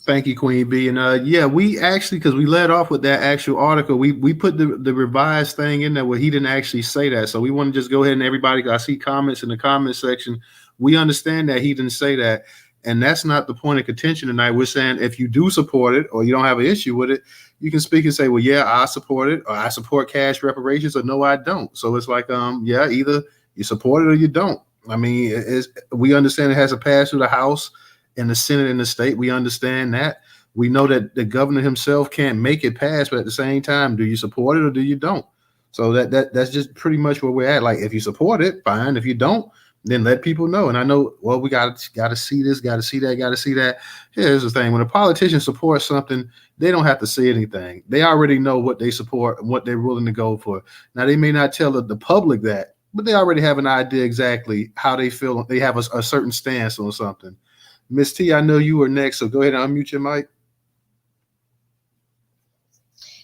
Thank you, Queen B. And we actually, because we led off with that actual article, we put the revised thing in there where he didn't actually say that. So we want to just go ahead and everybody, I see comments in the comment section. We understand that he didn't say that. And that's not the point of contention tonight. We're saying if you do support it or you don't have an issue with it, you can speak and say, well, yeah, I support it, or I support cash reparations, or no, I don't. So it's like, either you support it or you don't. We understand it has to pass through the House and the Senate and the state. We understand that. We know that the governor himself can't make it pass, but at the same time, do you support it or do you don't? So that's just pretty much where we're at. Like, if you support it, fine. If you don't, then let people know. And I know, well, we got to see this, got to see that, got to see that. Here's the thing. When a politician supports something, they don't have to say anything. They already know what they support and what they're willing to go for. Now, they may not tell the public that, but they already have an idea exactly how they feel. They have a certain stance on something. Miss T, I know you were next, so go ahead and unmute your mic.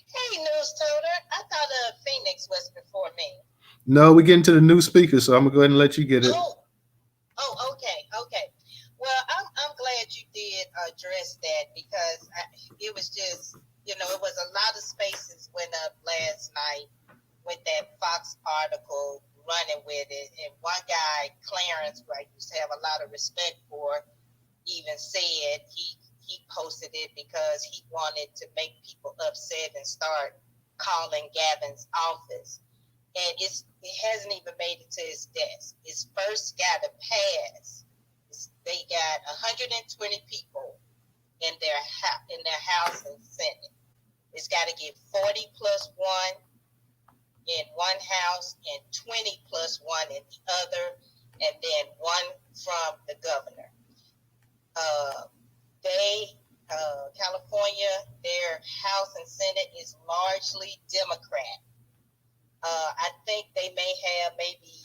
Hey, Newstoter. I thought Phoenix was before me. No, we're getting to the new speaker, so I'm gonna go ahead and let you get it. Okay. Well, I'm glad you did address that because it was just, it was a lot of spaces went up last night with that Fox article running with it. And one guy, Clarence, who I used to have a lot of respect for, even said he posted it because he wanted to make people upset and start calling Gavin's office. And it hasn't even made it to his desk. It's first got to pass. They got 120 people in their House and Senate. It's got to get 40 plus one in one house and 20 plus one in the other, and then one from the governor. California, their House and Senate is largely Democrat. I think they may have maybe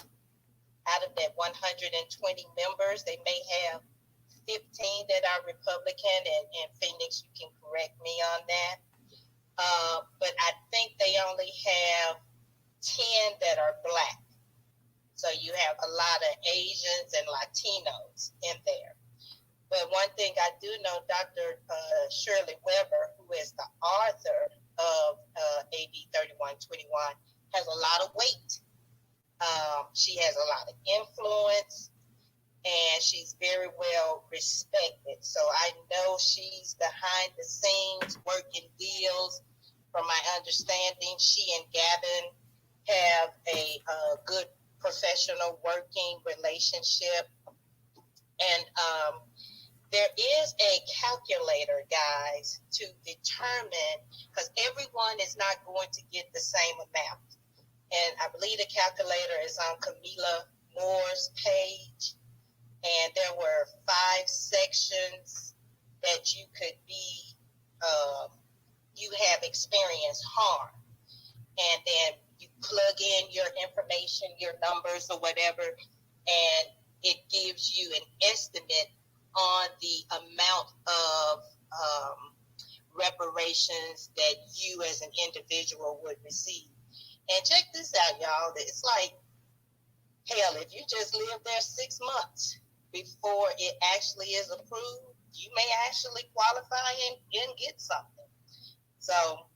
out of that 120 members, they may have 15 that are Republican, and Phoenix, you can correct me on that. But I think they only have 10 that are Black. So you have a lot of Asians and Latinos in there. But one thing I do know, Dr. Shirley Weber, who is the author of AB 3121, has a lot of weight. She has a lot of influence, and she's very well respected. So I know she's behind the scenes working deals. From my understanding, she and Gavin have a good professional working relationship. And there is a calculator, guys, to determine, because everyone is not going to get the same amount. And I believe the calculator is on Camila Moore's page. And there were 5 sections that you could be, you have experienced harm. And then you plug in your information, your numbers or whatever, and it gives you an estimate on the amount of reparations that you as an individual would receive. And check this out, y'all. It's like, hell, if you just live there 6 months before it actually is approved, you may actually qualify and get something. So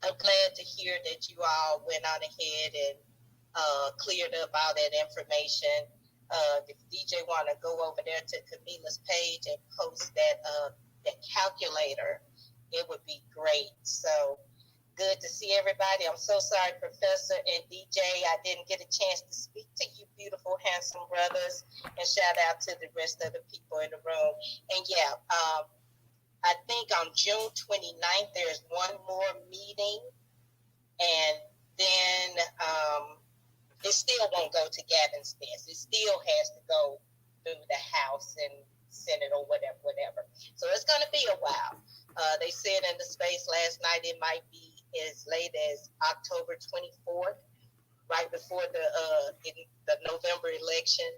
I'm glad to hear that you all went on ahead and cleared up all that information. If DJ want to go over there to Camila's page and post that calculator, it would be great. So good to see everybody. I'm so sorry, Professor and DJ, I didn't get a chance to speak to you beautiful, handsome brothers. And shout out to the rest of the people in the room. And yeah, I think on June 29th, there's one more meeting. And then it still won't go to Gavin's desk. It still has to go through the House and Senate or whatever. So it's going to be a while. They said in the space last night it might be as late as October 24th, right before the November election,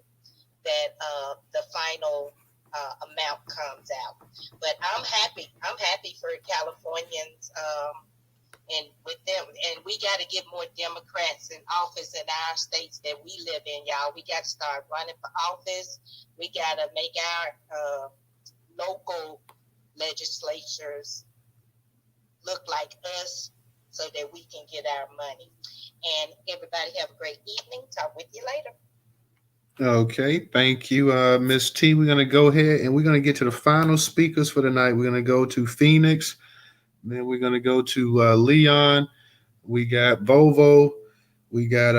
that the final amount comes out. But I'm happy. I'm happy for Californians and with them. And we got to get more Democrats in office in our states that we live in, y'all. We got to start running for office. We got to make our local legislatures look like us so that we can get our money. And everybody have a great evening. Talk with you later. Okay, thank you, Miss T. We're going to go ahead and we're going to get to the final speakers for the night. We're going to go to Phoenix. Then we're going to go to Leon. We got Volvo. We got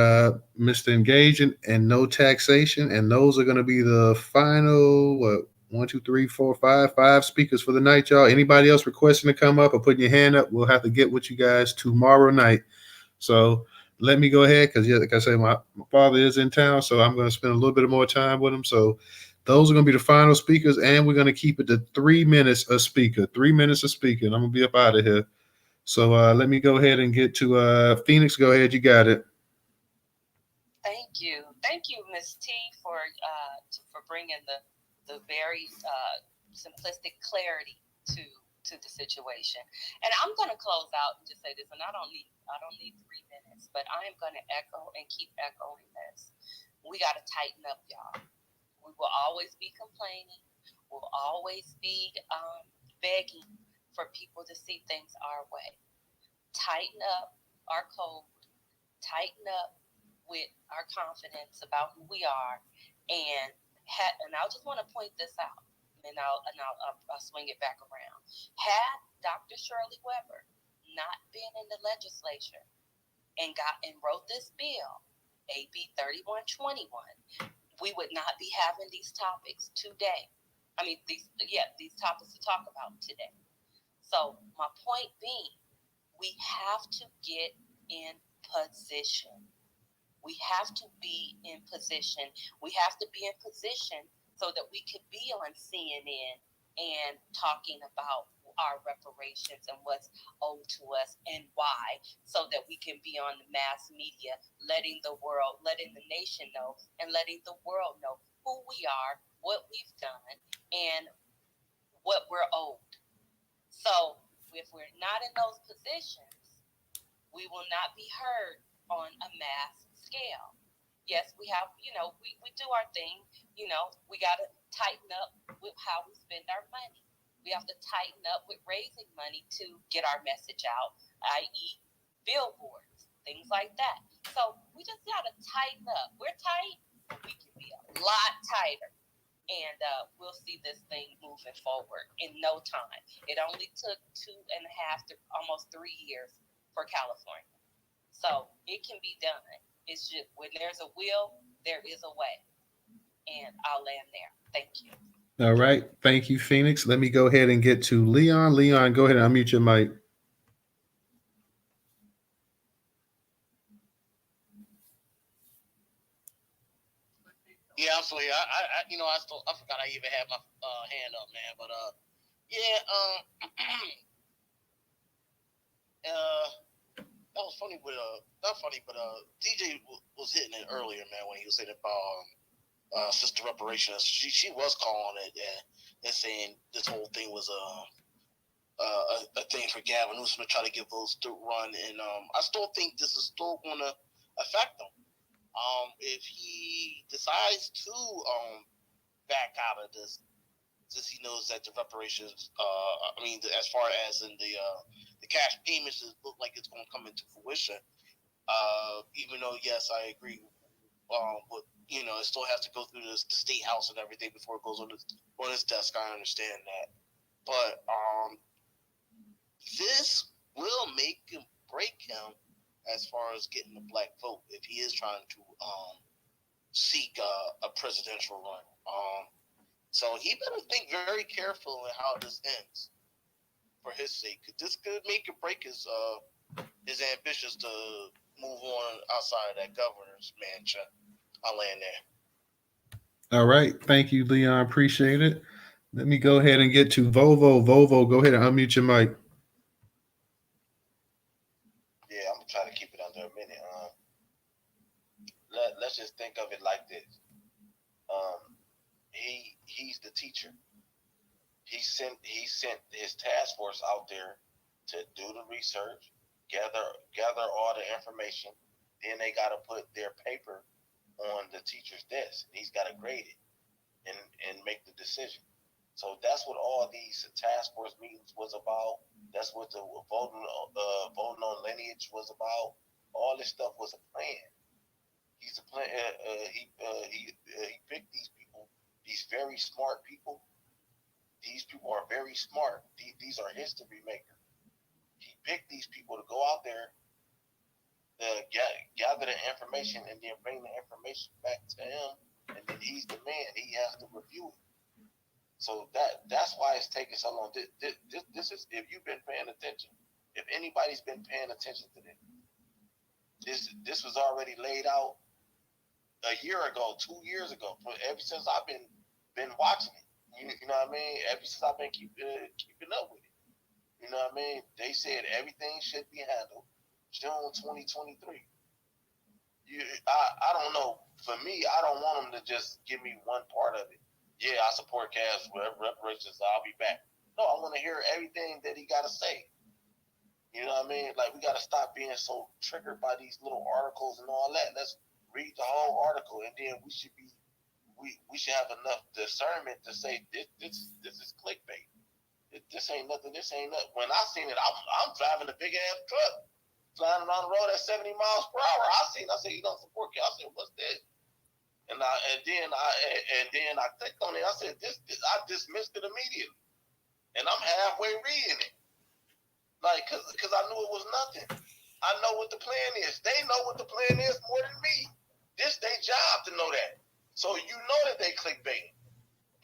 Mr. Engaging and No Taxation. And those are going to be the final, 5 speakers for the night, y'all. Anybody else requesting to come up or putting your hand up, we'll have to get with you guys tomorrow night. So let me go ahead because, like I said, my father is in town, so I'm going to spend a little bit more time with him. So those are going to be the final speakers, and we're going to keep it to 3 minutes a speaker. 3 minutes a speaker, and I'm going to be up out of here. So let me go ahead and get to Phoenix. Go ahead. You got it. Thank you, Ms. T, for bringing the very simplistic clarity to to the situation. And I'm going to close out and just say this, and I don't need 3 minutes, but I am going to echo and keep echoing this. We got to tighten up, y'all. We will always be complaining. We'll always be begging for people to see things our way. Tighten up our code. Tighten up with our confidence about who we are, and I just want to point this out, and I'll swing it back around. Had Dr. Shirley Weber not been in the legislature and wrote this bill, AB 3121, we would not be having these topics today. I mean, these topics to talk about today. So my point being, we have to get in position. We have to be in position. We have to be in position so that we could be on CNN and talking about our reparations and what's owed to us and why, so that we can be on the mass media, letting the nation know and letting the world know who we are, what we've done, and what we're owed. So if we're not in those positions, we will not be heard on a mass scale. Yes, we have, we do our thing. We got to tighten up with how we spend our money. We have to tighten up with raising money to get our message out, i.e. billboards, things like that. So we just got to tighten up. We're tight, but we can be a lot tighter. And we'll see this thing moving forward in no time. It only took 2.5 to almost 3 years for California. So it can be done. It's just when there's a will, there is a way. And I'll land there. Thank you. All right. Thank you, Phoenix. Let me go ahead and get to Leon. Leon, go ahead and unmute your mic. Yeah, absolutely. I forgot I even had my hand up, man. But that was funny. Not funny, but DJ was hitting it earlier, man, when he was saying about sister reparations. She was calling it and saying this whole thing was a thing for Gavin Newsom to try to get votes to run, and I still think this is still going to affect him. If he decides to back out of this, since he knows that the reparations, as far as in the cash payments, look like it's going to come into fruition. Even though, yes, I agree. But it still has to go through the state house and everything before it goes on his desk. I understand that, but this will make him break him as far as getting the black vote if he is trying to seek a presidential run. So he better think very carefully how this ends for his sake. This could make or break his ambitions to move on outside of that governor's mansion. I'll land there. All right. Thank you, Leon. Appreciate it. Let me go ahead and get to Volvo. Volvo, go ahead and unmute your mic. Yeah, I'm gonna try to keep it under a minute. Let's just think of it like this. He's the teacher. He sent his task force out there to do the research, gather all the information. Then they got to put their paper on the teacher's desk. He's got to grade it and make the decision. So that's what all these task force meetings was about. That's what the voting on lineage was about. All this stuff was a plan. He's a plan. He picked these people, these very smart people. These people are very smart. These are history makers. He picked these people to go out there, gather the information, and then bring the information back to him. And then he's the man. He has to review it. So that's why it's taking so long. This is, if you've been paying attention, if anybody's been paying attention to this was already laid out a year ago, 2 years ago. Ever since I've been watching it, you know what I mean. Ever since I've been keeping up with it, you know what I mean. They said everything should be handled June 2023. I don't know. For me, I don't want them to just give me one part of it. Yeah, I support cash reparations. I'll be back. No, I want to to hear everything that he got to say. You know what I mean? Like, we got to stop being so triggered by these little articles and all that. Let's read the whole article, and then we should have enough discernment to say this is clickbait. This ain't nothing. This ain't nothing. When I seen it, I'm driving a big ass truck, flying around the road at 70 miles per hour. I said, you don't support me. I said, what's this? And then I clicked on it. I said, this I dismissed it immediately, and I'm halfway reading it, like, cause I knew it was nothing. I know what the plan is. They know what the plan is more than me. This their job to know that. So you know that they clickbait.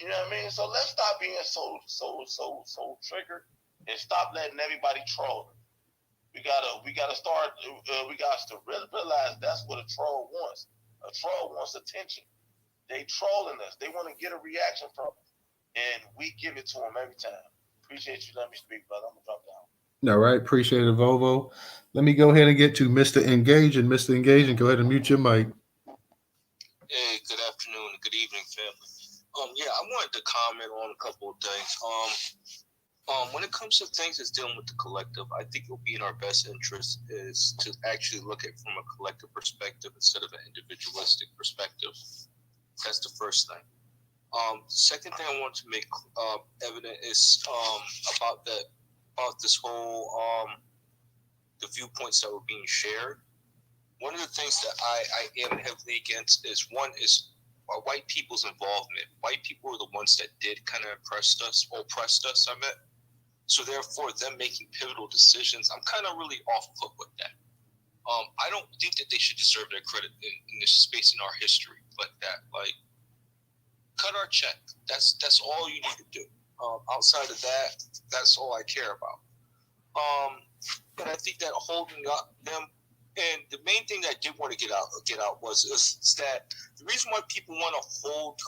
You know what I mean? So let's stop being so triggered and stop letting everybody troll. We gotta start. We got to realize that's what a troll wants. A troll wants attention. They trolling us. They want to get a reaction from us, and we give it to them every time. Appreciate you letting me speak, brother. I'm gonna drop down. All right, appreciate it, Volvo. Let me go ahead and get to Mr. Engage, and Mr. Engage, and go ahead and mute your mic. Hey, good afternoon and good evening, family. Yeah, I wanted to comment on a couple of things. When it comes to things that's dealing with the collective, I think it will be in our best interest is to actually look at it from a collective perspective instead of an individualistic perspective. That's the first thing. Second thing I want to make evident is about this whole the viewpoints that were being shared. One of the things that I am heavily against is white people's involvement. White people are the ones that did kind of oppressed us. I meant. So therefore, them making pivotal decisions, I'm kind of really off put with that. I don't think that they should deserve their credit in this space in our history like that. Like, cut our check. That's all you need to do. Outside of that, that's all I care about. But I think that holding up them, and the main thing that I did want to get out was that the reason why people want to hold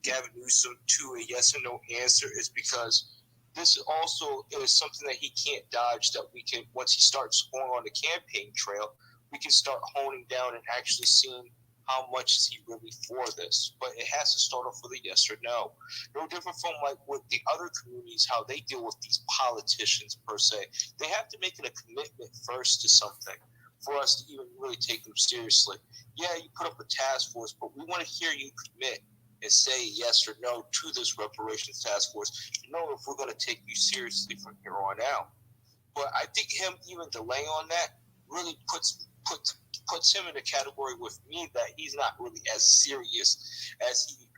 Gavin Newsom to a yes or no answer is because this also is something that he can't dodge, that we can, once he starts going on the campaign trail, we can start honing down and actually seeing how much is he really for this. But it has to start off with a yes or no. No different from like with the other communities, how they deal with these politicians per se. They have to make it a commitment first to something for us to even really take them seriously. Yeah, you put up a task force, but we want to hear you commit and say yes or no to this reparations task force to know if we're going to take you seriously from here on out. But I think him even delaying on that really puts him in a category with me that he's not really as serious as he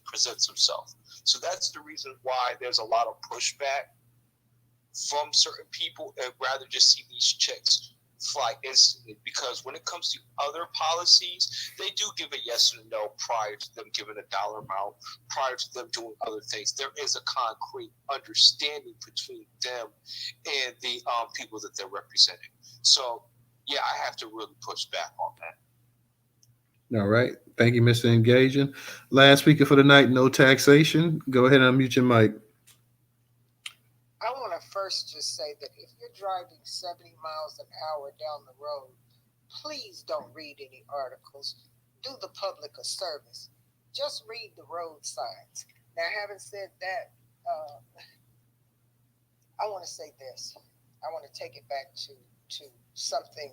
presents himself. So that's the reason why there's a lot of pushback from certain people and rather just see these checks fly instantly, because when it comes to other policies, they do give a yes or no prior to them giving a dollar amount, prior to them doing other things. There is a concrete understanding between them and the people that they're representing. So, yeah, I have to really push back on that. All right. Thank you, Mr. Engaging. Last speaker for the night, no taxation. Go ahead and unmute your mic. I want to first just say that if you're driving 70 miles an hour down the road, please don't read any articles. Do the public a service. Just read the road signs. Now, having said that, I want to say this. I want to take it back to something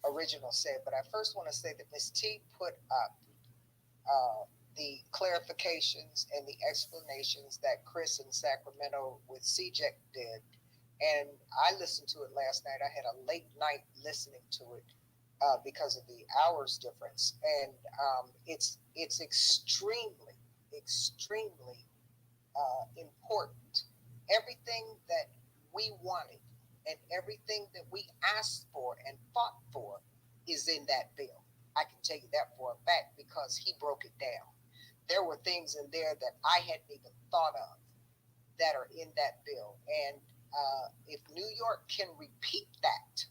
original said, but I first want to say that Ms. T put up the clarifications and the explanations that Chris in Sacramento with CJEC did. And I listened to it last night. I had a late night listening to it because of the hours difference. And it's extremely important. Everything that we wanted and everything that we asked for and fought for is in that bill. I can tell you that for a fact because he broke it down. There were things in there that I hadn't even thought of that are in that bill. And if New York can repeat that,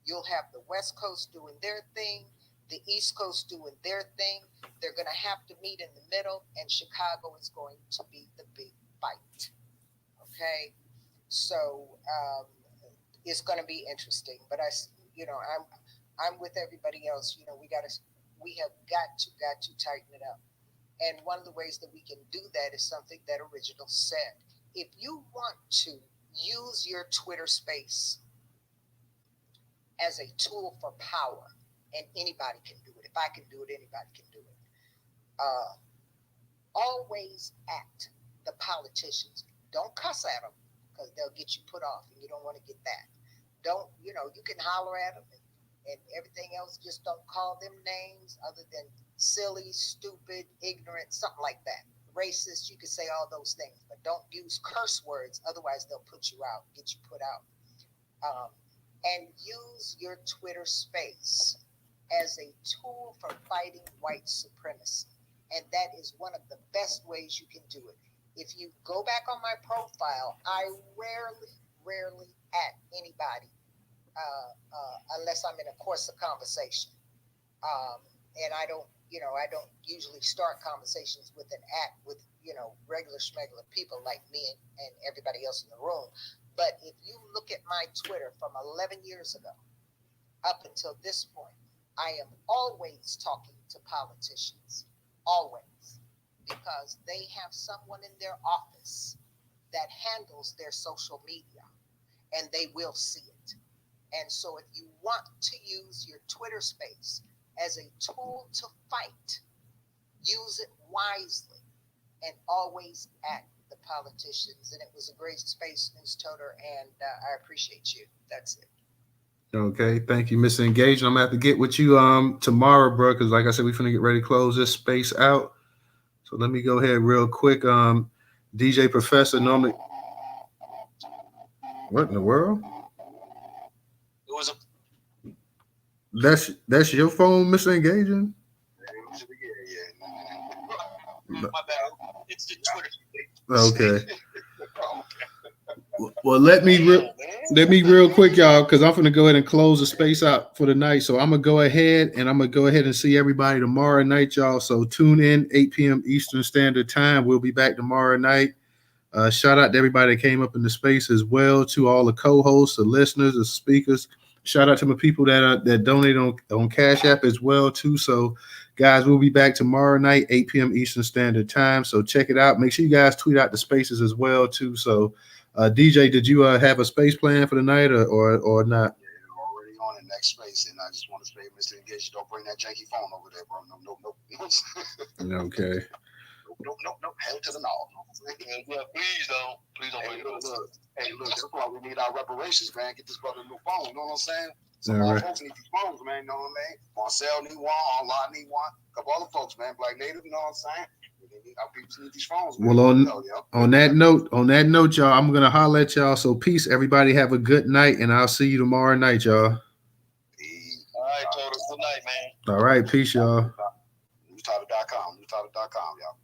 you'll have the West Coast doing their thing, the East Coast doing their thing. They're going to have to meet in the middle, and Chicago is going to be the big fight. Okay? So it's going to be interesting. But I'm with everybody else. We have got to tighten it up. And one of the ways that we can do that is something that Original said. If you want to use your Twitter space as a tool for power, and anybody can do it. If I can do it, anybody can do it. Always at the politicians. Don't cuss at them because they'll get you put off and you don't want to get that. Don't, you can holler at them and everything else. Just don't call them names other than silly, stupid, ignorant, something like that. Racist, you can say all those things, but don't use curse words. Otherwise, they'll put you out, get you put out. And use your Twitter space as a tool for fighting white supremacy. And that is one of the best ways you can do it. If you go back on my profile, I rarely at anybody unless I'm in a course of conversation. And I don't usually start conversations with an at with, regular schmegular people like me and everybody else in the room. But if you look at my Twitter from 11 years ago up until this point, I am always talking to politicians, always, because they have someone in their office that handles their social media and they will see it. And so if you want to use your Twitter space as a tool to fight, use it wisely and always at the politicians. And it was a great space, Newstoter, and I appreciate you. That's it. Okay, thank you, Mr. Engage. I'm gonna have to get with you tomorrow, bro, because like I said, we're gonna get ready to close this space out. So let me go ahead real quick. DJ Professor normally. What in the world? It was That's your phone, Mr. Engaging? my bad. It's the Twitter. Okay. Well, let me real quick, y'all, because I'm gonna go ahead and close the space out for the night. So I'm gonna go ahead and see everybody tomorrow night, y'all. So tune in 8 p.m. Eastern Standard Time. We'll be back tomorrow night. Shout out to everybody that came up in the space as well, to all the co-hosts, the listeners, the speakers. Shout out to my people that donate on Cash App as well too. So guys, we'll be back tomorrow night, 8 p.m. Eastern Standard Time. So check it out. Make sure you guys tweet out the spaces as well too. So DJ, did you have a space plan for the night or not? Yeah, already on the next space, and I just want to say, Mr. Engage, don't bring that janky phone over there, bro. No. Okay. Nope. Hell to the no. Yeah, please don't bring it up. Hey, look, that's why we need our reparations, man. Get this brother a new phone. You know what I'm saying? All right. Folks need these phones, man. You know what I mean? Marcel need one. Allah need one. A couple other folks, man. Black Native, you know what I'm saying? Our people need these phones, man. Well, on that note, y'all, I'm gonna holler at y'all. So peace, everybody. Have a good night, and I'll see you tomorrow night, y'all. All right, Toto. Good night, man. All right, peace, y'all. Newstoter.com, y'all.